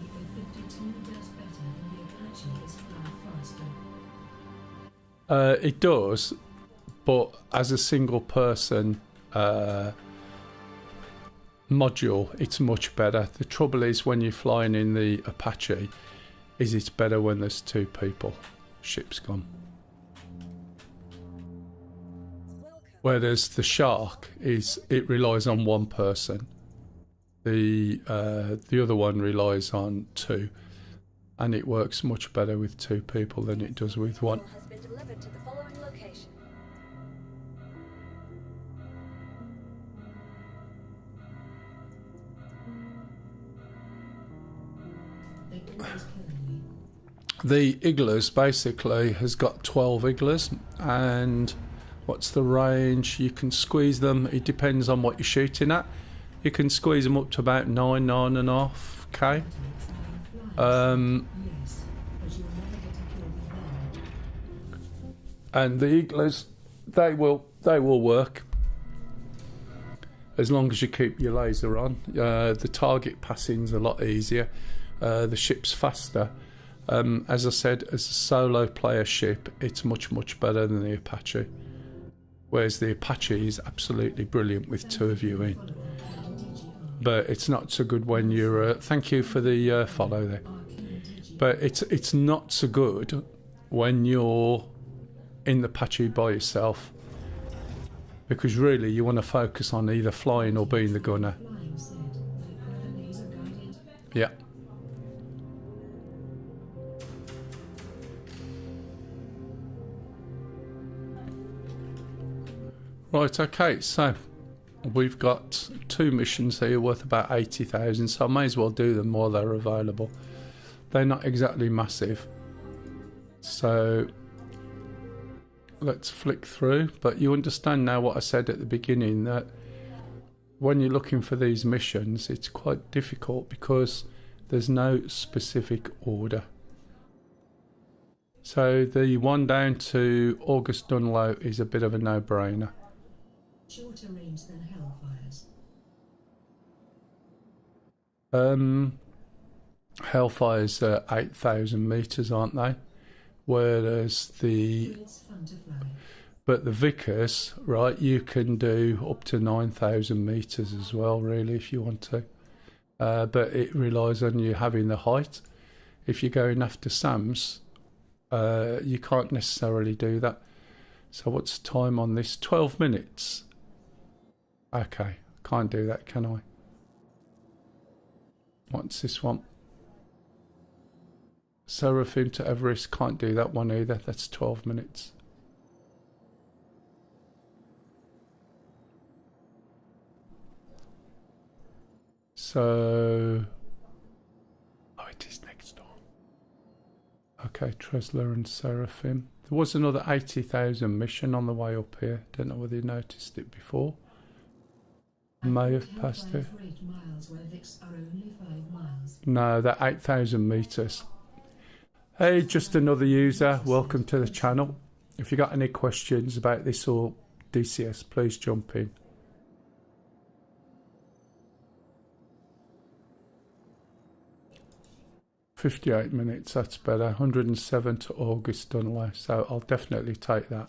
It does, but as a single person module, it's much better. The trouble is when you're flying in the Apache, is it's better when there's two people. Ship's gone. Whereas the Shark it relies on one person. The other one relies on two, and it works much better with two people than it does with one. Has been delivered to the following location. The igloos basically has got 12 igloos, and what's the range? You can squeeze them, it depends on what you're shooting at. You can squeeze them up to about 9.5 K. And the igloos, they will work as long as you keep your laser on. The target passing's a lot easier. The ship's faster. As I said, as a solo player ship, it's much better than the Apache. Whereas the Apache is absolutely brilliant with two of you in. But it's not so good when you're... thank you for the follow there. But it's not so good when you're in the Apache by yourself. Because really you want to focus on either flying or being the gunner. Yeah. Right, okay, so we've got 2 missions here worth about 80,000, so I may as well do them while they're available. They're not exactly massive. So let's flick through, but you understand now what I said at the beginning, that when you're looking for these missions, it's quite difficult because there's no specific order. So the one down to August Dunlow is a bit of a no-brainer. Shorter range than Hellfire's. Hellfire's 8,000 metres, aren't they? Whereas the... It's fun to fly. But the Vickers, right, you can do up to 9,000 metres as well, really, if you want to. But it relies on you having the height. If you're going after SAMs, you can't necessarily do that. So what's the time on this? 12 minutes. Okay, can't do that, can I? What's this one? Seraphim to Everest, can't do that one either. That's 12 minutes. So, oh, it is next door. Okay, Tresla and Seraphim. There was another 80,000 mission on the way up here. Don't know whether you noticed it before. May have passed it. No, they're 8,000 metres. Hey, just another user. Welcome to the channel. If you got any questions about this or DCS, please jump in. "58 minutes, that's better. 107 to August Dunlow, so I'll definitely take that.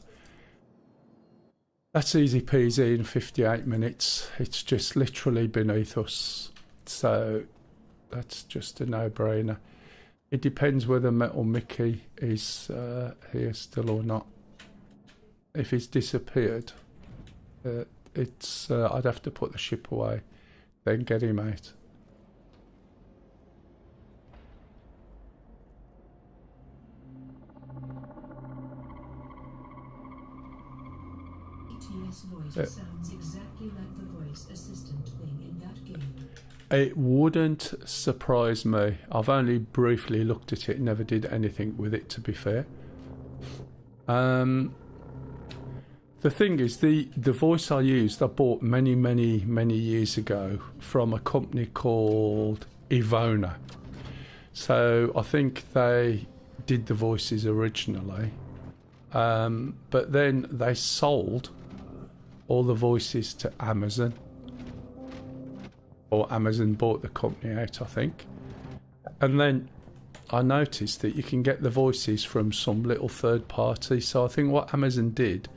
That's easy peasy in 58 minutes. It's just literally beneath us. So that's just a no-brainer. It depends whether Metal Mickey is here still or not. If he's disappeared, I'd have to put the ship away, then get him out. Voice sounds exactly like the voice assistant thing in that game. It wouldn't surprise me. I've only briefly looked at it, never did anything with it, to be fair. The thing is, the voice I used, I bought many years ago from a company called Ivona. So I think they did the voices originally, but then they sold all the voices to Amazon, or Amazon bought the company out, I think. And then I noticed that you can get the voices from some little third party. So I think what Amazon did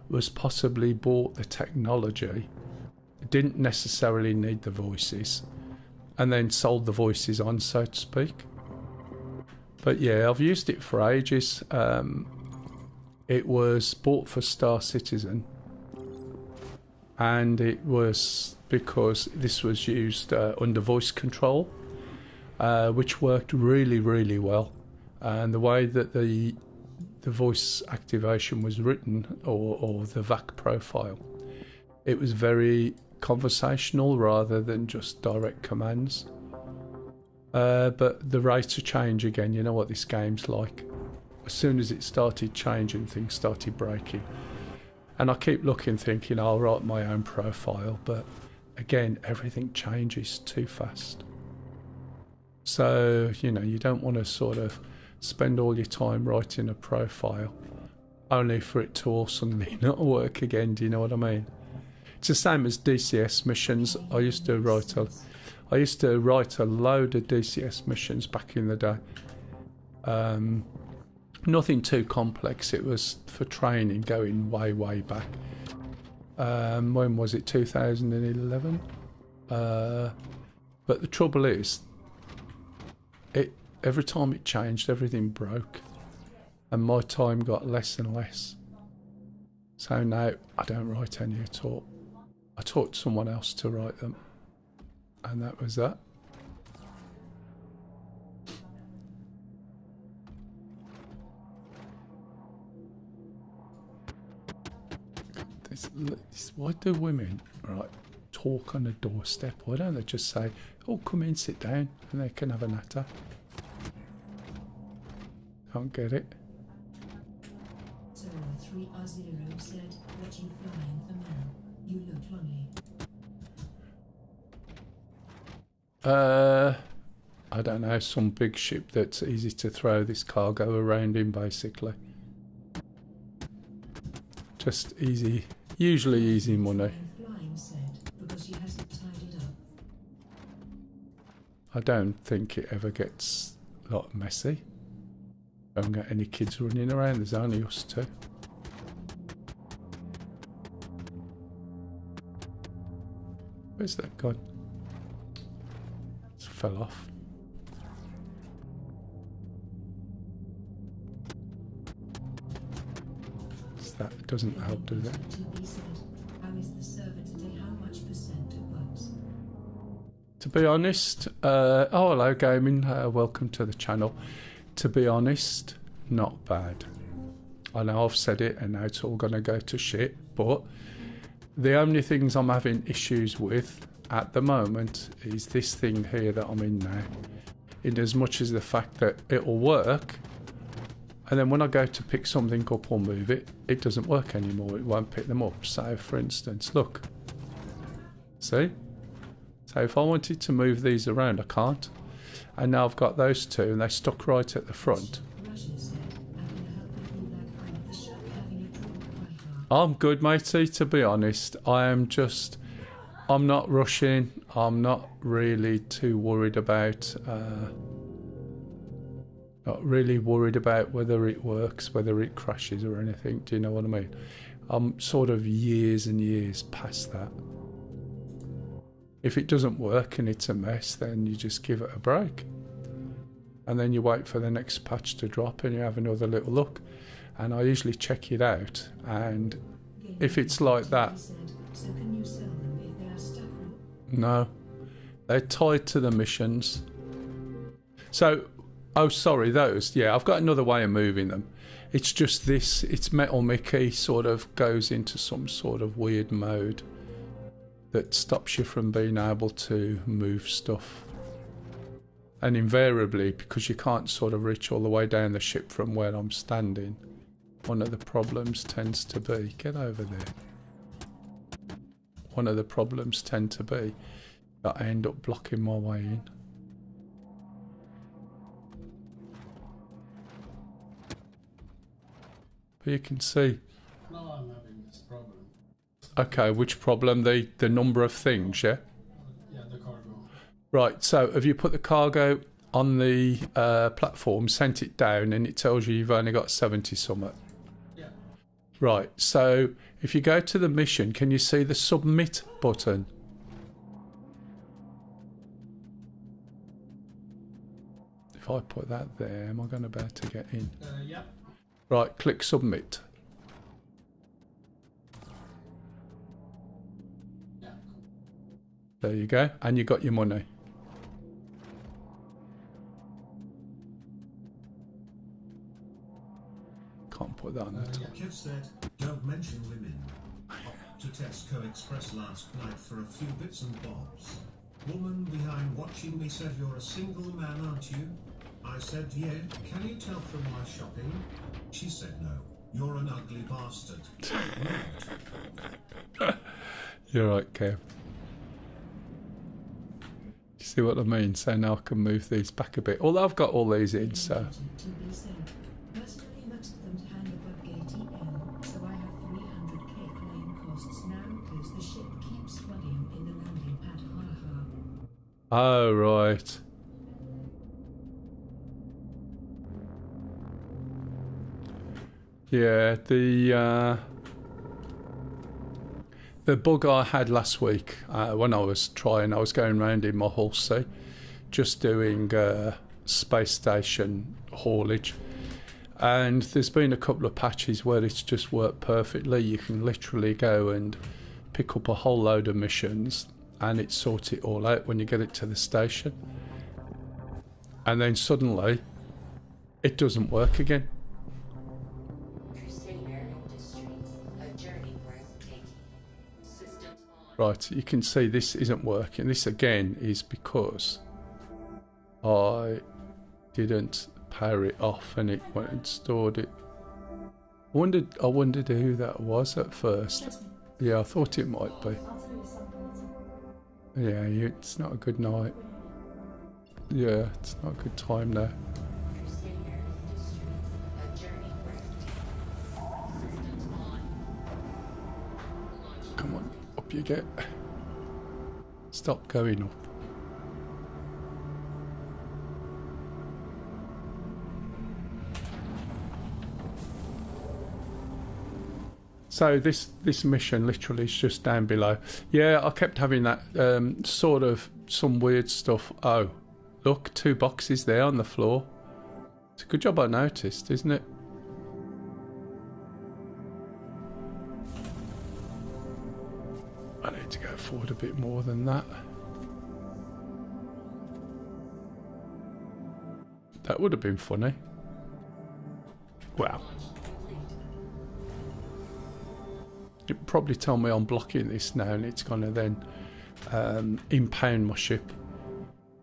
was possibly bought the technology, didn't necessarily need the voices, and then sold the voices on, so to speak. But yeah, I've used it for ages. It was bought for Star Citizen, and it was because this was used under voice control, which worked really well. And the way that the voice activation was written, or the VAC profile, it was very conversational rather than just direct commands. But the rate of change, again, you know what this game's like. As soon as it started changing, things started breaking. And I keep looking, thinking I'll write my own profile, but again, everything changes too fast. So, you know, you don't want to sort of spend all your time writing a profile only for it to all suddenly not work again. Do you know what I mean? It's the same as DCS missions. I used to write a load of DCS missions back in the day. Nothing too complex. It was for training, going way back. When was it? 2011. But the trouble is, every time it changed, everything broke, and my time got less and less. So now I don't write any at all. I taught someone else to write them, and that was that. Why do women, right, talk on the doorstep? Why don't they just say, oh, come in, sit down, and they can have a natter? Don't get it. So 3R0 said, what you flying for Mel? You look lonely. I don't know, some big ship that's easy to throw this cargo around in, basically. Just easy, usually easy money. Flying said, because she hasn't tied it up. I don't think it ever gets a lot messy. I haven't got any kids running around, there's only us two. Where's that gone? It fell off. That doesn't help, does it? How is the server today? How much percent it works? To be honest, oh hello gaming, welcome to the channel. To be honest, not bad. I know I've said it and now it's all going to go to shit, but the only things I'm having issues with at the moment is this thing here that I'm in now. In as much as the fact that it'll work, and then when I go to pick something up or move it, it doesn't work anymore. It won't pick them up. So, for instance, look. See? So if I wanted to move these around, I can't. And now I've got those two, and they're stuck right at the front. I'm good, matey, to be honest. I'm not rushing. I'm not really too worried about... not really worried about whether it works, whether it crashes or anything. Do you know what I mean? I'm sort of years and years past that. If it doesn't work and it's a mess, then you just give it a break. And then you wait for the next patch to drop and you have another little look. And I usually check it out. And if it's like that... No. They're tied to the missions. So... Oh, sorry, those. Yeah, I've got another way of moving them. It's just this. It's Metal Mickey sort of goes into some sort of weird mode that stops you from being able to move stuff. And invariably, because you can't sort of reach all the way down the ship from where I'm standing, one of the problems tends to be... Get over there. One of the problems tend to be that I end up blocking my way in. But you can see. No, I'm having this problem. Okay, which problem? The number of things, yeah? Yeah, the cargo. Right, so have you put the cargo on the platform, sent it down, and it tells you you've only got 70 something? Yeah. Right, so if you go to the mission, can you see the submit button? If I put that there, am I going to be able to get in? Yeah. Right, click submit. Yeah. There you go, and you got your money. Can't put that on the top. Kev said, don't mention women. Up to Tesco Express last night for a few bits and bobs. Woman behind watching me said, you're a single man, aren't you? I said, yeah. Can you tell from my shopping? She said, no. You're an ugly bastard. You're right, Kev. You see what I mean? So now I can move these back a bit. Although I've got all these in, so... Personally, most of them hang above gate EM, so I have 300k claim costs now because the ship keeps flooding in the landing pad. Ha ha. Oh, right. Yeah, the bug I had last week when I was going around in my Hull-C, just doing space station haulage, and there's been a couple of patches where it's just worked perfectly. You can literally go and pick up a whole load of missions and it sorts it all out when you get it to the station, and then suddenly it doesn't work again. Right, you can see this isn't working. This again is because I didn't power it off and it went and stored it. I wondered who that was at first. Yeah, I thought it might be. Yeah, it's not a good night. Yeah, it's not a good time now. Come on, up you get. Stop going up. So this mission literally is just down below. Yeah, I kept having that sort of some weird stuff. Oh, look, 2 boxes there on the floor. It's a good job I noticed, isn't it? I need to go forward a bit more than that. That would have been funny. Wow. It probably tell me I'm blocking this now and it's going to then impound my ship.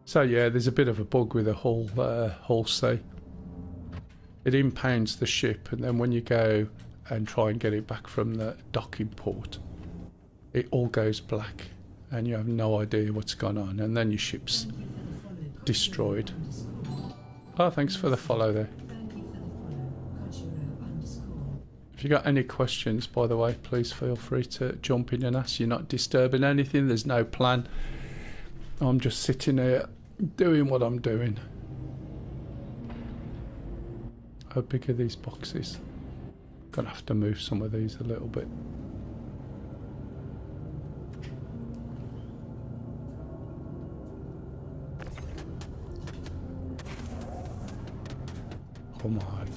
So yeah, there's a bit of a bug with the hull C. It impounds the ship and then when you go and try and get it back from the docking port, it all goes black and you have no idea what's gone on and then your ship's destroyed. Oh, thanks for the follow there. If you got any questions, by the way, please feel free to jump in and ask. You're not disturbing anything. There's no plan. I'm just sitting here doing what I'm doing. How big are these boxes? Gonna have to move some of these a little bit. Come on.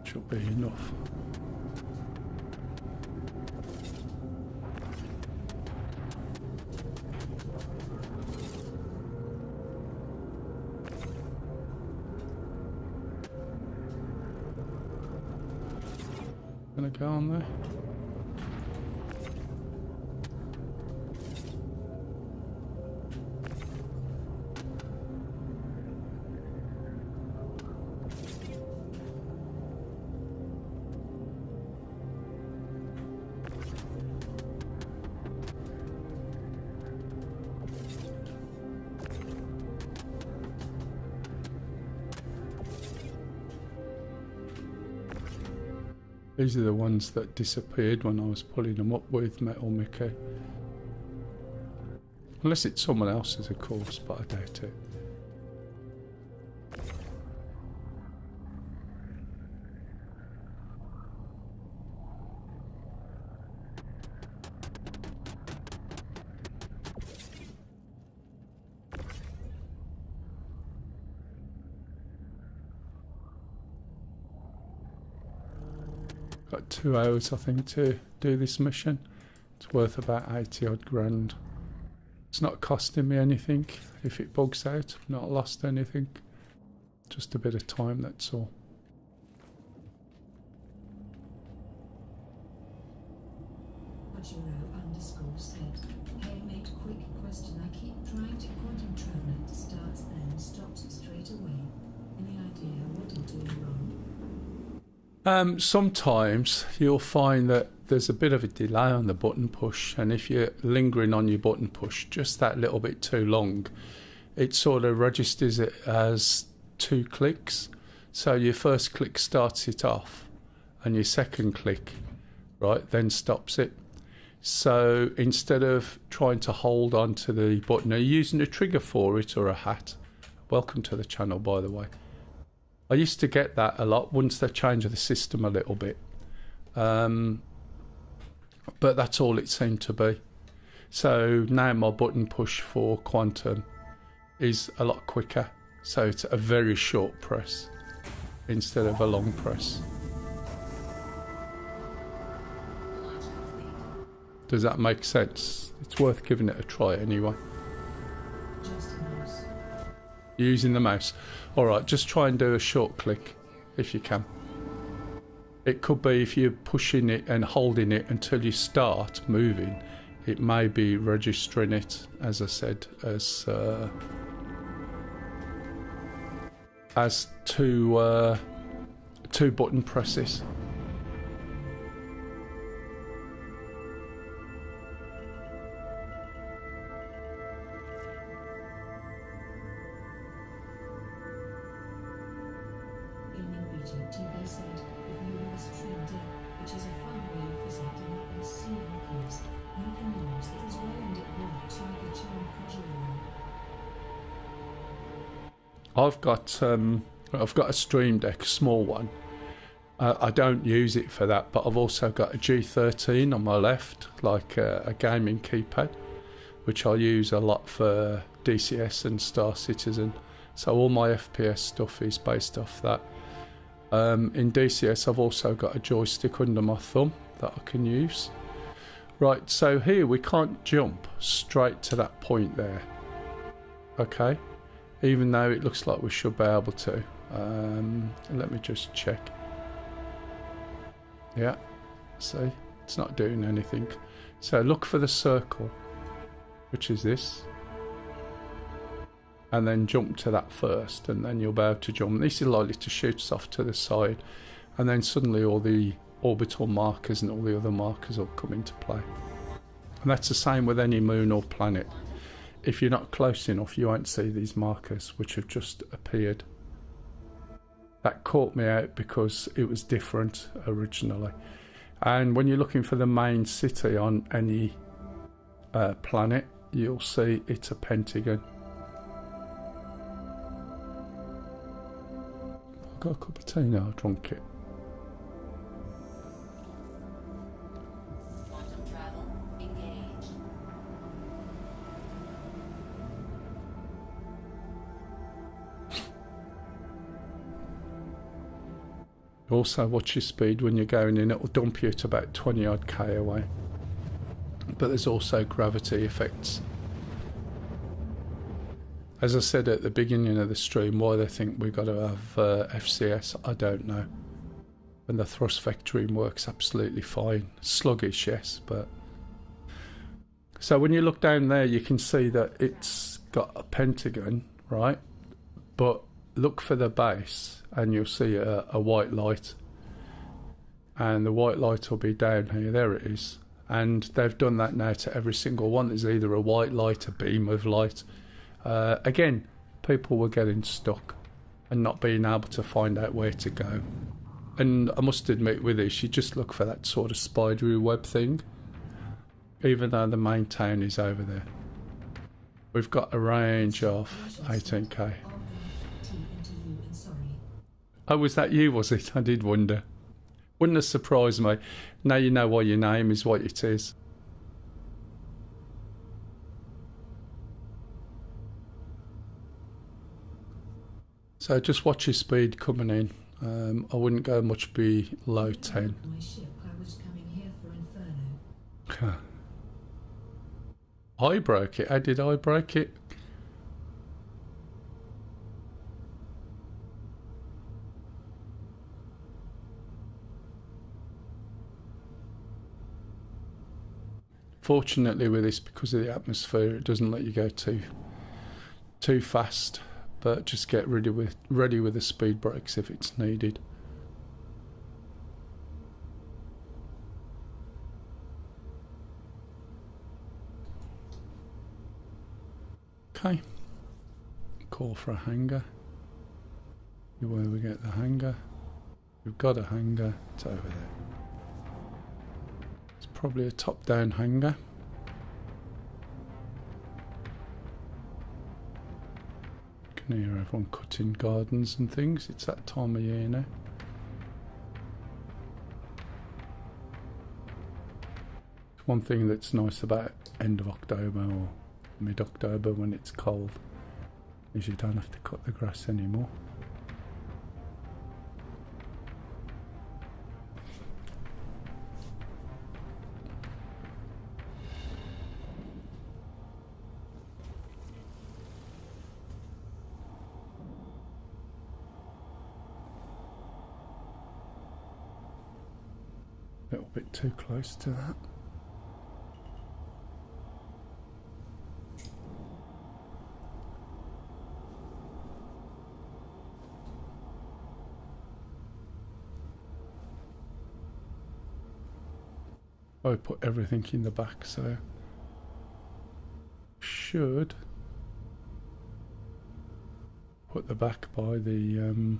Should be enough. Gonna go on there. These are the ones that disappeared when I was pulling them up with Metal Mickey. Unless it's someone else's, of course, but I doubt it. Got 2 hours, I think, to do this mission. It's worth about 80 odd grand. It's not costing me anything. If it bugs out, I've not lost anything. Just a bit of time, that's all. Said, hey mate, quick question. I keep trying to quantum travel. It starts then stops straight away. Any idea what I'm doing wrong? Sometimes you'll find that there's a bit of a delay on the button push, and if you're lingering on your button push just that little bit too long, it sort of registers it as 2 clicks. So your first click starts it off and your second click, right, then stops it. So instead of trying to hold on to the button, are you using a trigger for it or a hat? Welcome to the channel, by the way. I used to get that a lot once they changed the system a little bit. But that's all it seemed to be. So now my button push for quantum is a lot quicker. So it's a very short press instead of a long press. Does that make sense? It's worth giving it a try anyway. using the mouse. Alright, just try and do a short click if you can. It could be if you're pushing it and holding it until you start moving, it may be registering it, as I said, as two button presses. I've got a Stream Deck, a small one. I don't use it for that, but I've also got a G13 on my left, like a gaming keypad, which I use a lot for DCS and Star Citizen. So all my FPS stuff is based off that. In DCS, I've also got a joystick under my thumb that I can use. Right, so here we can't jump straight to that point there. Okay, even though it looks like we should be able to. Let me just check. Yeah, see, it's not doing anything. So look for the circle, which is this, and then jump to that first, and then you'll be able to jump. This is likely to shoot us off to the side, and then suddenly all the orbital markers and all the other markers will come into play. And that's the same with any moon or planet. If you're not close enough, you won't see these markers which have just appeared. That caught me out because it was different originally. And when you're looking for the main city on any planet, you'll see it's a pentagon. I've got a cup of tea now, I drunk it. Quantum travel engaged. Also watch your speed when you're going in. It will dump you at about 20 odd k away. But there's also gravity effects. As I said at the beginning of the stream, why they think we've got to have FCS, I don't know. And the thrust vectoring works absolutely fine. Sluggish, yes, but... So when you look down there, you can see that it's got a pentagon, right? But look for the base and you'll see a white light. And the white light will be down here. There it is. And they've done that now to every single one. There's either a white light, a beam of light. Again, people were getting stuck and not being able to find out where to go. And I must admit with this, you just look for that sort of spidery web thing, even though the main town is over there. We've got a range of 18k. Oh, was that you, was it? I did wonder. Wouldn't have surprised me. Now you know why your name is what it is. So just watch your speed coming in. I wouldn't go much below 10. My ship, I was coming here for Inferno. I broke it. How did I break it? Fortunately with this, because of the atmosphere, it doesn't let you go too fast, but just get ready with the speed brakes if it's needed. Okay, call for a hangar. Where we get the hangar? We've got a hangar, it's over there. It's probably a top-down hangar. Can hear everyone cutting gardens and things. It's that time of year now. One thing that's nice about end of October or mid-October when it's cold is you don't have to cut the grass anymore. A little bit too close to that. I put everything in the back, so should put the back by the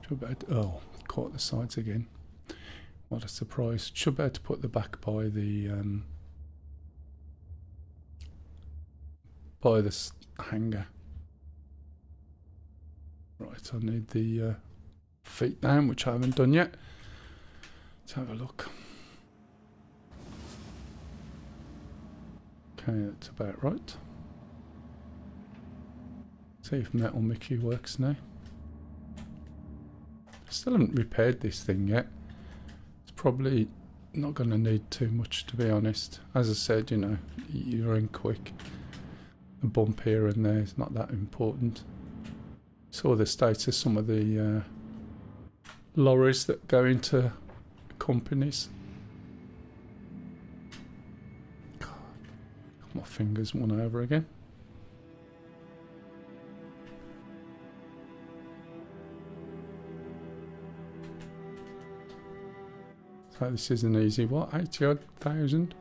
should be able to, oh, caught the sides again. What a surprise. Should be able to put the back by the hanger. Right, I need the feet down, which I haven't done yet. Let's have a look. Okay, that's about right. See if Metal Mickey works now. Still haven't repaired this thing yet. It's probably not going to need too much, to be honest. As I said, you know, you're in quick. A bump here and there is not that important. Saw the status of some of the lorries that go into companies. God, my fingers won over again. So this is an easy, what, 80,000?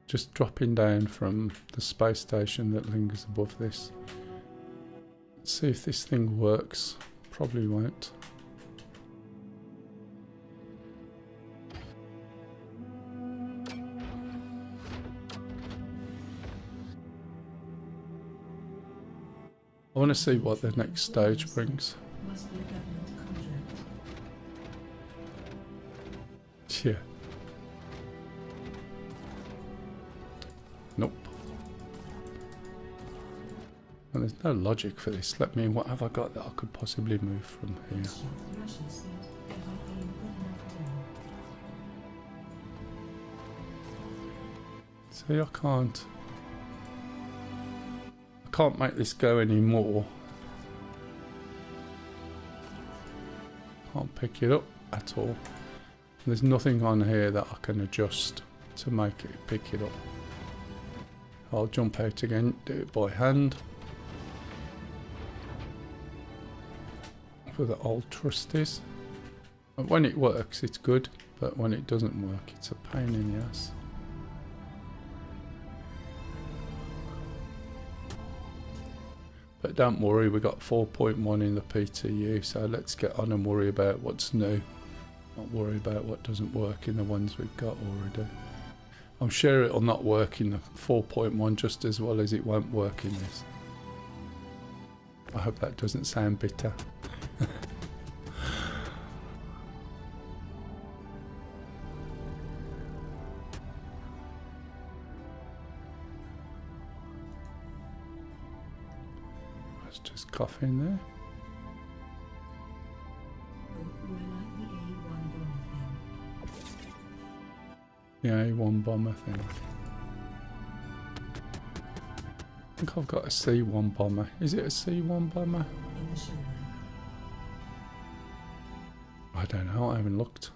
Just dropping down from the space station that lingers above this. Let's see if this thing works. Probably won't. I want to see what the next stage brings. Must be a government contract. Yeah. Nope. And there's no logic for this. Let me, what have I got that I could possibly move from here? Russia said they might be in good enough down. See, I can't make this go anymore. Can't pick it up at all. There's nothing on here that I can adjust to make it pick it up. I'll jump out again, do it by hand. For the old trusties. And when it works, it's good, but when it doesn't work, it's a pain in the ass. But don't worry, we got 4.1 in the PTU, so let's get on and worry about what's new. Not worry about what doesn't work in the ones we've got already. I'm sure it'll not work in the 4.1 just as well as it won't work in this. I hope that doesn't sound bitter. Let's just cough in there. The A1 bomber thing. I think I've got a C1 bomber. Is it a C1 bomber? I don't know, I haven't looked.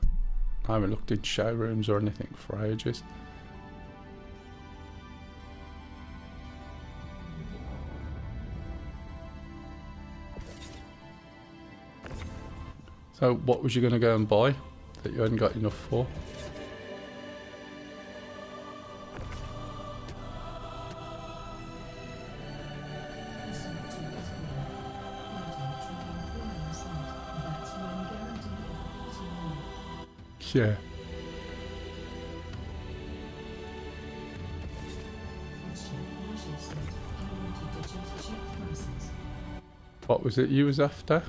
I haven't looked in showrooms or anything for ages. So what was you going to go and buy that you hadn't got enough for? Yeah. What was it you was after?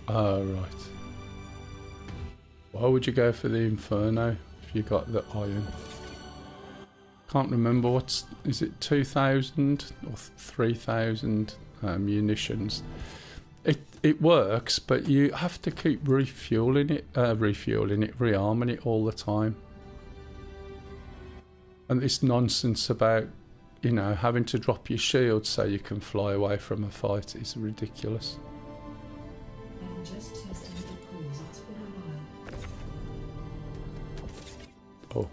Oh, right. Why would you go for the Inferno if you got the iron? Can't remember what's, is it 2,000 or 3,000 munitions? It works, but you have to keep refueling it, rearming it all the time. And this nonsense about, you know, having to drop your shield so you can fly away from a fight is ridiculous. I'm just testing the cause. It's been a while. Oh,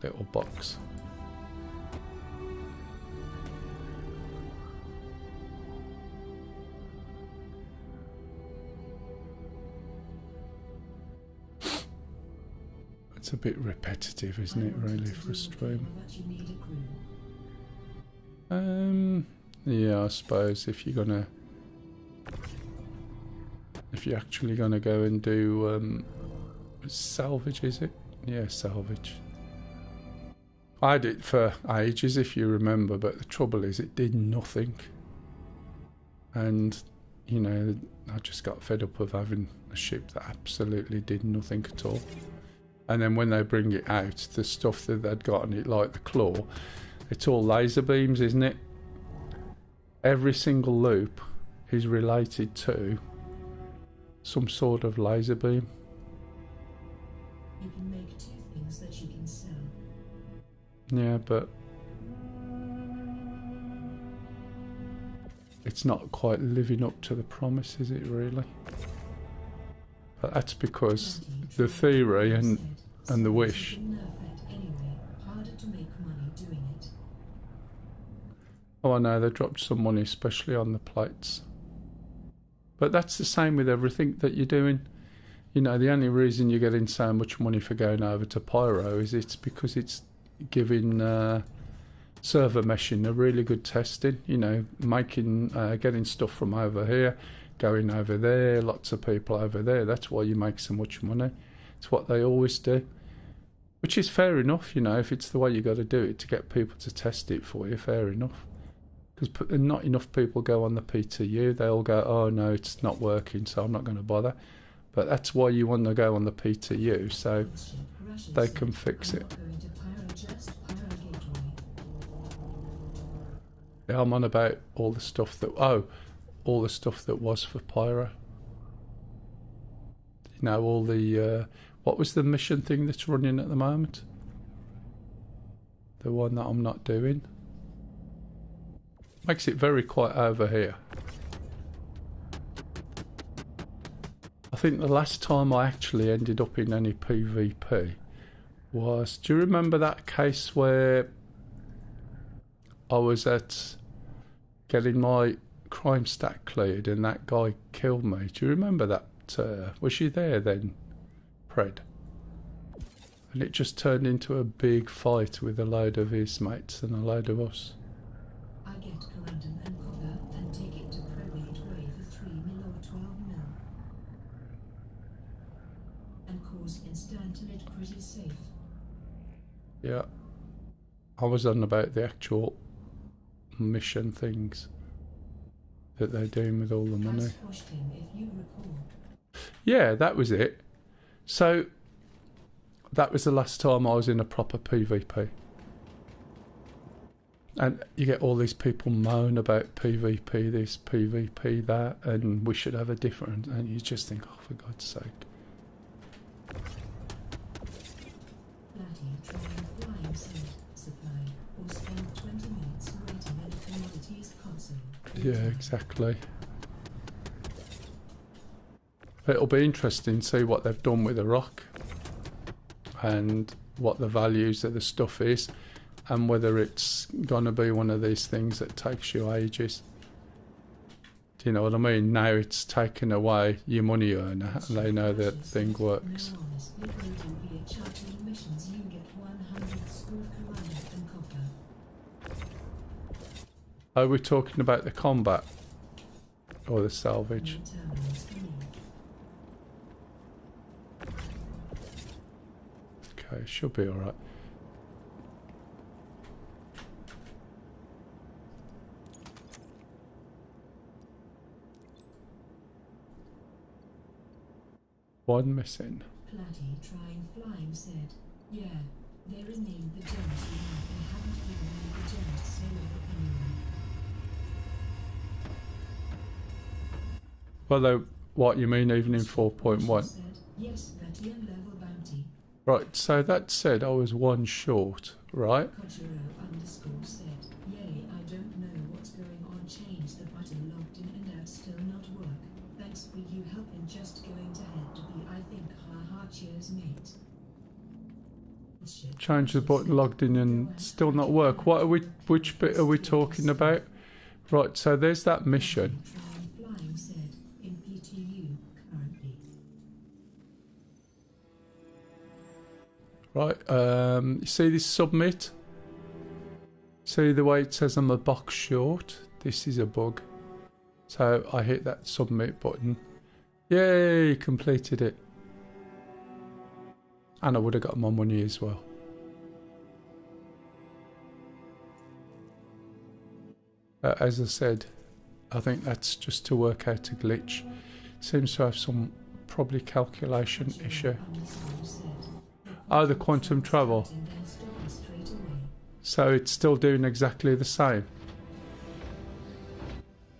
little box. It's a bit repetitive, isn't it, really, for a stream? But you need a crew. Yeah, I suppose if you're actually gonna go and do salvage, is it? Yeah, salvage. I had it for ages, if you remember, but the trouble is it did nothing. And, you know, I just got fed up of having a ship that absolutely did nothing at all. And then when they bring it out, the stuff that they'd got on it, like the claw, it's all laser beams, isn't it? Every single loop is related to some sort of laser beam. You can make 2 things that you can sell. Yeah, but it's not quite living up to the promise, is it really? But that's because the theory and the wish. Anyway, harder to make money doing it. Oh, I know, they dropped some money, especially on the plates. But that's the same with everything that you're doing. You know, the only reason you're getting so much money for going over to Pyro is it's because it's giving server meshing a really good testing. You know, making, getting stuff from over here, going over there, lots of people over there. That's why you make so much money. It's what they always do. Which is fair enough, you know, if it's the way you got to do it to get people to test it for you, fair enough. Because not enough people go on the PTU. They all go, oh no, it's not working, so I'm not going to bother. But that's why you want to go on the PTU, so they can fix it. Yeah, I'm on about all the stuff that, all the stuff that was for Pyro. You know, all the, what was the mission thing that's running at the moment? The one that I'm not doing. Makes it very quiet over here. I think the last time I actually ended up in any PvP was, do you remember that case where I was at getting my crime stat cleared and that guy killed me? Do you remember that? Was you there then, Pred? And it just turned into a big fight with a load of his mates and a load of us. I get corundum and copper and take it to Pro-Age Ray for 3 mil or 12 mil. And cause instant and it's pretty safe. Yeah. I was on about the actual mission things that they're doing with all the money. Squashed him, if you recall. Yeah, that was it. So that was the last time I was in a proper PvP. And you get all these people moan about PvP this, PvP that, and we should have a different, and you just think, oh, for God's sake. Flatty, try flying supply, or spend 20 minutes waiting at a commodities console. Yeah, exactly. It'll be interesting to see what they've done with the rock and what the values of the stuff is, and whether it's going to be one of these things that takes you ages. Do you know what I mean? Now it's taken away your money earner and they know that thing works. Now honestly, go to VHR missions, you get 100 score corundum and copper. Are we talking about the combat or the salvage? No terminals for me. Okay, should be alright. One missing. Platty, trying flying, said, yeah, they renamed the gems enough and haven't given me the gems to say over anyway. Well, though, what you mean even in 4.1? Said, yes, Platty and level bounty. Right, so that said I was one short, right? Kojiro underscore said, yay, I don't know what's going on. Change the button logged in and that's still not work. Thanks for you helping. Just going to head to be, I think. Haha, cheers, mate. Change the button logged in and still not work. What are we? Which bit are we talking about? Right, so there's that mission. Flying said, in PTU currently. Right, you see this submit? See the way it says I'm a box short? This is a bug. So I hit that submit button. Yay, completed it. And I would have got my money as well. As I said, I think that's just to work out a glitch. Seems to have some probably calculation issue. Oh, the quantum travel. So it's still doing exactly the same.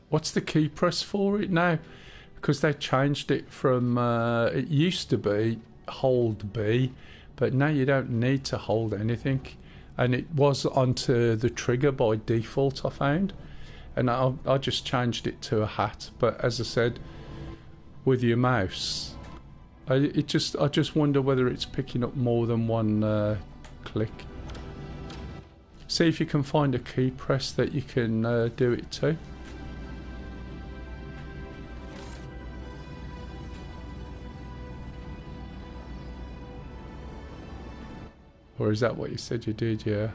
What's the key press for it now? Because they changed it from, it used to be hold B, but now you don't need to hold anything. And it was onto the trigger by default, I found. And I just changed it to a hat. But as I said, with your mouse, I just wonder whether it's picking up more than one click. See if you can find a key press that you can do it to. Or is that what you said you did, yeah?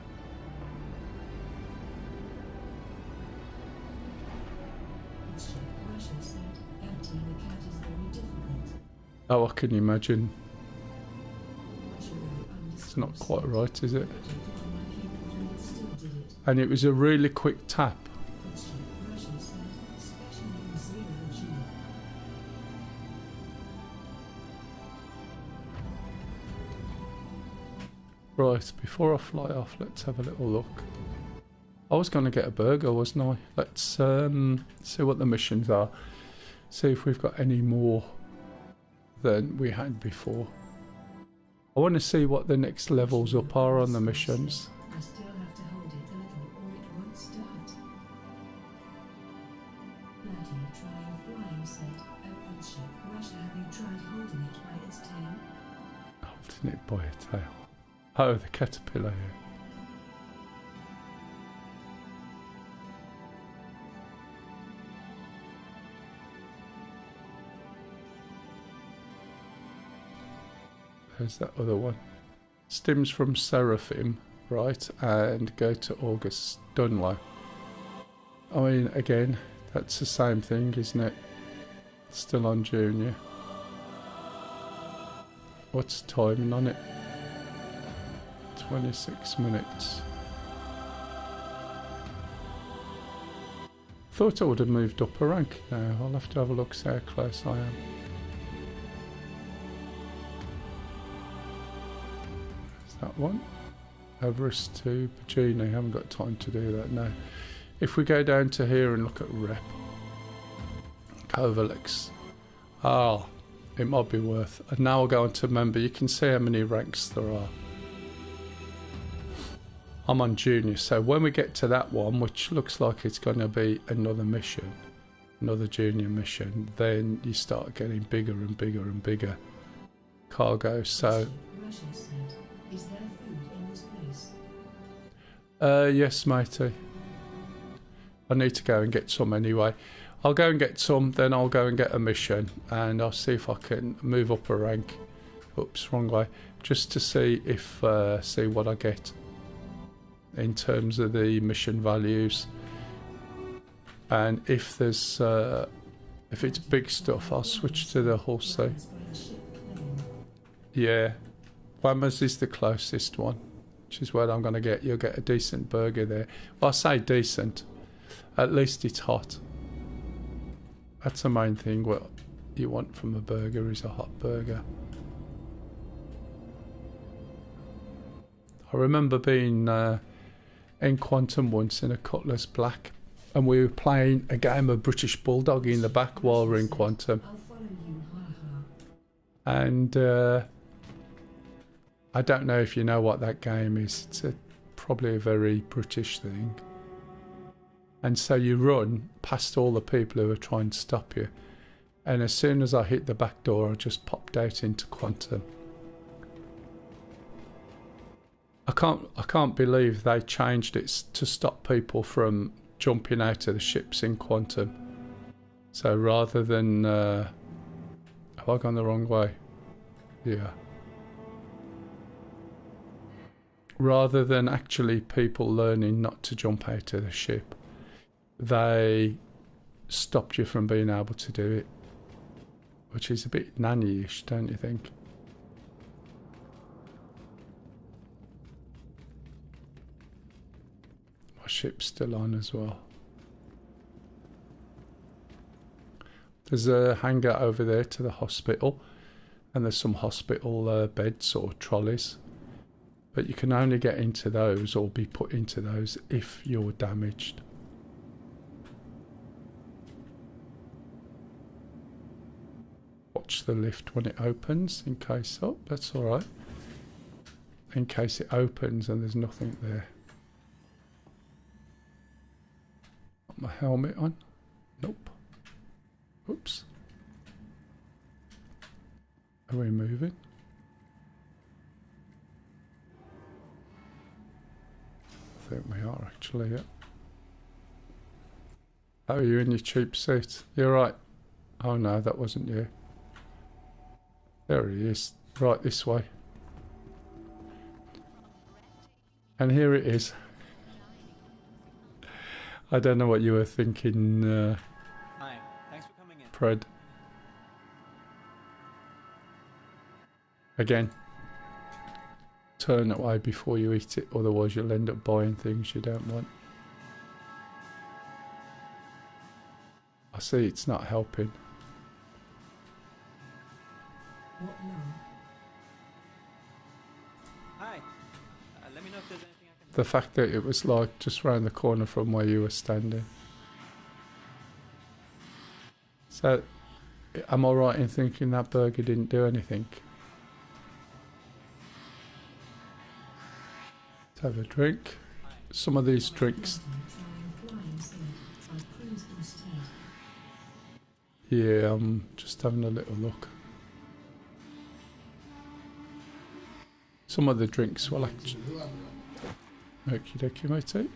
Oh, I can imagine. It's not quite right, is it? And it was a really quick tap. Right, before I fly off, let's have a little look. I was going to get a burger, wasn't I? Let's see what the missions are. See if we've got any more than we had before. I want to see what the next levels up are on the missions. I still have to hold it a little or it won't start. Laddie trying flying said, open ship Russia, have you tried holding it by its tail? Holding it by a tail. Oh, the caterpillar here. There's that other one. Stims from Seraphim, right, and go to August Dunlow. I mean, again, that's the same thing, isn't it? Still on Junior. What's the timing on it? 26 minutes. Thought I would have moved up a rank now. I'll have to have a look, see how close I am. That one. Everest to Pagini. Haven't got time to do that now. If we go down to here and look at rep. Kovalex. Ah, it might be worth. And now I'll go on to member. You can see how many ranks there are. I'm on junior, so when we get to that one, which looks like it's going to be another mission, another junior mission, then you start getting bigger and bigger and bigger cargo. So is there food in this place? yes, matey. I need to go and get some anyway. I'll go and get some, then I'll go and get a mission, and I'll see if I can move up a rank. Oops, wrong way. Just to see if see what I get in terms of the mission values, and if there's if it's big stuff, I'll switch to the Horsey. Yeah, Whammers is the closest one, which is where I'm going to get. You'll get a decent burger there. Well, I say decent, at least it's hot. That's the main thing. What you want from a burger is a hot burger. I remember being in Quantum once in a Cutlass Black, and we were playing a game of British Bulldog in the back while we're in Quantum. And I don't know if you know what that game is. It's probably a very British thing. And so you run past all the people who are trying to stop you. And as soon as I hit the back door, I just popped out into Quantum. I can't believe they changed it to stop people from jumping out of the ships in Quantum. So rather than... have I gone the wrong way? Yeah. Rather than actually people learning not to jump out of the ship, they stopped you from being able to do it. Which is a bit nanny-ish, don't you think? My ship's still on as well. There's a hangar over there to the hospital, and there's some hospital beds or trolleys. But you can only get into those or be put into those if you're damaged. Watch the lift when it opens in case... Oh, that's alright. In case it opens and there's nothing there. Got my helmet on? Nope. Oops. Are we moving? I think we are actually, yeah. Oh, are you in your cheap seat? You're right. Oh no, that wasn't you. There he is. Right, this way. And here it is. I don't know what you were thinking, Hi, thanks for coming in. Fred. Again. Turn away before you eat it, otherwise you'll end up buying things you don't want. I see it's not helping. What now? Hi, let me know if there's anything I can... The fact that it was like just round the corner from where you were standing. So, am I right in thinking that burger didn't do anything? Let's have a drink. Some of these drinks... Yeah, I'm just having a little look. Some of the drinks will actually... Okie dokie, matey.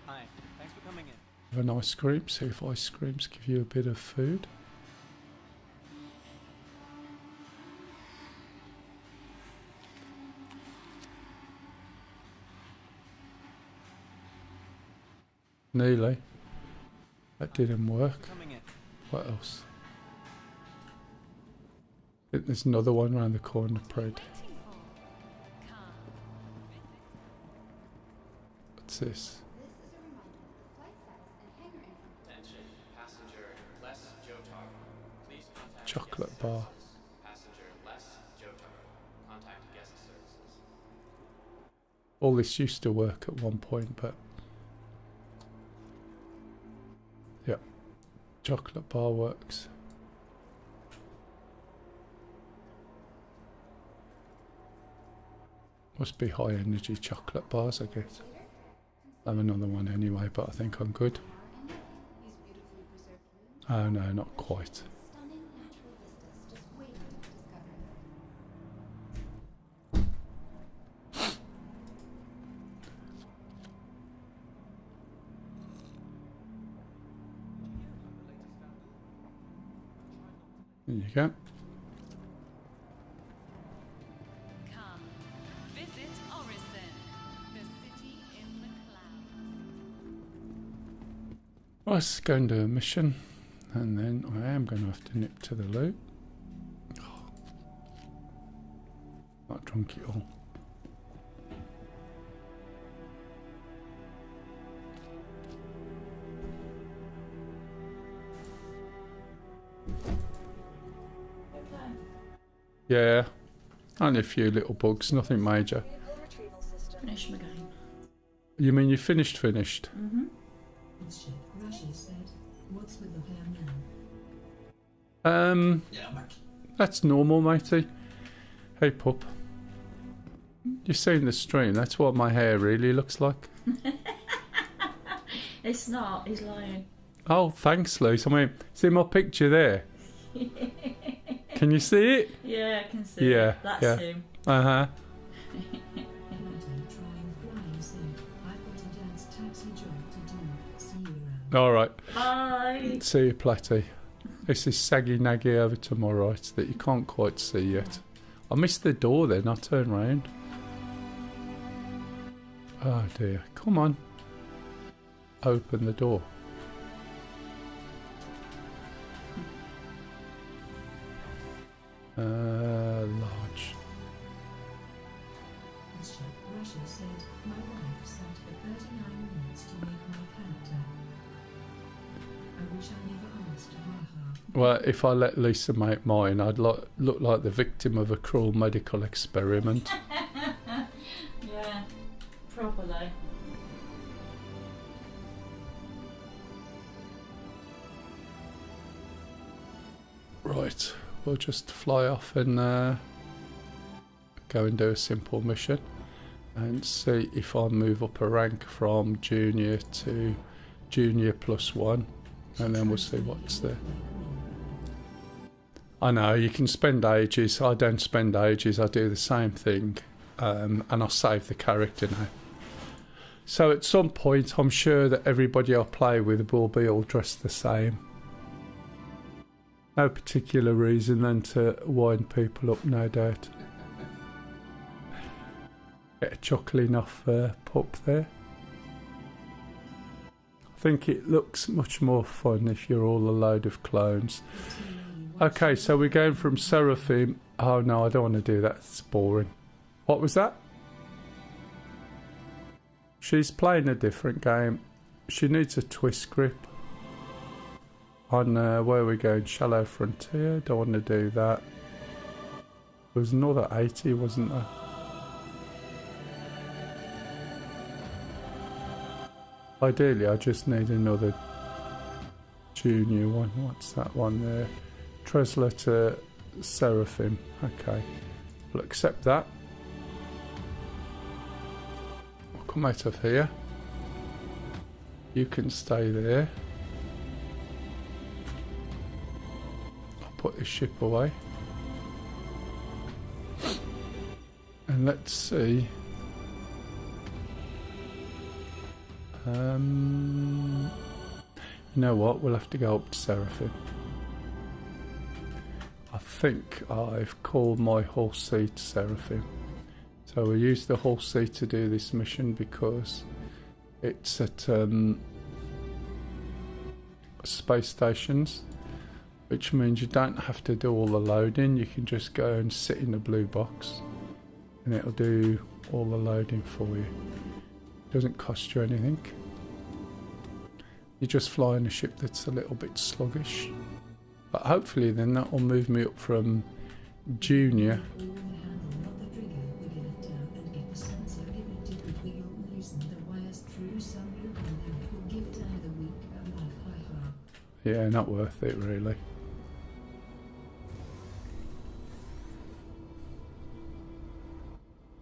Hi, thanks for coming in. Have an ice cream. See if ice creams give you a bit of food. Nearly. That didn't work. Coming in. What else? I think there's another one around the corner, Pred. What's this? Attention, passenger less Jotaro. Please contact Chocolate guest bar. services. Passenger less Jotaro. Contact guest services. All this used to work at one point, but... Yep. Chocolate bar works. Must be high energy chocolate bars, I guess. I have another one anyway, but I think I'm good. Oh no, not quite. There you go. Come, visit Orison, the city in the clouds. Let's go and do a mission, and then I am going to have to nip to the loot. Not drunk at all. Yeah, only a few little bugs, nothing major. Finish my game. You mean you finished? Mm-hmm. Rashi said, what's with the hair now? That's normal, matey. Hey, pup. You've seen the stream. That's what my hair really looks like. It's not. He's lying. Oh, thanks, Luce. I mean, see my picture there? Can you see it? Yeah, I can see. Yeah, it. That's yeah. him. Uh-huh. All right. Bye. See you, Platty. This is Saggy Naggy over to my right that you can't quite see yet. I missed the door then. I turned round. Oh dear. Come on. Open the door. Large. Russia said, my wife sat for 39 minutes to make my character. I wish I never asked Raha. Well, if I let Lisa make mine, I'd look like the victim of a cruel medical experiment. Yeah, probably. Right, we'll just fly off and go and do a simple mission and see if I move up a rank from junior to junior +1, and then we'll see what's there. I know, you can spend ages. I don't spend ages. I do the same thing, and I'll save the character now. So at some point, I'm sure that everybody I play with will be all dressed the same. No particular reason than to wind people up, no doubt. Get a chuckling off pup there. I think it looks much more fun if you're all a load of clones. Okay, so we're going from Seraphim. Oh no, I don't want to do that. It's boring. What was that? She's playing a different game. She needs a twist grip. On where are we going? Shallow Frontier. Don't want to do that. There was another 80, wasn't there? Ideally, I just need another junior one. What's that one there? Tresla to Seraphim. Okay. We'll accept that. I'll come out of here. You can stay there. Put this ship away, and let's see. You know what? We'll have to go up to Seraphim. I think I've called my Hull C to Seraphim, so we'll use the Hull C to do this mission because it's at space stations. Which means you don't have to do all the loading, you can just go and sit in the blue box and it'll do all the loading for you. It doesn't cost you anything. You're just flying a ship that's a little bit sluggish. But hopefully then that will move me up from junior. Yeah, not worth it really.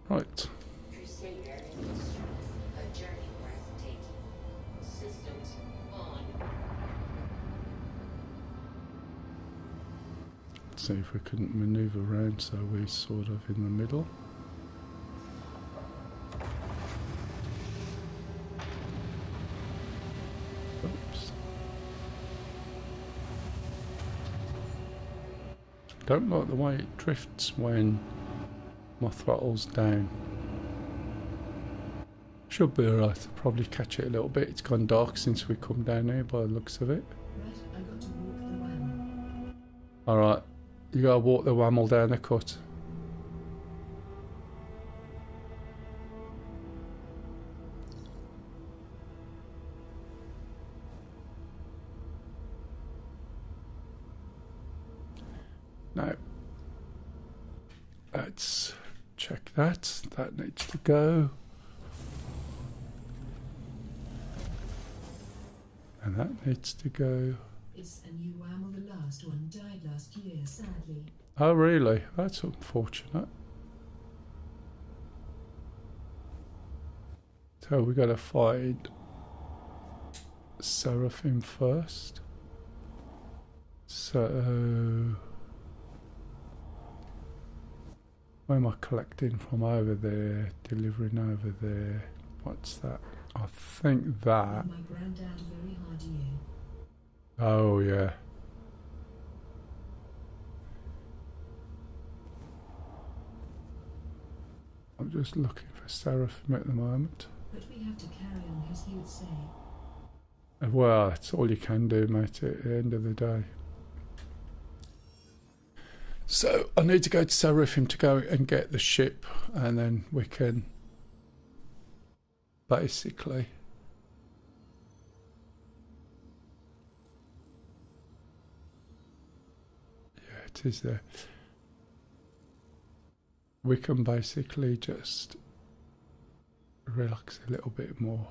Right. Crusader Industries, a journey worth taking. Systems on. Let's see if we can maneuver around so we're sort of in the middle. Oops. Don't like the way it drifts when my throttle's down. Should be alright, I'll probably catch it a little bit. It's gone dark since we come down here by the looks of it. Alright, you gotta walk the WAML down the cut. Now, let's check that. That needs to go. And that needs to go. It's a new WAML. The last one died last year, sadly. Oh, really? That's unfortunate. So we got to find Seraphim first. So where am I collecting from? Over there, delivering over there. What's that? I think that. My granddad a very hard year. Oh yeah. I'm just looking for Seraphim at the moment. But we have to carry on, as he would say. Well, that's all you can do, mate, at the end of the day. So I need to go to Seraphim to go and get the ship, and then we can basically it is there. We can basically just relax a little bit more.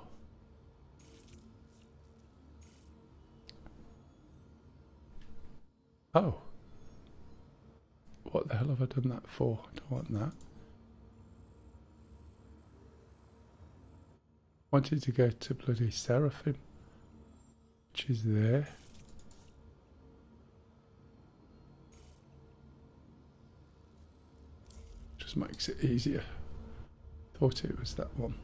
Oh. What the hell have I done that for? I don't want that. Wanted to go to bloody Seraphim, which is there. Just makes it easier. Thought it was that one.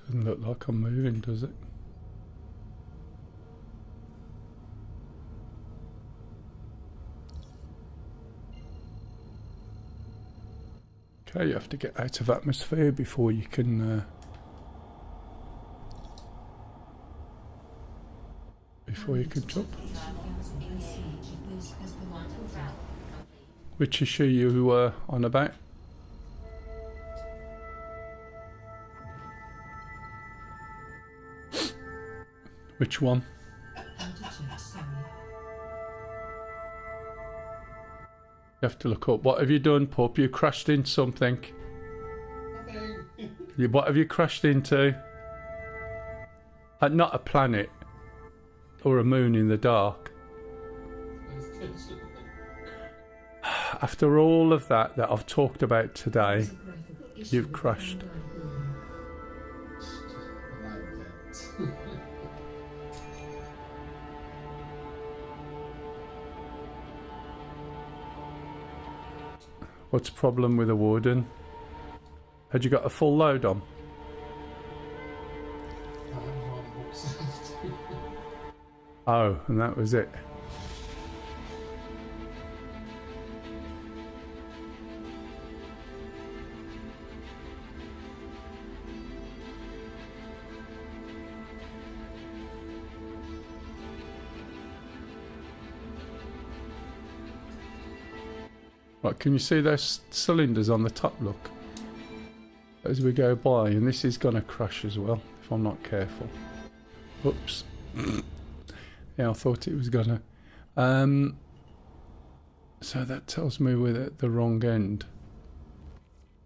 Doesn't look like I'm moving, does it? Okay, you have to get out of atmosphere before you can jump. Which issue you were on about? Which one? You have to look up. What have you done, pup? You crashed into something. What have you crashed into? Not a planet or a moon in the dark. After all of that I've talked about today, you've crashed. What's the problem with the warden? Had you got a full load on? Oh, and that was it. Right, can you see those cylinders on the top, look? As we go by, and this is going to crash as well, if I'm not careful. Oops. Yeah, I thought it was going to. So that tells me we're at the wrong end.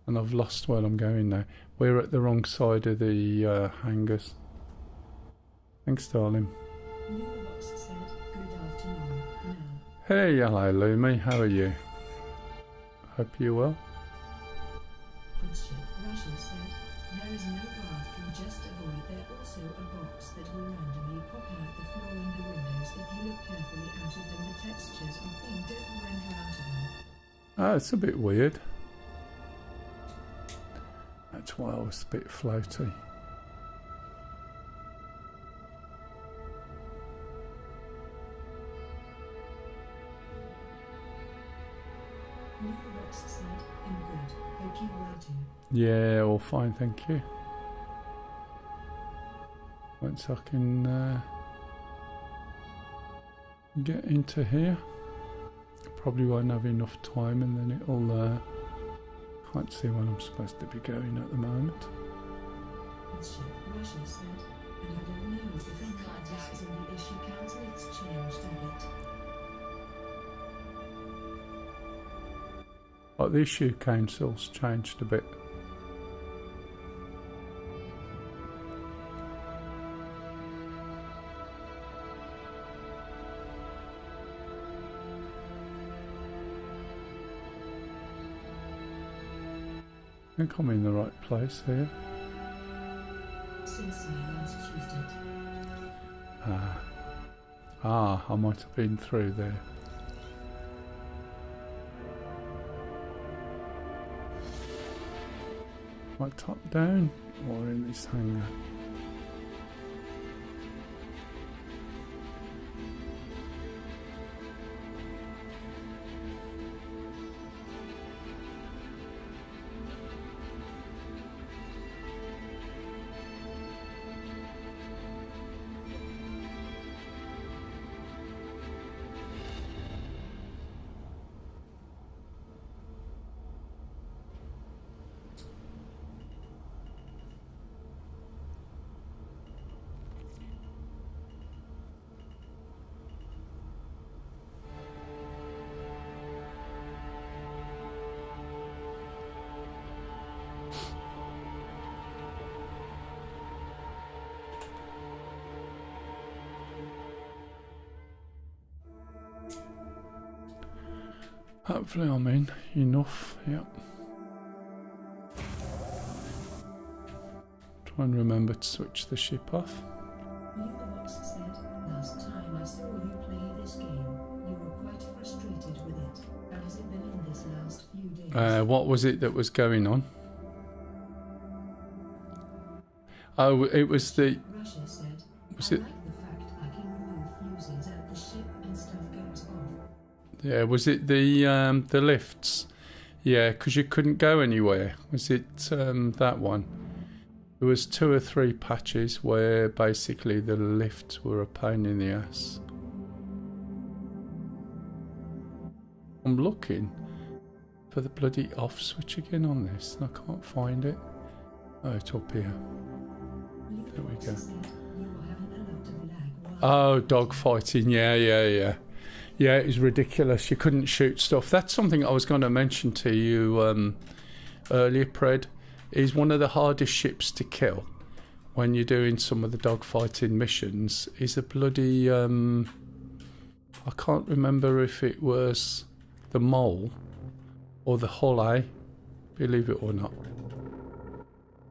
And I've lost where I'm going now. We're at the wrong side of the hangars. Thanks, darling. Hey, hello, Lumi. How are you? Hope you're well. Prince Russia said, there is no bathroom, just avoid. There also a box that will randomly pop out the floor and the windows. If you look carefully out of them, the textures and things don't render out of them. Oh, it's a bit weird. That's why I was a bit floaty. Yeah, all fine, thank you. Once I can get into here, Probably won't have enough time, and then it'll. Can't see where I'm supposed to be going at the moment. Ship, Russia said, and I don't know if the contact is in the issue council. It's changed a bit. Like the issue council's changed a bit. I think I'm in the right place here. Since I last used it. I might have been through there. Right, top down or in this hangar? Hopefully I'm in enough, yep. Try and remember to switch the ship off. Box said, last time I saw you play this game, you were quite frustrated with it. How has it been in this last few days? What was it that was going on? Oh, it was the... Russia said, Was I it... like the fact I can remove fuses at the ship and stuff goes off. Yeah, was it the lifts? Yeah, because you couldn't go anywhere. Was it that one? There was 2 or 3 patches where basically the lifts were a pain in the ass. I'm looking for the bloody off switch again on this and I can't find it. Oh, it's up here. There we go. Oh, dog fighting. Yeah. Yeah, it was ridiculous. You couldn't shoot stuff. That's something I was going to mention to you earlier, Pred. Is one of the hardest ships to kill when you're doing some of the dogfighting missions is a bloody... I can't remember if it was the Mole or the Hull, believe it or not.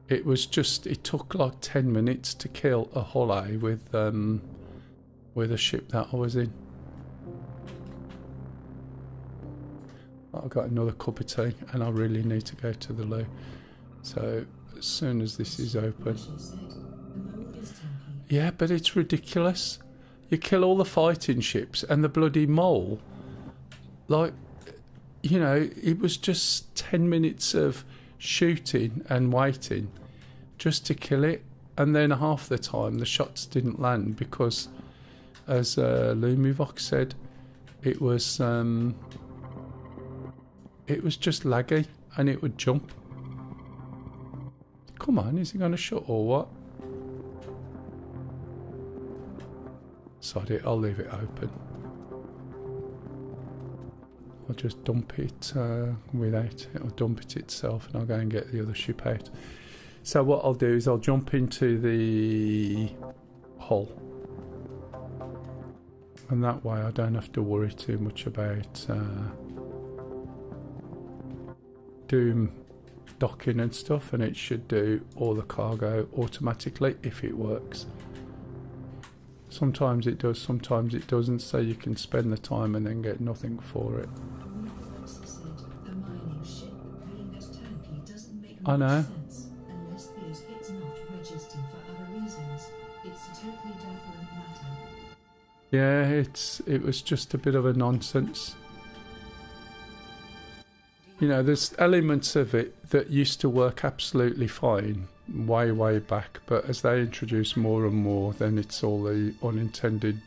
It was just... It took like 10 minutes to kill a Hull with a ship that I was in. I've got another cup of tea and I really need to go to the loo. So as soon as this is open... Yeah, but it's ridiculous. You kill all the fighting ships and the bloody Mole. Like, you know, it was just 10 minutes of shooting and waiting just to kill it. And then half the time the shots didn't land because, as Lumivox said, it was just laggy and it would jump. Come on, is he going to shut or what? Sod it, I'll leave it open. I'll just dump it without it. It'll dump it itself and I'll go and get the other ship out. So what I'll do is I'll jump into the hull. And that way I don't have to worry too much about doing docking and stuff, and it should do all the cargo automatically if it works. Sometimes it does, sometimes it doesn't, so you can spend the time and then get nothing for it. I know. Unless it's not registered for other reasons. It's a totally different matter. Yeah, it was just a bit of a nonsense. You know, there's elements of it that used to work absolutely fine way back, but as they introduce more and more, then it's all the unintended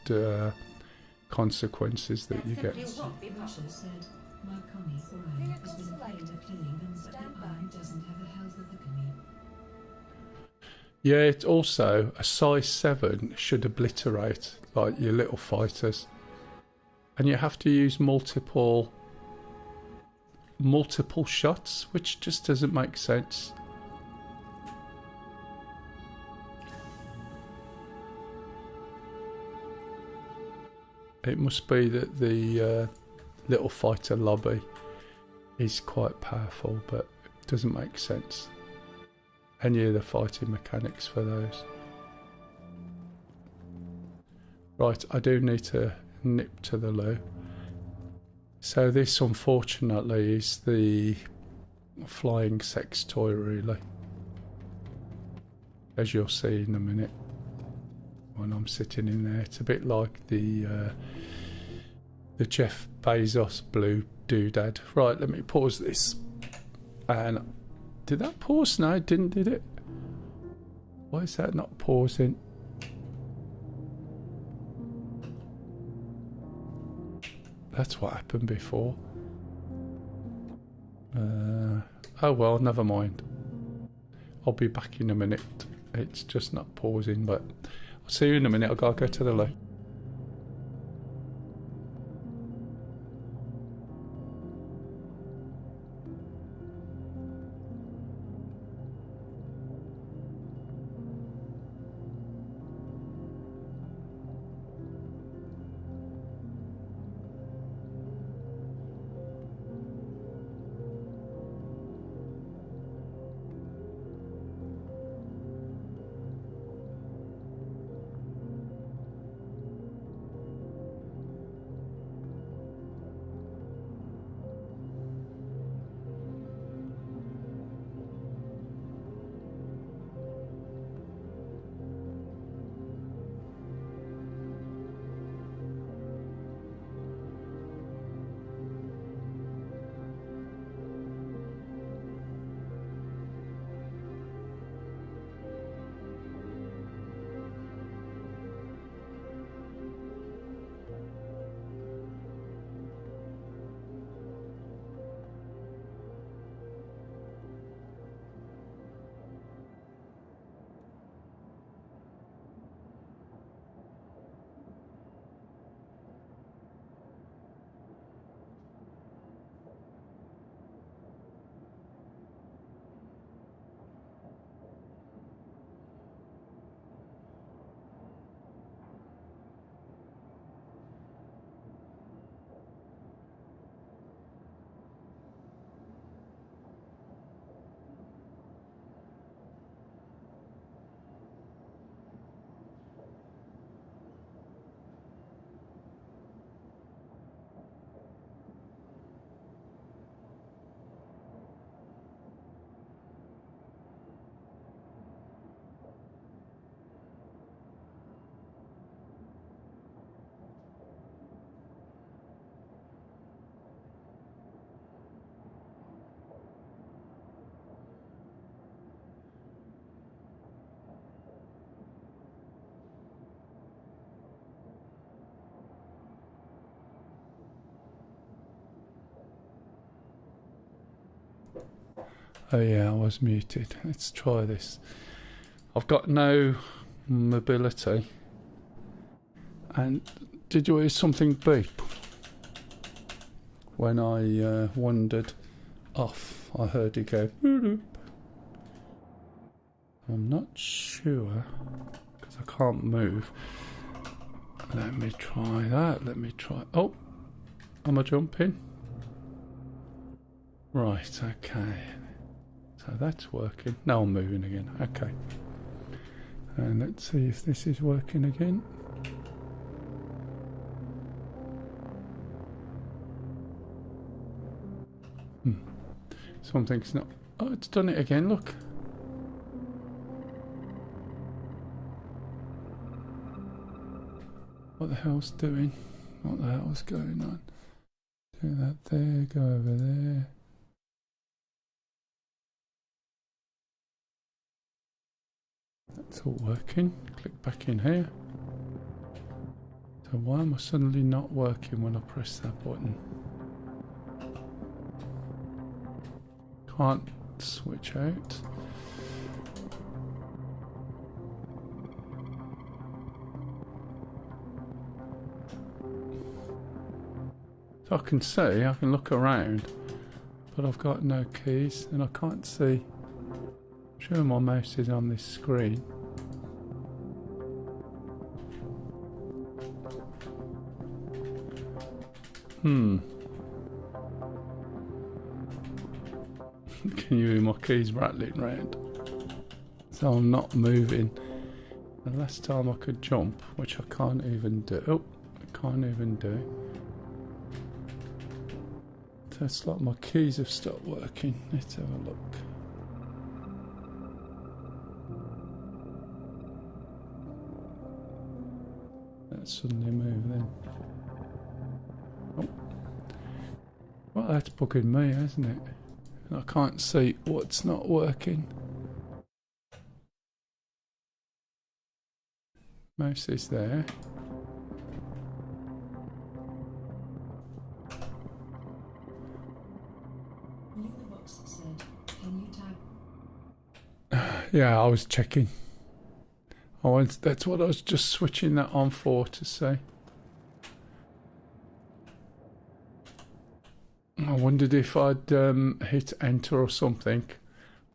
consequences that you get. Simply won't be possible. Russia said, my commie Brian has been afraid of killing them, but the iron doesn't have a health of the commie. Yeah, it's also a size 7 should obliterate like your little fighters, and you have to use multiple shots, which just doesn't make sense. It must be that the little fighter lobby is quite powerful, but it doesn't make sense. Any of the fighting mechanics for those. Right, I do need to nip to the loo. So this, unfortunately, is the flying sex toy, really. As you'll see in a minute when I'm sitting in there. It's a bit like the Jeff Bezos blue doodad. Right, let me pause this. And did that pause? No, it didn't, did it? Why is that not pausing? That's what happened before. Oh well, never mind. I'll be back in a minute. It's just not pausing, but I'll see you in a minute. I've got to go to the loo. Oh yeah, I was muted. Let's try this. I've got no mobility. And did you hear something beep? When I wandered off, I heard it go boop. I'm not sure, because I can't move. Let me try that. Let me try. Oh, am I jumping? Right, okay. So that's working. Now I'm moving again. Okay. And let's see if this is working again. Something's not... Oh, it's done it again, look. What the hell's doing? What the hell's going on? Do that there, go over there. That's all working. Click back in here. So So why am I suddenly not working when I press that button? Can't switch out. So I can see, I can look around, but I've got no keys and I can't see. I'm sure my mouse is on this screen. Can you hear my keys rattling around? So I'm not moving. The last time I could jump, which I can't even do. Oh, I can't even do. So it's like my keys have stopped working. Let's have a look. That suddenly moved then. Oh. Well, that's bugging me, hasn't it? I can't see what's not working. Mouse is there. Box said, can you type? Yeah, I was checking. That's what I was just switching that on for to say. I wondered if I'd hit enter or something,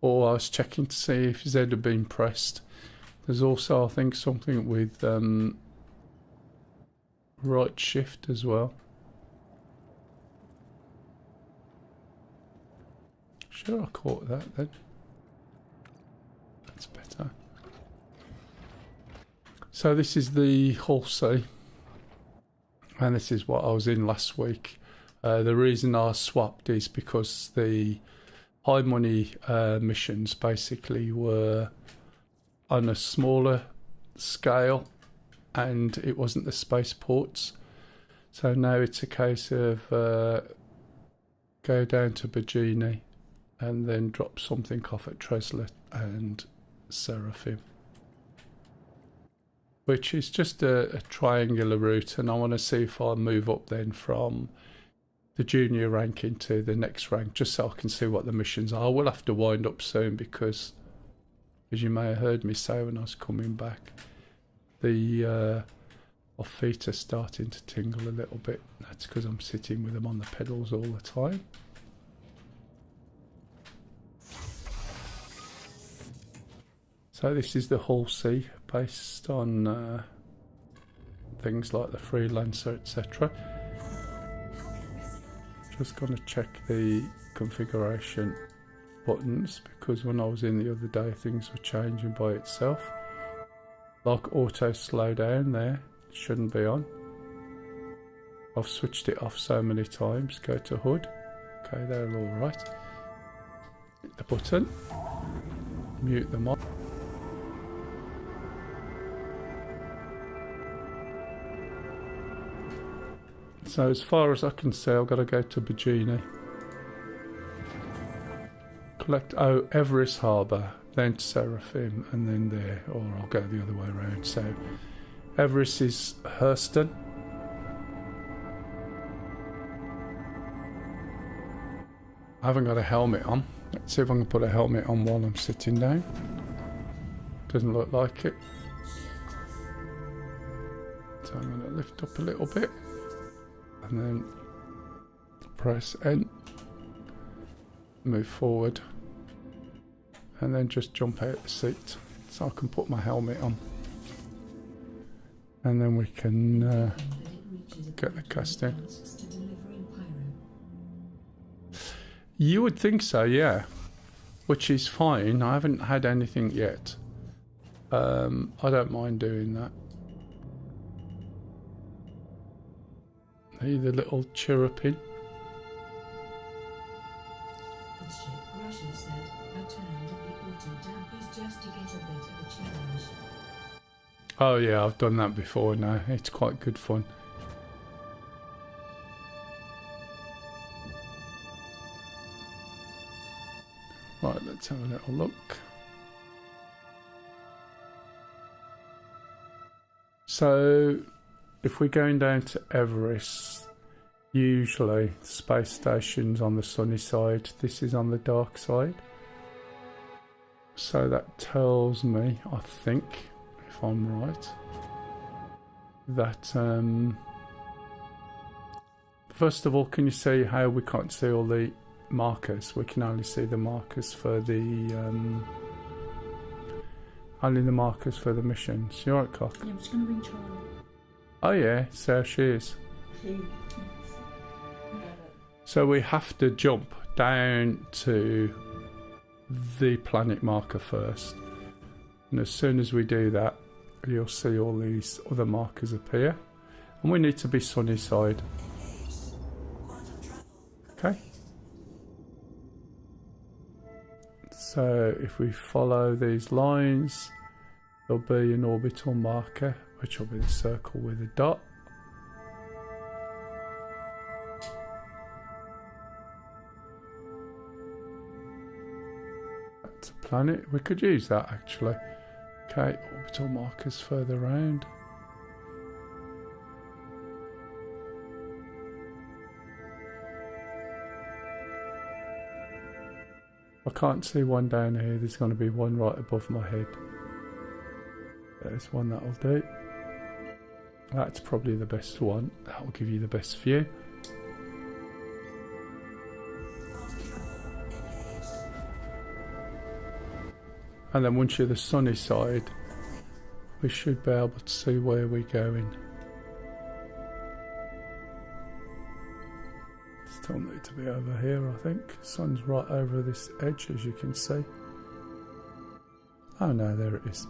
or I was checking to see if Z had been pressed. There's also, I think, something with right shift as well. Sure, I caught that then. That's better. So this is the Hull C, and this is what I was in last week. The reason I swapped is because the high money missions basically were on a smaller scale and it wasn't the spaceports. So now it's a case of go down to Virginia and then drop something off at Treslet and Seraphim, which is just a triangular route, and I want to see if I move up then from the junior rank into the next rank, just so I can see what the missions are. I will have to wind up soon because, as you may have heard me say when I was coming back, my feet are starting to tingle a little bit. That's because I'm sitting with them on the pedals all the time. So this is the Hull C, based on things like the Freelancer, etc. Just going to check the configuration buttons, because when I was in the other day things were changing by itself. Like auto slow down there, shouldn't be on. I've switched it off so many times. Go to HUD. Okay, they're all right. Hit the button. Mute them off. So as far as I can see, I've got to go to Bajini. Collect Everest Harbour, then to Seraphim, and then there, or I'll go the other way around. So Everest is Hurston. I haven't got a helmet on. Let's see if I can put a helmet on while I'm sitting down. Doesn't look like it. So I'm going to lift up a little bit. And then press N, move forward, and then just jump out the seat so I can put my helmet on, and then we can get the cast in. You would think so, yeah, which is fine. I haven't had anything yet. I don't mind doing that. The little chirruping. Oh yeah, I've done that before now. It's quite good fun. Right, let's have a little look. So if we're going down to Everest, usually the space station's on the sunny side, this is on the dark side. So that tells me, I think, if I'm right, that first of all, can you see how we can't see all the markers? We can only see the markers for the missions. You alright, Cock? Yeah, I'm just going to ring Charlie. Oh yeah, so she is. She. So we have to jump down to the planet marker first. And as soon as we do that, you'll see all these other markers appear. And we need to be sunny side. Okay. So if we follow these lines, there'll be an orbital marker, which will be the circle with a dot. That's a planet. We could use that actually. Okay, orbital markers further around. I can't see one down here. There's going to be one right above my head. There's one that'll do. That's probably the best one. That'll give you the best view. And then once you're the sunny side, we should be able to see where we're going. Still need to be over here, I think. Sun's right over this edge, as you can see. Oh no, there it is.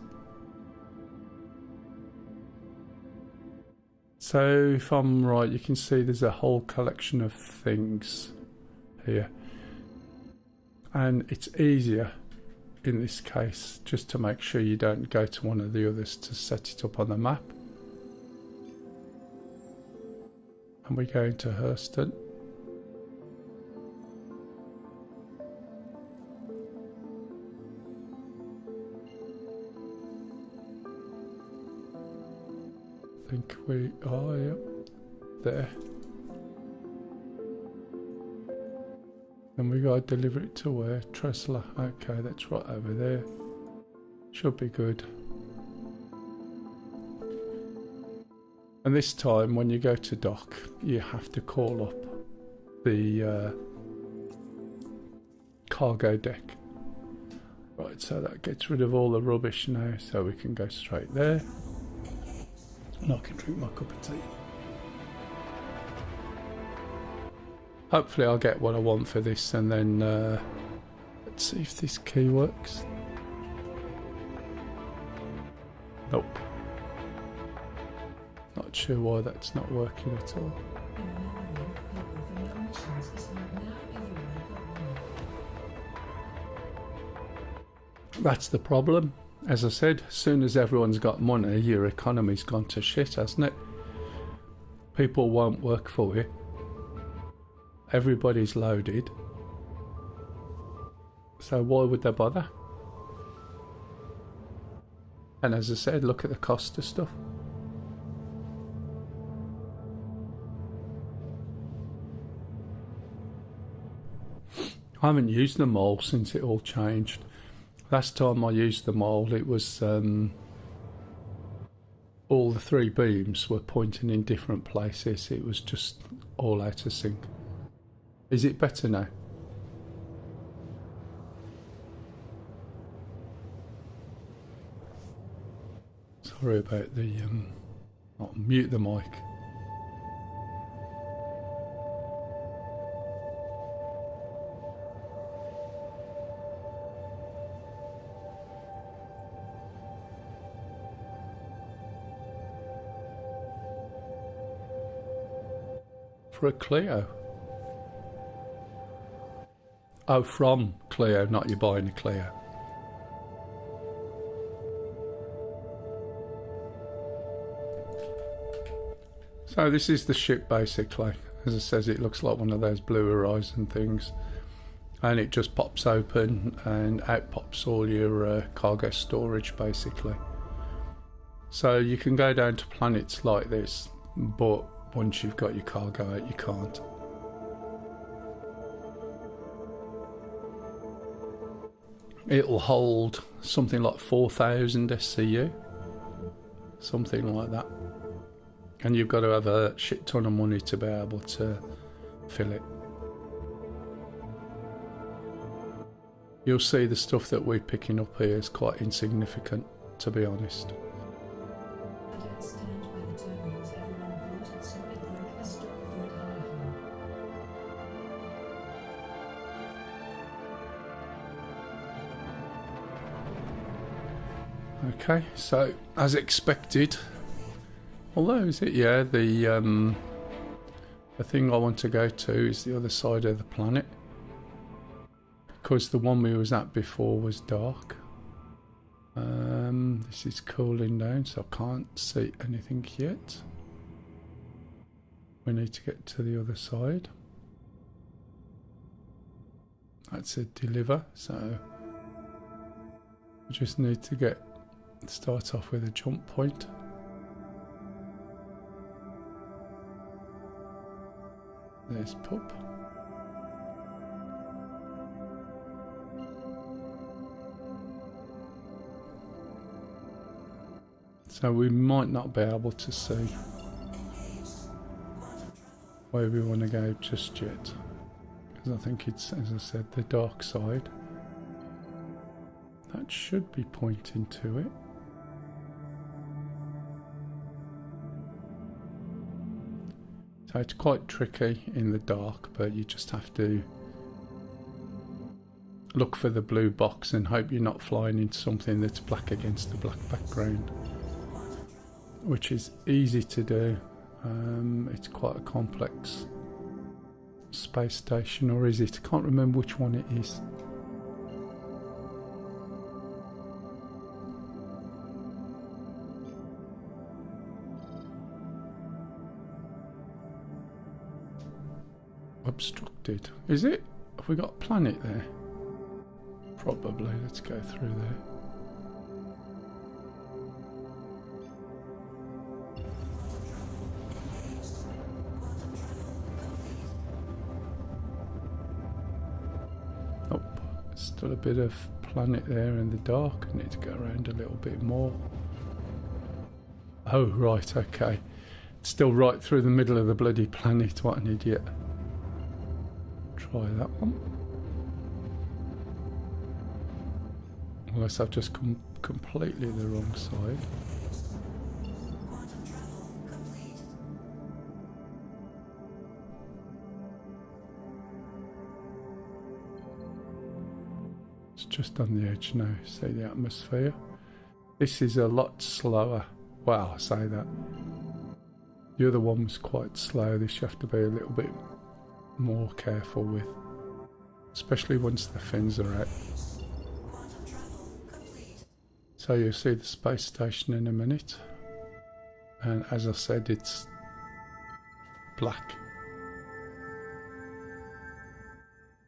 So if I'm right, you can see there's a whole collection of things here. And it's easier in this case just to make sure you don't go to one of the others to set it up on the map. And we're going to Hurston. I think we are, yep, there. And we gotta deliver it to where? Tresla. Okay, that's right over there. Should be good. And this time, when you go to dock, you have to call up the cargo deck. Right, so that gets rid of all the rubbish now, so we can go straight there. And I can drink my cup of tea. Hopefully I'll get what I want for this, and then let's see if this key works. Nope. Not sure why that's not working at all. That's the problem. As I said, as soon as everyone's got money, your economy's gone to shit, hasn't it? People won't work for you. Everybody's loaded. So why would they bother? And as I said, look at the cost of stuff. I haven't used the Mell since it all changed. Last time I used the Mell, it was all the three beams were pointing in different places. It was just all out of sync. Is it better now? Sorry about the I'll mute the mic. For a Clio. Oh, from Clio, not you buying a Clio. So this is the ship basically. As it says, it looks like one of those Blue Horizon things. And it just pops open and out pops all your cargo storage basically. So you can go down to planets like this but once you've got your cargo out, you can't. It'll hold something like 4,000 SCU, something like that, and you've got to have a shit ton of money to be able to fill it. You'll see the stuff that we're picking up here is quite insignificant, to be honest. I don't stand by the terminals everyone bought, so it broke a stock for it. Okay, so as expected, although is it, yeah, the thing I want to go to is the other side of the planet, because the one we was at before was dark. This is cooling down, so I can't see anything yet. We need to get to the other side. That's a deliver, so we just need to start off with a jump point. There's pup. So we might not be able to see where we want to go just yet, because I think it's, as I said, the dark side. That should be pointing to it. So it's quite tricky in the dark, but you just have to look for the blue box and hope you're not flying into something that's black against the black background, which is easy to do. It's quite a complex space station, or is it? I can't remember which one it is. Obstructed. Is it? Have we got a planet there? Probably. Let's go through there. Oh, still a bit of planet there in the dark. I need to go around a little bit more. Oh, right, okay. Still right through the middle of the bloody planet. What an idiot. Try that one. Unless I've just come completely the wrong side. It's just on the edge now. See the atmosphere? This is a lot slower. Well, I say that. The other one was quite slow. This you have to be a little bit more careful with, especially once the fins are out. So you'll see the space station in a minute, and as I said, it's black,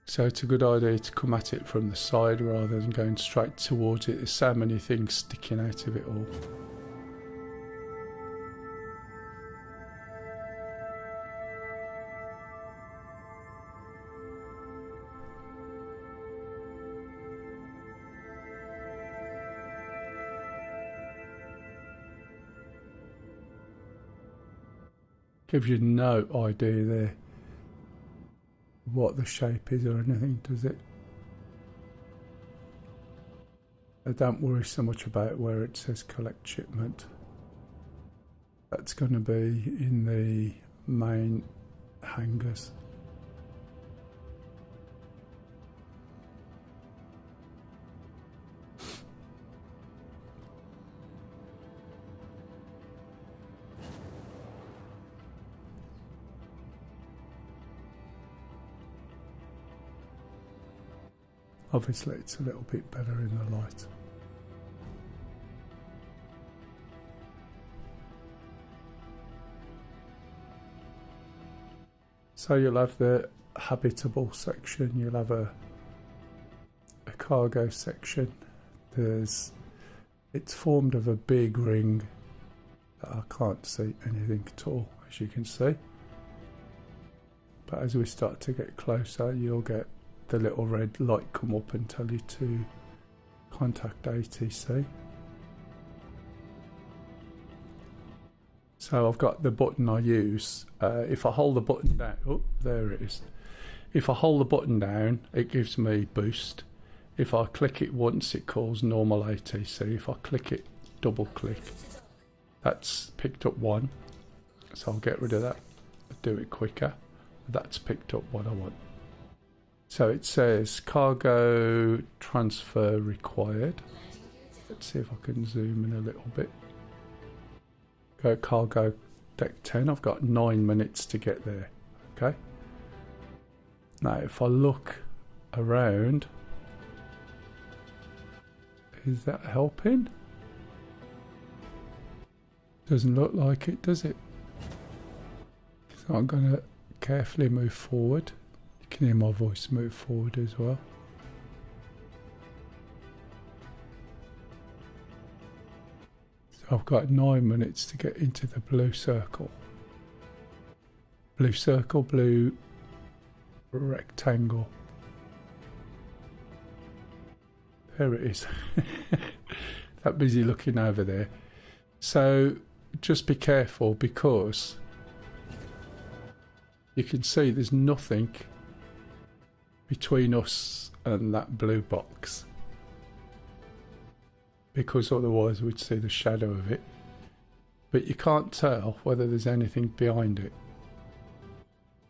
so it's a good idea to come at it from the side rather than going straight towards it. There's so many things sticking out of it all. Gives you no idea there what the shape is or anything, does it? I don't worry so much about where it says collect shipment. That's going to be in the main hangars. Obviously it's a little bit better in the light. So you'll have the habitable section, you'll have a cargo section. It's formed of a big ring that I can't see anything at all as you can see. But as we start to get closer, you'll get the little red light come up and tell you to contact ATC. So I've got the button I use. If I hold the button down, oh, there it is. If I hold the button down, it gives me boost. If I click it once, it calls normal ATC. If I click it, double click, that's picked up 1. So I'll get rid of that, do it quicker. That's picked up what I want. So it says cargo transfer required. Let's see if I can zoom in a little bit. Go cargo deck 10. I've got 9 minutes to get there. Okay. Now if I look around, is that helping? Doesn't look like it, does it? So I'm going to carefully move forward. You can hear my voice move forward as well. So I've got 9 minutes to get into the blue circle. Blue circle, blue rectangle. There it is. That busy looking over there. So just be careful, because you can see there's nothing between us and that blue box, because otherwise we'd see the shadow of it. But you can't tell whether there's anything behind it.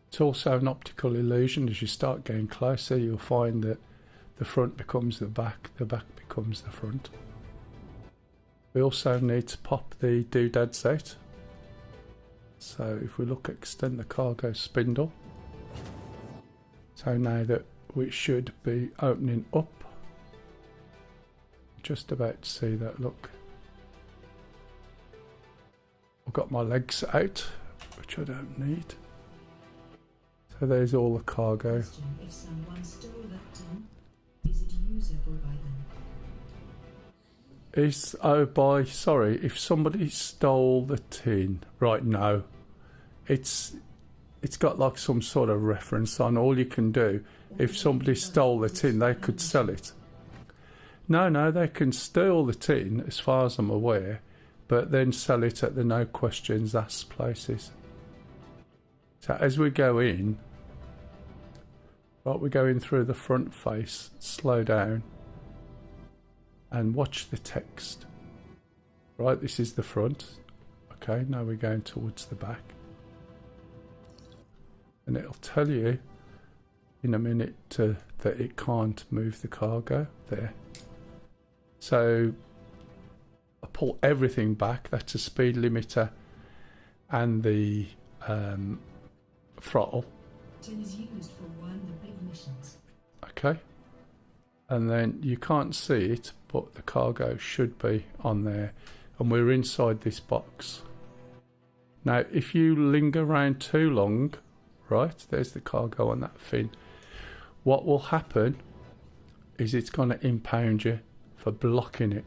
It's also an optical illusion. As you start getting closer, you'll find that the front becomes the back becomes the front. We also need to pop the doodads out. So if we look, extend the cargo spindle. So now that we should be opening up. Just about to see that, look. I've got my legs out, which I don't need. So there's all the cargo. If someone stole that tin, is it usable by them? Sorry, if somebody stole the tin, right? No, it's got like some sort of reference on. All you can do, if somebody stole the tin, they could sell it. No, they can steal the tin, as far as I'm aware, but then sell it at the no questions asked places. So as we go in, right, we're going through the front face. Slow down. And watch the text. Right, this is the front. Okay, now we're going towards the back. And it'll tell you in a minute that it can't move the cargo there. So I pull everything back. That's a speed limiter and the throttle. Tin is used for one of the big missions. Okay. And then you can't see it, but the cargo should be on there. And we're inside this box. Now, if you linger around too long, right, there's the cargo on that fin. What will happen is it's going to impound you for blocking it.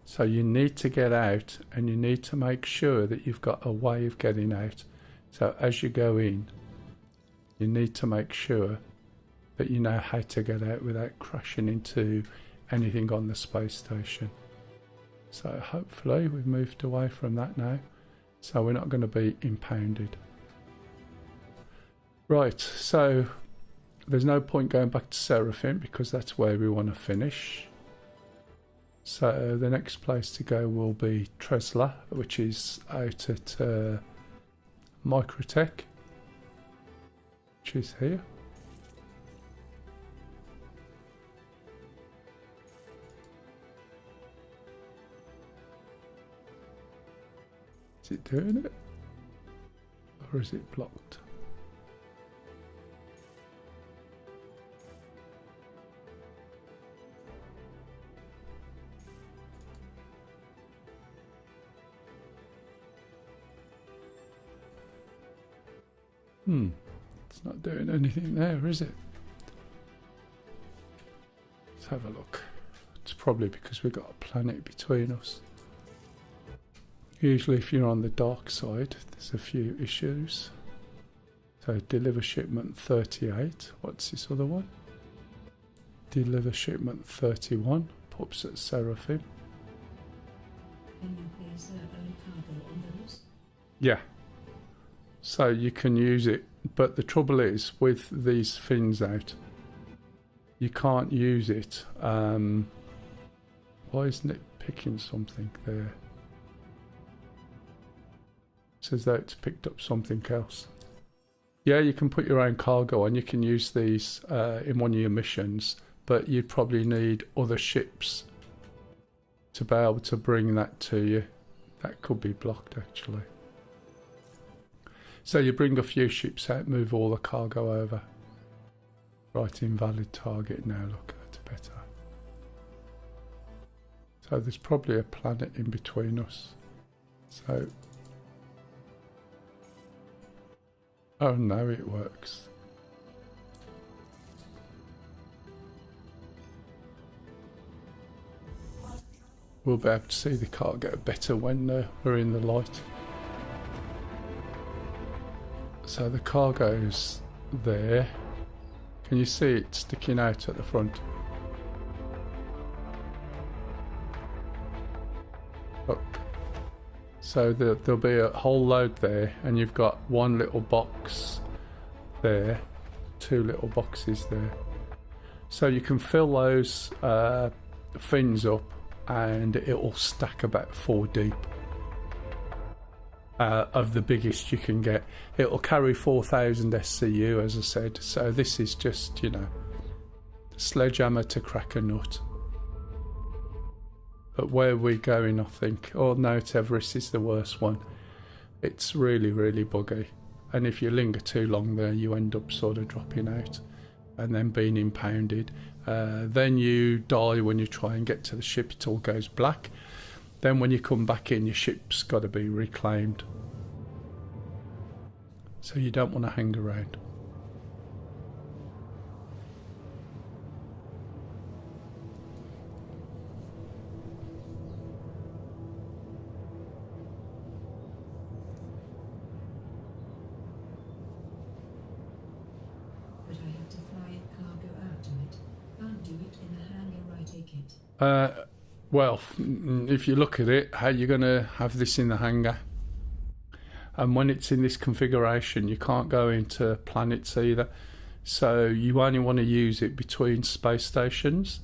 So you need to get out, and you need to make sure that you've got a way of getting out. So as you go in, you need to make sure that you know how to get out without crashing into anything on the space station. So hopefully we've moved away from that now, so we're not going to be impounded. Right, so there's no point going back to Seraphim because that's where we want to finish. So the next place to go will be Tresla, which is out at Microtech, which is here. Is it doing it? Or is it blocked? It's not doing anything there, is it? Let's have a look. It's probably because we've got a planet between us. Usually if you're on the dark side, there's a few issues. So deliver shipment 38. What's this other one? Deliver shipment 31. Pups at Seraphim. Can you place their own cargo on those? Yeah. So you can use it, but the trouble is with these fins out, you can't use it. Why isn't it picking something there? It says that it's picked up something else. Yeah, you can put your own cargo on. You can use these in one of your missions, but you'd probably need other ships to be able to bring that to you. That could be blocked actually. So you bring a few ships out, move all the cargo over. Right, invalid target now, look, that's better. So there's probably a planet in between us. So... oh no, it works. We'll be able to see the cargo better when we're in the light. So the cargo's there. Can you see it sticking out at the front? Look. So there'll be a whole load there, and you've got one little box there, two little boxes there. So you can fill those fins up, and it'll stack about 4 deep. Of the biggest you can get. It'll carry 4,000 SCU, as I said. So this is just, you know, sledgehammer to crack a nut. But where we're going, I think, Mount Everest is the worst one. It's really, really buggy. And if you linger too long there, you end up sort of dropping out and then being impounded. Then you die when you try and get to the ship. It all goes black. Then when you come back in, your ship's got to be reclaimed. So you don't want to hang around. But I have to fly cargo out to it. Can't do it in a hangar, I take it. Well, if you look at it, how you're going to have this in the hangar? And when it's in this configuration, you can't go into planets either. So you only want to use it between space stations.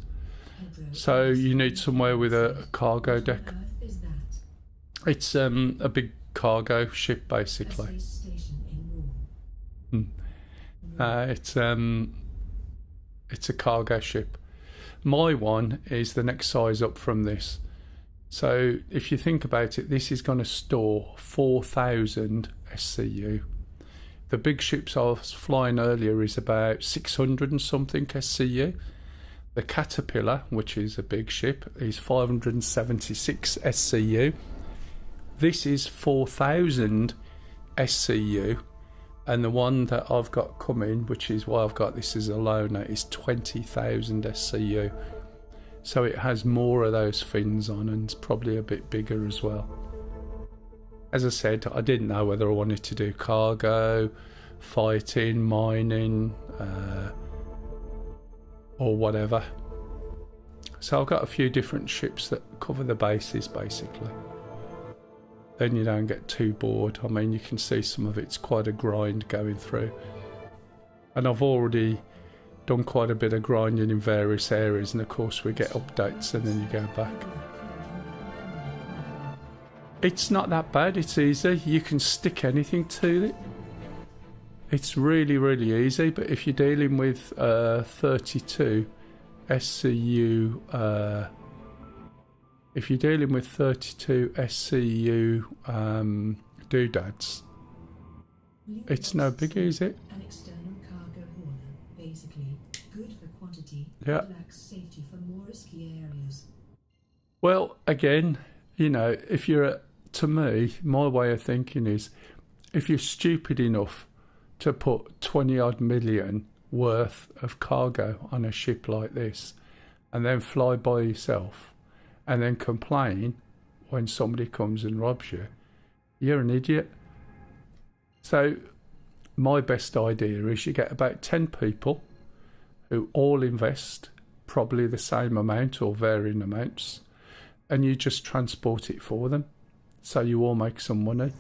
So you need somewhere with a cargo deck. What on earth is that? It's a big cargo ship, A basically. space station in war. It's a cargo ship. My one is the next size up from this. So if you think about it, this is going to store 4,000 SCU. The big ships I was flying earlier is about 600 and something SCU. The Caterpillar, which is a big ship, is 576 SCU. This is 4,000 SCU. And the one that I've got coming, which is why I've got this as a loaner, is 20,000 SCU. So it has more of those fins on, and it's probably a bit bigger as well. As I said, I didn't know whether I wanted to do cargo, fighting, mining, or whatever. So I've got a few different ships that cover the bases, basically. Then you don't get too bored. I mean, you can see some of it's quite a grind going through. And I've already done quite a bit of grinding in various areas, and of course we get updates and then you go back. It's not that bad, it's easy. You can stick anything to it. It's really, really easy, but if you're dealing with 32 SCU... if you're dealing with 32 SCU doodads, it's no biggie, is it? An external cargo hauler, basically. Good for quantity, Yeah. but lacks safety for more risky areas. Well, again, you know, if you're... to me, my way of thinking is, if you're stupid enough to put 20 odd million worth of cargo on a ship like this and then fly by yourself and then complain, when somebody comes and robs you, you're an idiot. So my best idea is you get about 10 people who all invest probably the same amount or varying amounts, and you just transport it for them. So you all make some money,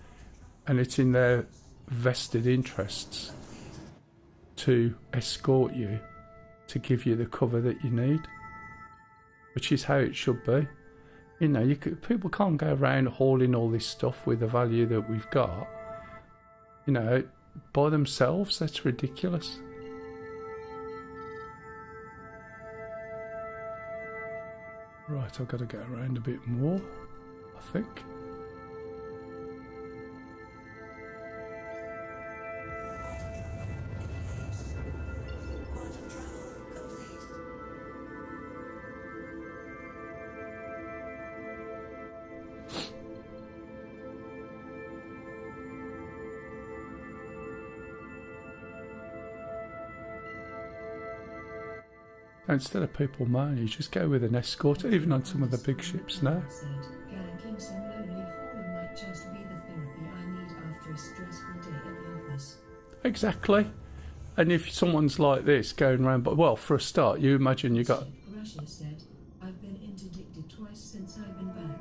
and it's in their vested interests to escort you, to give you the cover that you need, which is how it should be. You know, people can't go around hauling all this stuff with the value that we've got, you know, by themselves. That's ridiculous. Right, I've got to get around a bit more, I think. Instead of people moan, you just go with an escort, even on some of the big ships now. Ganking some lonely fallen might just be the therapy I need after a stressful day at the office. Exactly. And if someone's like this going around, but well, for a start, you imagine you got. Russia said, I've been interdicted twice since I've been back.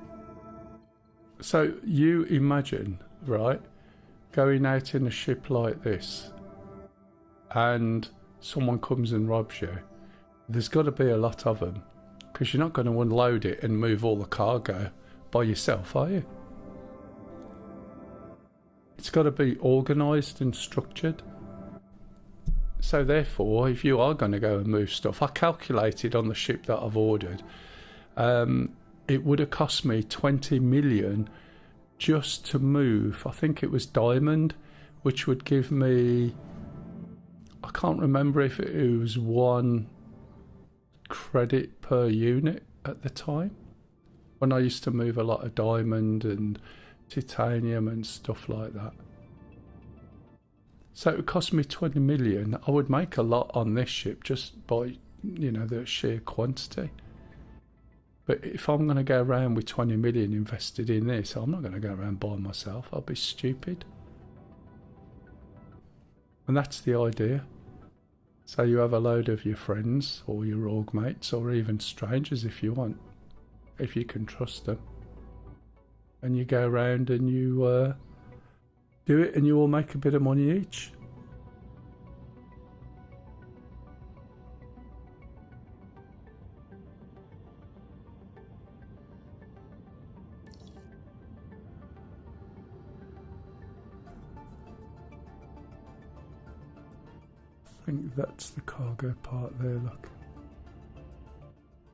So you imagine, right, going out in a ship like this, and someone comes and robs you. There's got to be a lot of them, because you're not going to unload it and move all the cargo by yourself, are you? It's got to be organised and structured. So therefore, if you are going to go and move stuff, I calculated on the ship that I've ordered, it would have cost me 20 million just to move, I think it was diamond, which would give me, I can't remember if it was 1 credit per unit at the time, when I used to move a lot of diamond and titanium and stuff like that. So it would cost me 20 million. I would make a lot on this ship just by, you know, the sheer quantity. But if I'm going to go around with 20 million invested in this, I'm not going to go around by myself. I'll be stupid. And that's the idea. So you have a load of your friends or your org mates or even strangers if you want, if you can trust them. And you go around and you do it, and you all make a bit of money each. I think that's the cargo part there, look.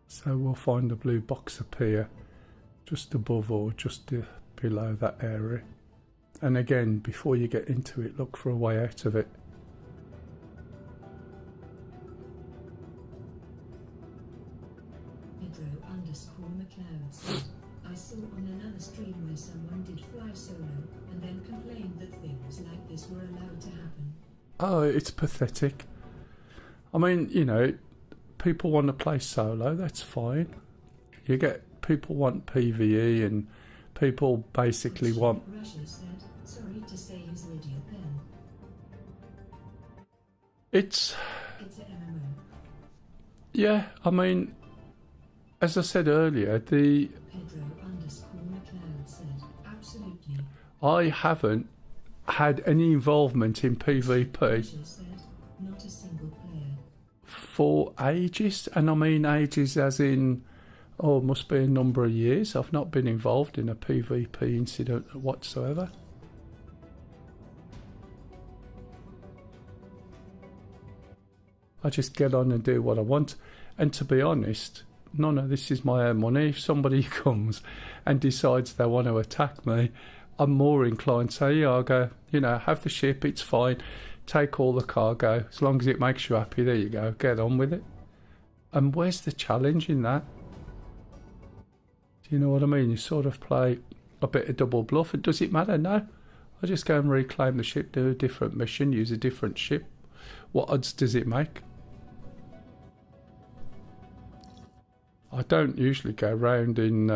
So we'll find a blue box appear just above or just below that area. And again, before you get into it, look for a way out of it. Pedro_McLeod said, I saw on another stream where someone did fly solo and then complained that things like this were allowed to happen. Oh, it's pathetic. I mean, you know, people want to play solo, that's fine. You get, people want PvE, and people basically want... Russia said, sorry to say his radio pen. It's an MMO. Yeah, I mean, as I said earlier, the... Pedro_McLeod said, absolutely. I haven't had any involvement in PvP Russia said, not a single player. for ages, and I mean ages as in, oh, must be a number of years. I've not been involved in a PvP incident whatsoever. I just get on and do what I want, and to be honest, none of this is my own money. If somebody comes and decides they want to attack me, I'm more inclined to say, yeah, I'll go, you know, have the ship, it's fine, take all the cargo, as long as it makes you happy, there you go, get on with it. And where's the challenge in that? Do you know what I mean? You sort of play a bit of double bluff, and does it matter? No. I just go and reclaim the ship, do a different mission, use a different ship. What odds does it make? I don't usually go around in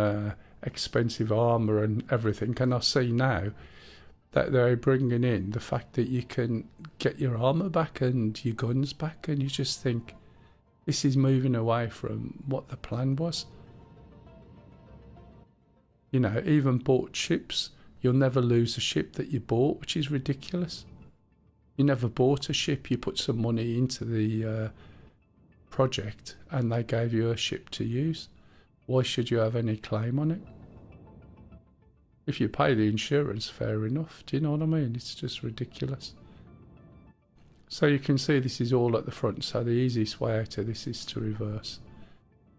expensive armour and everything, and I see now that they're bringing in the fact that you can get your armour back and your guns back, and you just think this is moving away from what the plan was. You know, even bought ships, you'll never lose a ship that you bought, which is ridiculous. You never bought a ship, you put some money into the project and they gave you a ship to use. Why should you have any claim on it? If you pay the insurance, fair enough. Do you know what I mean? It's just ridiculous. So you can see this is all at the front, so the easiest way out of this is to reverse.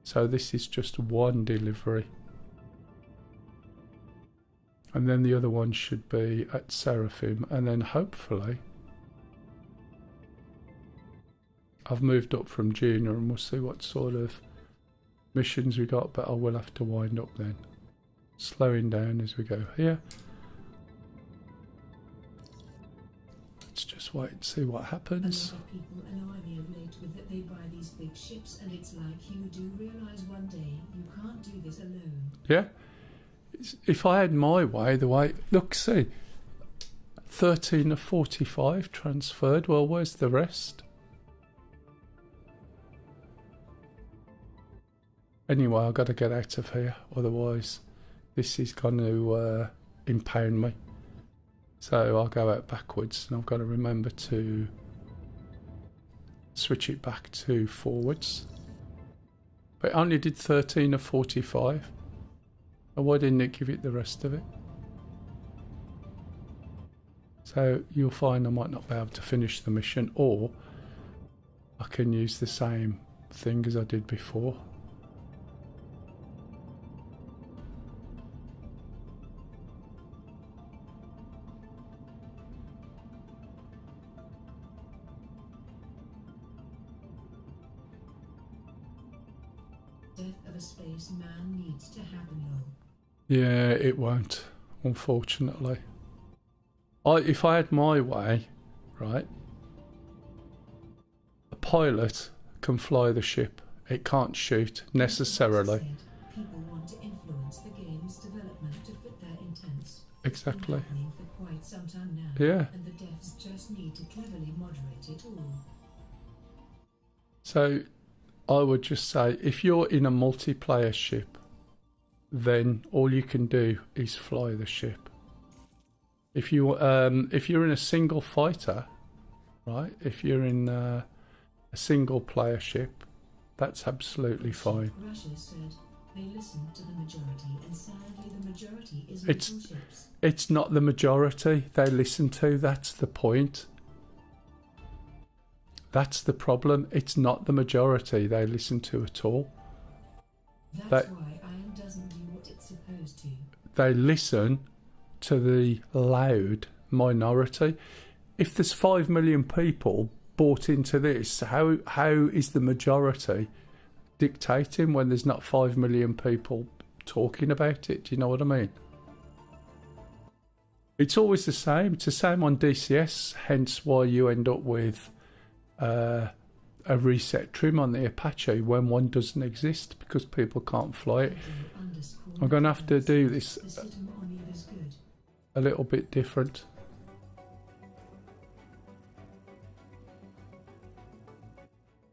So this is just one delivery. And then the other one should be at Seraphim, and then hopefully I've moved up from junior and we'll see what sort of missions we got, but I will have to wind up then. Slowing down as we go here. Let's just wait and see what happens. A lot of people annoy me of late with that they buy these big ships, and it's like, you do realise one day you can't do this alone. Yeah. If I had my way, the way... Look, see. 13 of 45 transferred. Well, where's the rest? Anyway, I've got to get out of here. Otherwise, this is going to impound me. So I'll go out backwards, and I've got to remember to switch it back to forwards. But it only did 13 of 45. And why didn't it give it the rest of it? So you'll find I might not be able to finish the mission, or I can use the same thing as I did before. Death of a spaceman needs to happen, lol. Yeah, it won't, unfortunately. If I had my way, right, a pilot can fly the ship. It can't shoot, necessarily. People want to influence the game's development to fit their intents. Exactly. It's been happening for quite some time now. Yeah. And the devs just need to cleverly moderate it all. So, I would just say, if you're in a multiplayer ship, then all you can do is fly the ship. If you're in a single fighter, right? If you're in a single player ship, that's absolutely fine. Russia said they listened to the majority, and sadly the majority is little ships. It's not the majority they listen to. That's the point. That's the problem. It's not the majority they listen to at all. That's why Iron doesn't do what it's supposed to. They listen to the loud minority. If there's 5 million people bought into this, how is the majority dictating when there's not 5 million people talking about it? Do you know what I mean? It's always the same. It's the same on DCS, hence why you end up with a reset trim on the Apache when one doesn't exist, because people can't fly it. I'm going to have to do this a little bit different.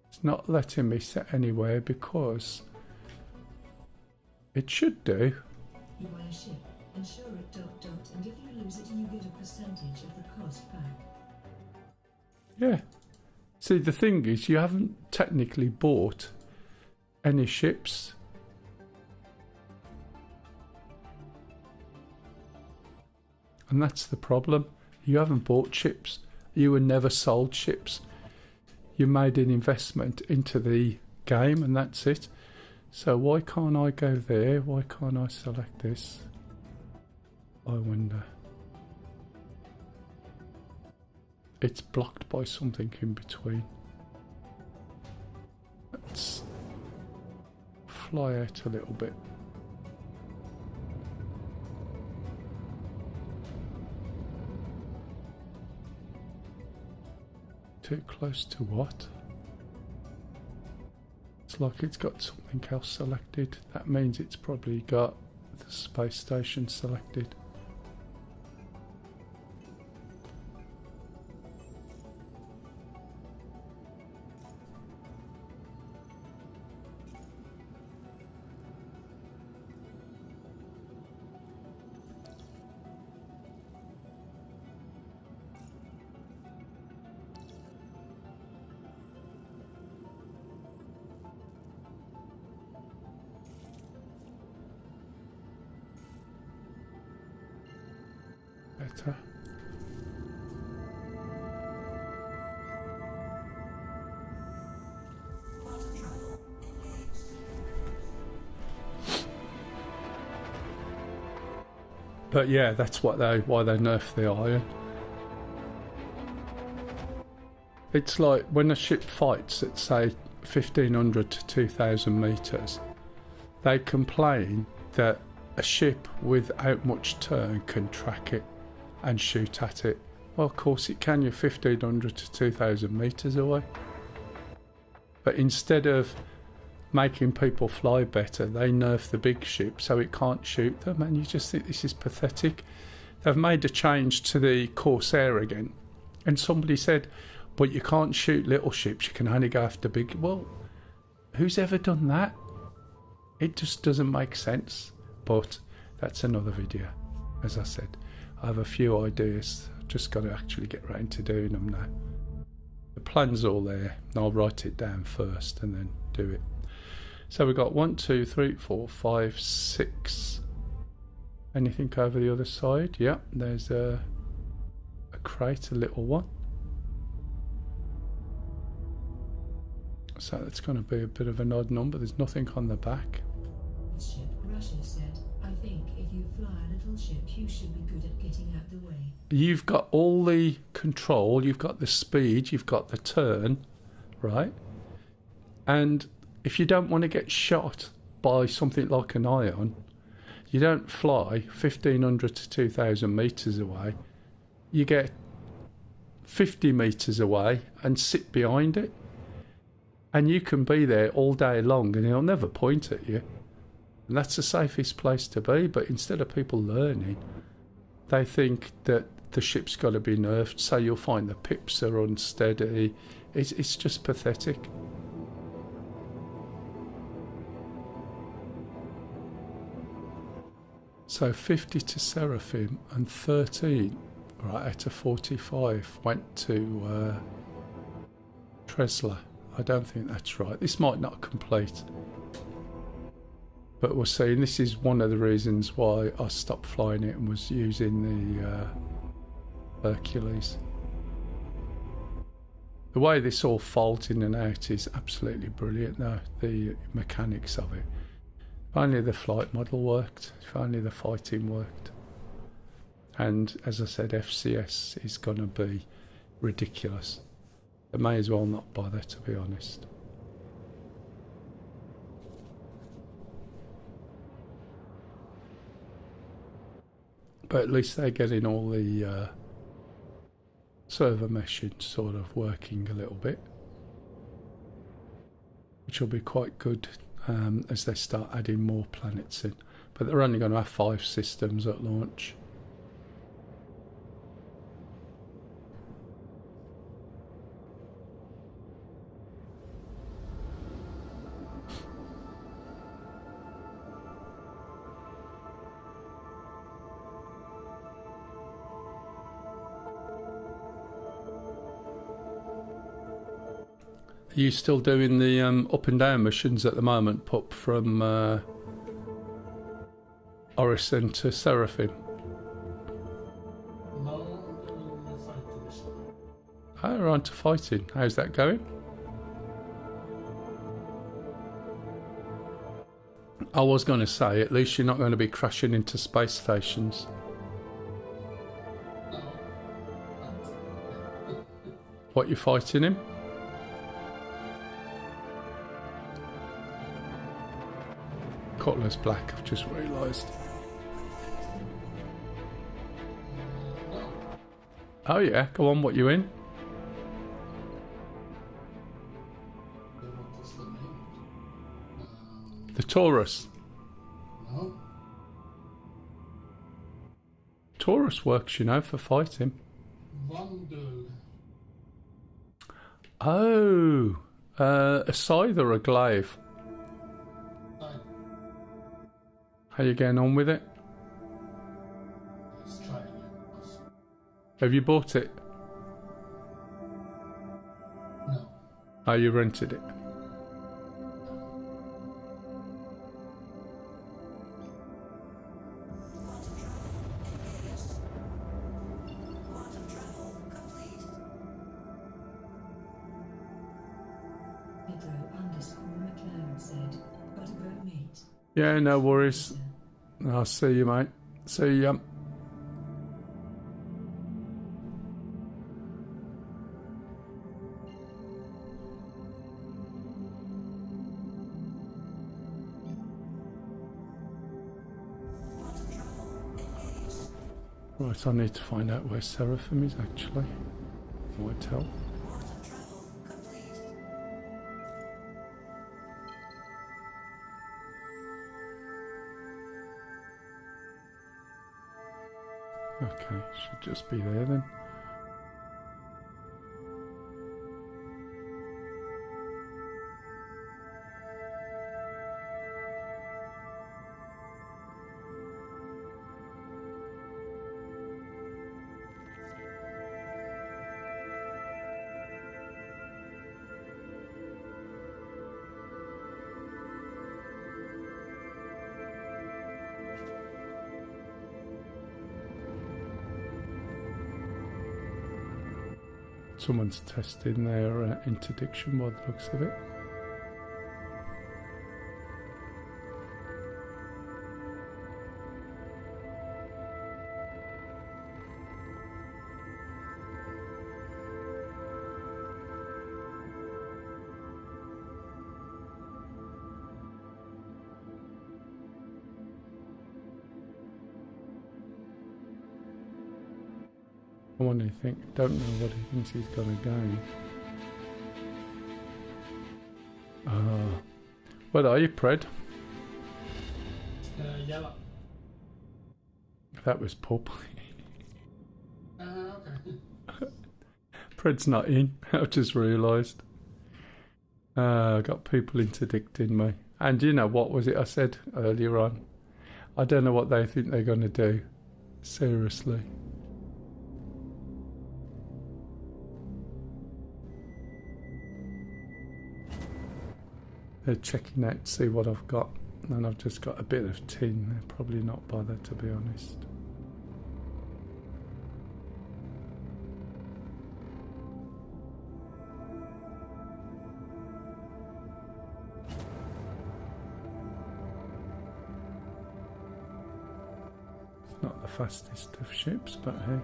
It's not letting me set anywhere because it should do. You buy a ship, insure it ... and if you lose it you get a percentage of the cost back. Yeah. See, the thing is, you haven't technically bought any ships. And that's the problem. You haven't bought ships. You were never sold ships. You made an investment into the game and that's it. So why can't I go there? Why can't I select this? I wonder. It's blocked by something in between. Let's fly out a little bit. Too close to what? It's like it's got something else selected. That means it's probably got the space station selected. Better. But yeah, that's why they nerfed the iron. It's like when a ship fights at say 1500 to 2000 meters, they complain that a ship without much turn can track it and shoot at it. Well, of course it can. You're 1500 to 2000 meters away. But instead of making people fly better, they nerf the big ship so it can't shoot them, and you just think this is pathetic. They've made a change to the Corsair again, and somebody said, but you can't shoot little ships, you can only go after big. Well, who's ever done that? It just doesn't make sense. But that's another video. As I said, I have a few ideas, just got to actually get round to doing them now. The plan's all there, and I'll write it down first and then do it. So we've got 1, 2, 3, 4, 5, 6. Anything over the other side? Yeah, there's a crate, a little one. So that's going to be a bit of an odd number. There's nothing on the back. Ship, Russia said, I think if you fly a little ship, you should be good at getting out the way. You've got all the control, you've got the speed, you've got the turn, right? And if you don't want to get shot by something like an ion, you don't fly 1500 to 2000 meters away. You get 50 meters away and sit behind it. And you can be there all day long and it'll never point at you. And that's the safest place to be. But instead of people learning, they think that the ship's got to be nerfed. So you'll find the pips are unsteady. It's just pathetic. So 50 to Seraphim and 13, right, out of 45 went to Tresla. I don't think that's right. This might not complete. But we'll see. And this is one of the reasons why I stopped flying it and was using the Hercules. The way this all folds in and out is absolutely brilliant though. The mechanics of it. If only the flight model worked. If only the fighting worked. And as I said, FCS is going to be ridiculous. I may as well not bother, to be honest. But at least they're getting all the server meshing sort of working a little bit, which will be quite good as they start adding more planets in. But they're only going to have 5 systems at launch. Are you still doing the up and down missions at the moment, Pup, from Orison to Seraphim? No, I'm doing the fighting mission. Oh, we're on to fighting. How's that going? I was going to say, at least you're not going to be crashing into space stations. No. What, you fighting him? Cutler's black, I've just realised. No. Oh yeah, go on, what you in? What was the name? The Taurus. No. Taurus works, you know, for fighting. Vandal. Oh, a scythe or a glaive? Fine. How you getting on with it? Let's try again. Have you bought it? No. Oh, you rented it? Pedro_McLeod said, "Gotta go, mate." Yeah, no worries. I'll see you, mate. See ya. Right, I need to find out where Seraphim is actually. Might help. Okay, should just be there then. Someone's testing their interdiction by the looks of it. I wonder if he don't know what he thinks he's gonna gain. What are you, Pred? Yellow. That was Pup. Okay. Pred's not in. I've just realised. I got people interdicting me. And you know what was it I said earlier on? I don't know what they think they're gonna do. Seriously. They're checking out to see what I've got, and I've just got a bit of tin. They're probably not bothered, to be honest. It's not the fastest of ships, but hey.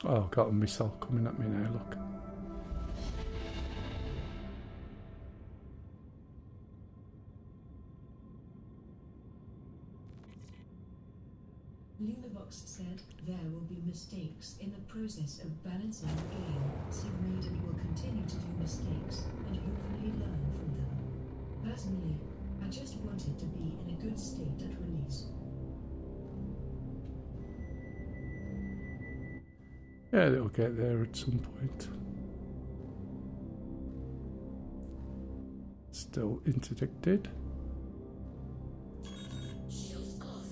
Oh, I've got a missile coming at me now, look. Lumivox said, "There will be mistakes in the process of balancing the game. Sid Maiden will continue to do mistakes, and hopefully learn from them. Personally, I just wanted to be in a good state at release." Yeah, they'll get there at some point. Still interdicted. Shields off.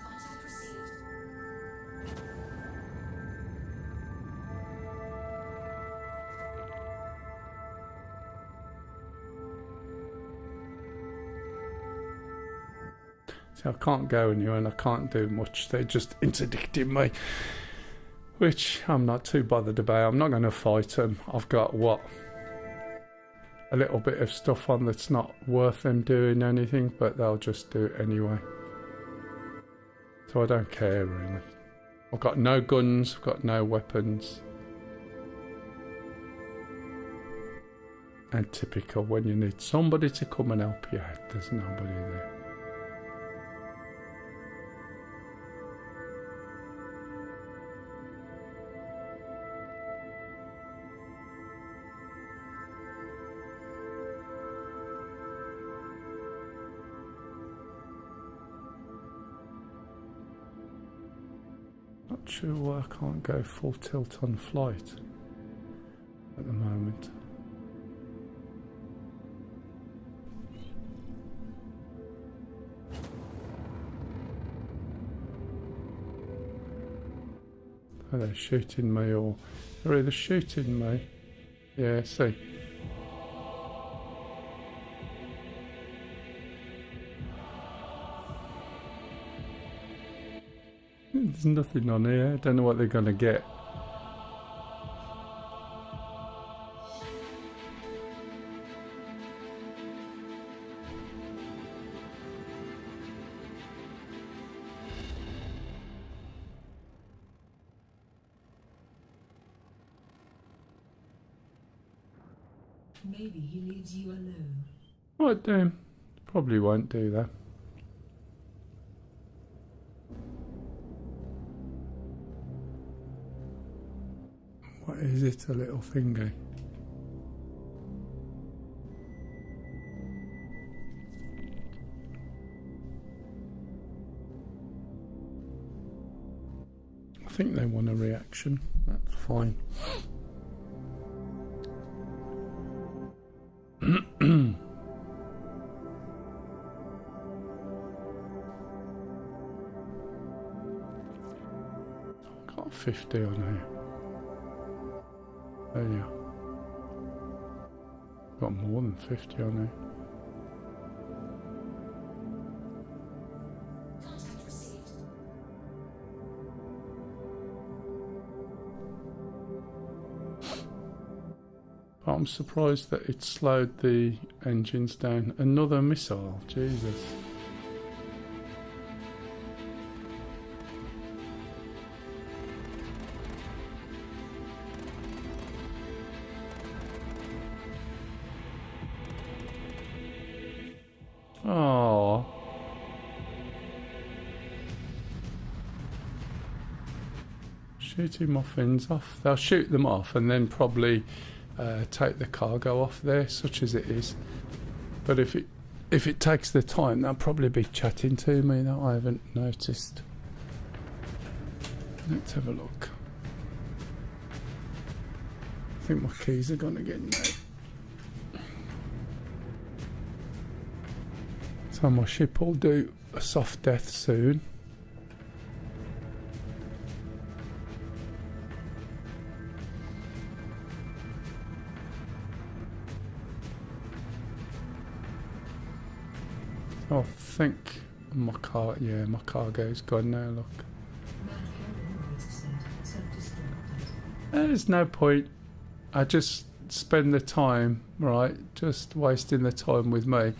Contact received. See, I can't go anywhere and I can't do much. They're just interdicting me, which I'm not too bothered about. I'm not going to fight them. I've got, what, a little bit of stuff on that's not worth them doing anything, but they'll just do it anyway. So I don't care, really. I've got no guns, I've got no weapons. And typical, when you need somebody to come and help you out, there's nobody there. not sure why I can't go full tilt on flight at the moment. Are they shooting me, or they're either shooting me? Yeah, see. There's nothing on here. I don't know what they're going to get. Maybe he leaves you alone. What do? Probably won't do that. What is it, a little thingy? I think they want a reaction. That's fine. I've got 50 on here. There you are. Got more than 50 on here. Contact received. But I'm surprised that it slowed the engines down. Another missile, Jesus. Oh. Shooting muffins off. They'll shoot them off and then probably take the cargo off there, such as it is. But if it takes the time, they'll probably be chatting to me that I haven't noticed. Let's have a look. I think my keys are gone again now. So my ship will do a soft death soon. I think my cargo's gone now, look. There's no point. I just spend the time, right, just wasting the time with me,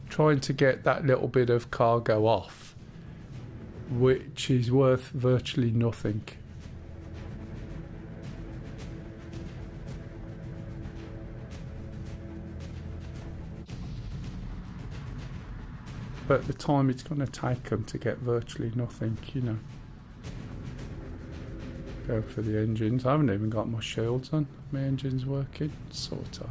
trying to get that little bit of cargo off, which is worth virtually nothing. But the time it's going to take them to get virtually nothing, you know. Go for the engines. I haven't even got my shields on. My engine's working, sort of.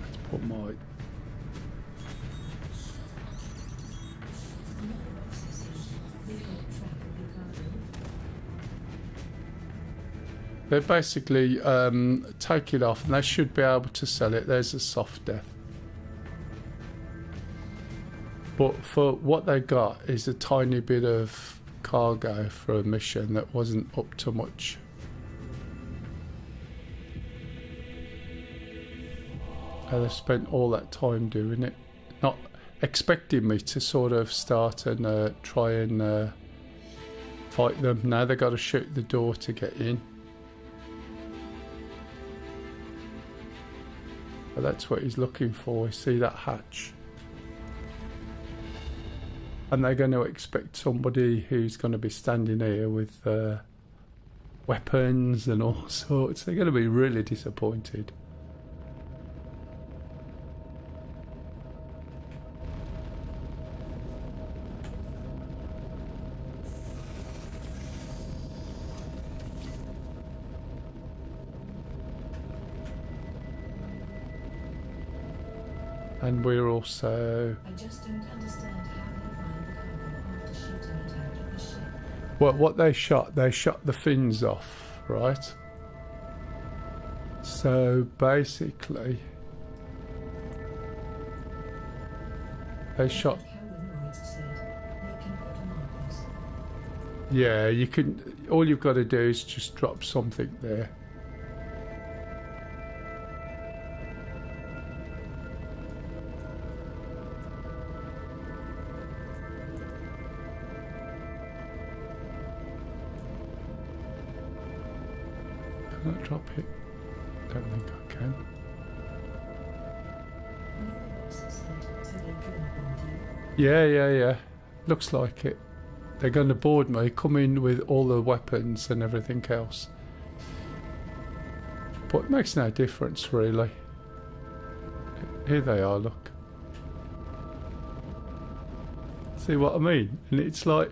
Let's put my... They basically take it off and they should be able to sell it. There's a soft death. But for what they got is a tiny bit of cargo for a mission that wasn't up to much. And they spent all that time doing it. Not expecting me to sort of start and try and fight them. Now they've got to shoot the door to get in. But that's what he's looking for. See that hatch? And they're going to expect somebody who's going to be standing here with weapons and all sorts. They're going to be really disappointed. And we're also... I just don't understand how they find the cargo. captain it out of the ship. What they shot the fins off, right? So basically, they shot. Like how the Nords said, you can put markers. Yeah, you can. All you've got to do is just drop something there. Can I drop it? Don't think I can. Neither box said, so they couldn't board you. Yeah. Looks like it. They're going to board me, come in with all the weapons and everything else. But it makes no difference, really. Here they are, look. See what I mean? And it's like,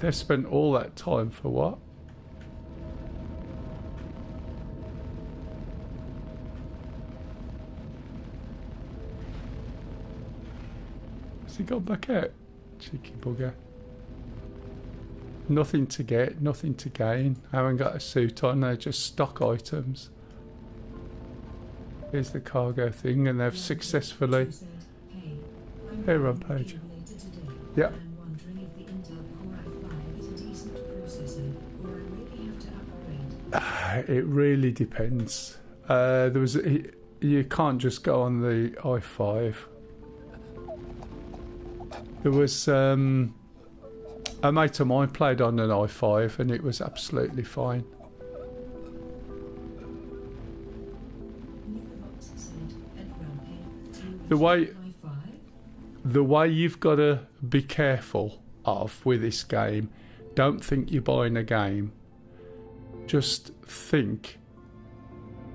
they've spent all that time for what? Has he gone back out? Cheeky bugger. Nothing to get, nothing to gain. Haven't got a suit on, they're just stock items. Here's the cargo thing, and they've successfully... Said, hey, I'm Hey, going Rampage. to game later today. Yeah. I'm wondering if the Intel Core i5 is a decent processor, or I really have to upgrade. It really depends. You can't just go on the i5. There was a mate of mine played on an i5 and it was absolutely fine. Neither box said, at Rampage, The way you've got to be careful of with this game, don't think you're buying a game. Just think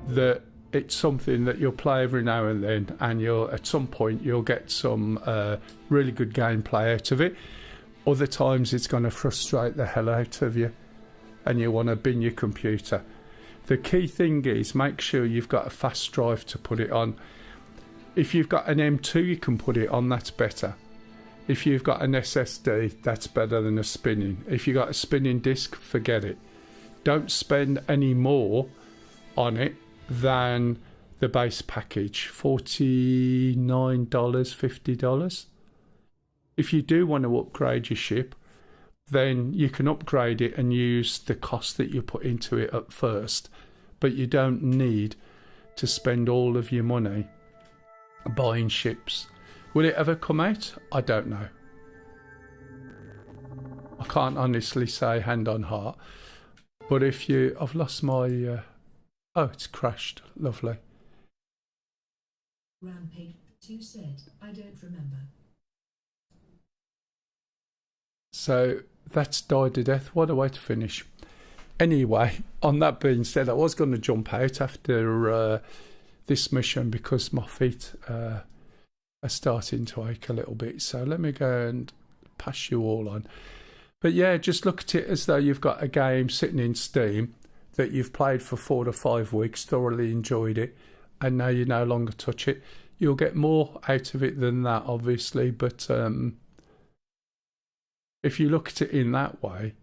that it's something that you'll play every now and then, and at some point you'll get some really good gameplay out of it. Other times it's going to frustrate the hell out of you and you want to bin your computer. The key thing is make sure you've got a fast drive to put it on. If you've got an M2 you can put it on, that's better. If you've got an SSD, that's better than a spinning. If you've got a spinning disc, forget it. Don't spend any more on it than the base package, $49, $50. If you do want to upgrade your ship, then you can upgrade it and use the cost that you put into it at first, but you don't need to spend all of your money buying ships. Will it ever come out? I don't know. I can't honestly say hand on heart, but if you... I've lost my... oh, it's crashed. Lovely. Rampage 2 said, I don't remember. So that's died to death. What a way to finish. Anyway, on that being said, I was going to jump out after this mission because my feet are starting to ache a little bit. So let me go and pass you all on. But yeah, just look at it as though you've got a game sitting in Steam that you've played for 4 to 5 weeks, thoroughly enjoyed it, and now you no longer touch it. You'll get more out of it than that, obviously, but if you look at it in that way,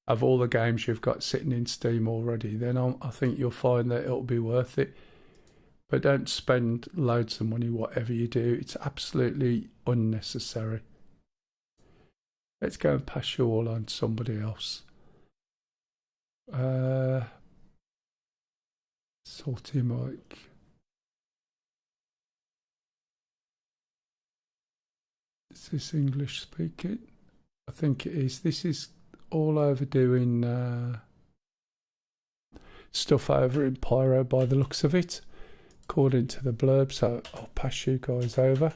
of all the games you've got sitting in Steam already, then I think you'll find that it'll be worth it. But don't spend loads of money, whatever you do. It's absolutely unnecessary. Let's go and pass you all on somebody else. Salty Mike. Is this English speaking? I think it is. This is all over doing stuff over in Pyro by the looks of it, according to the blurb, so I'll pass you guys over.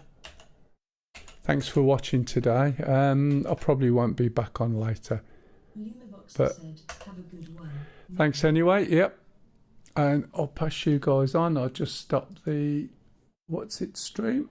Thanks for watching today. I probably won't be back on later, but said, have a good one. thanks anyway. Yep, and I'll pass you guys on. I'll just stop the stream.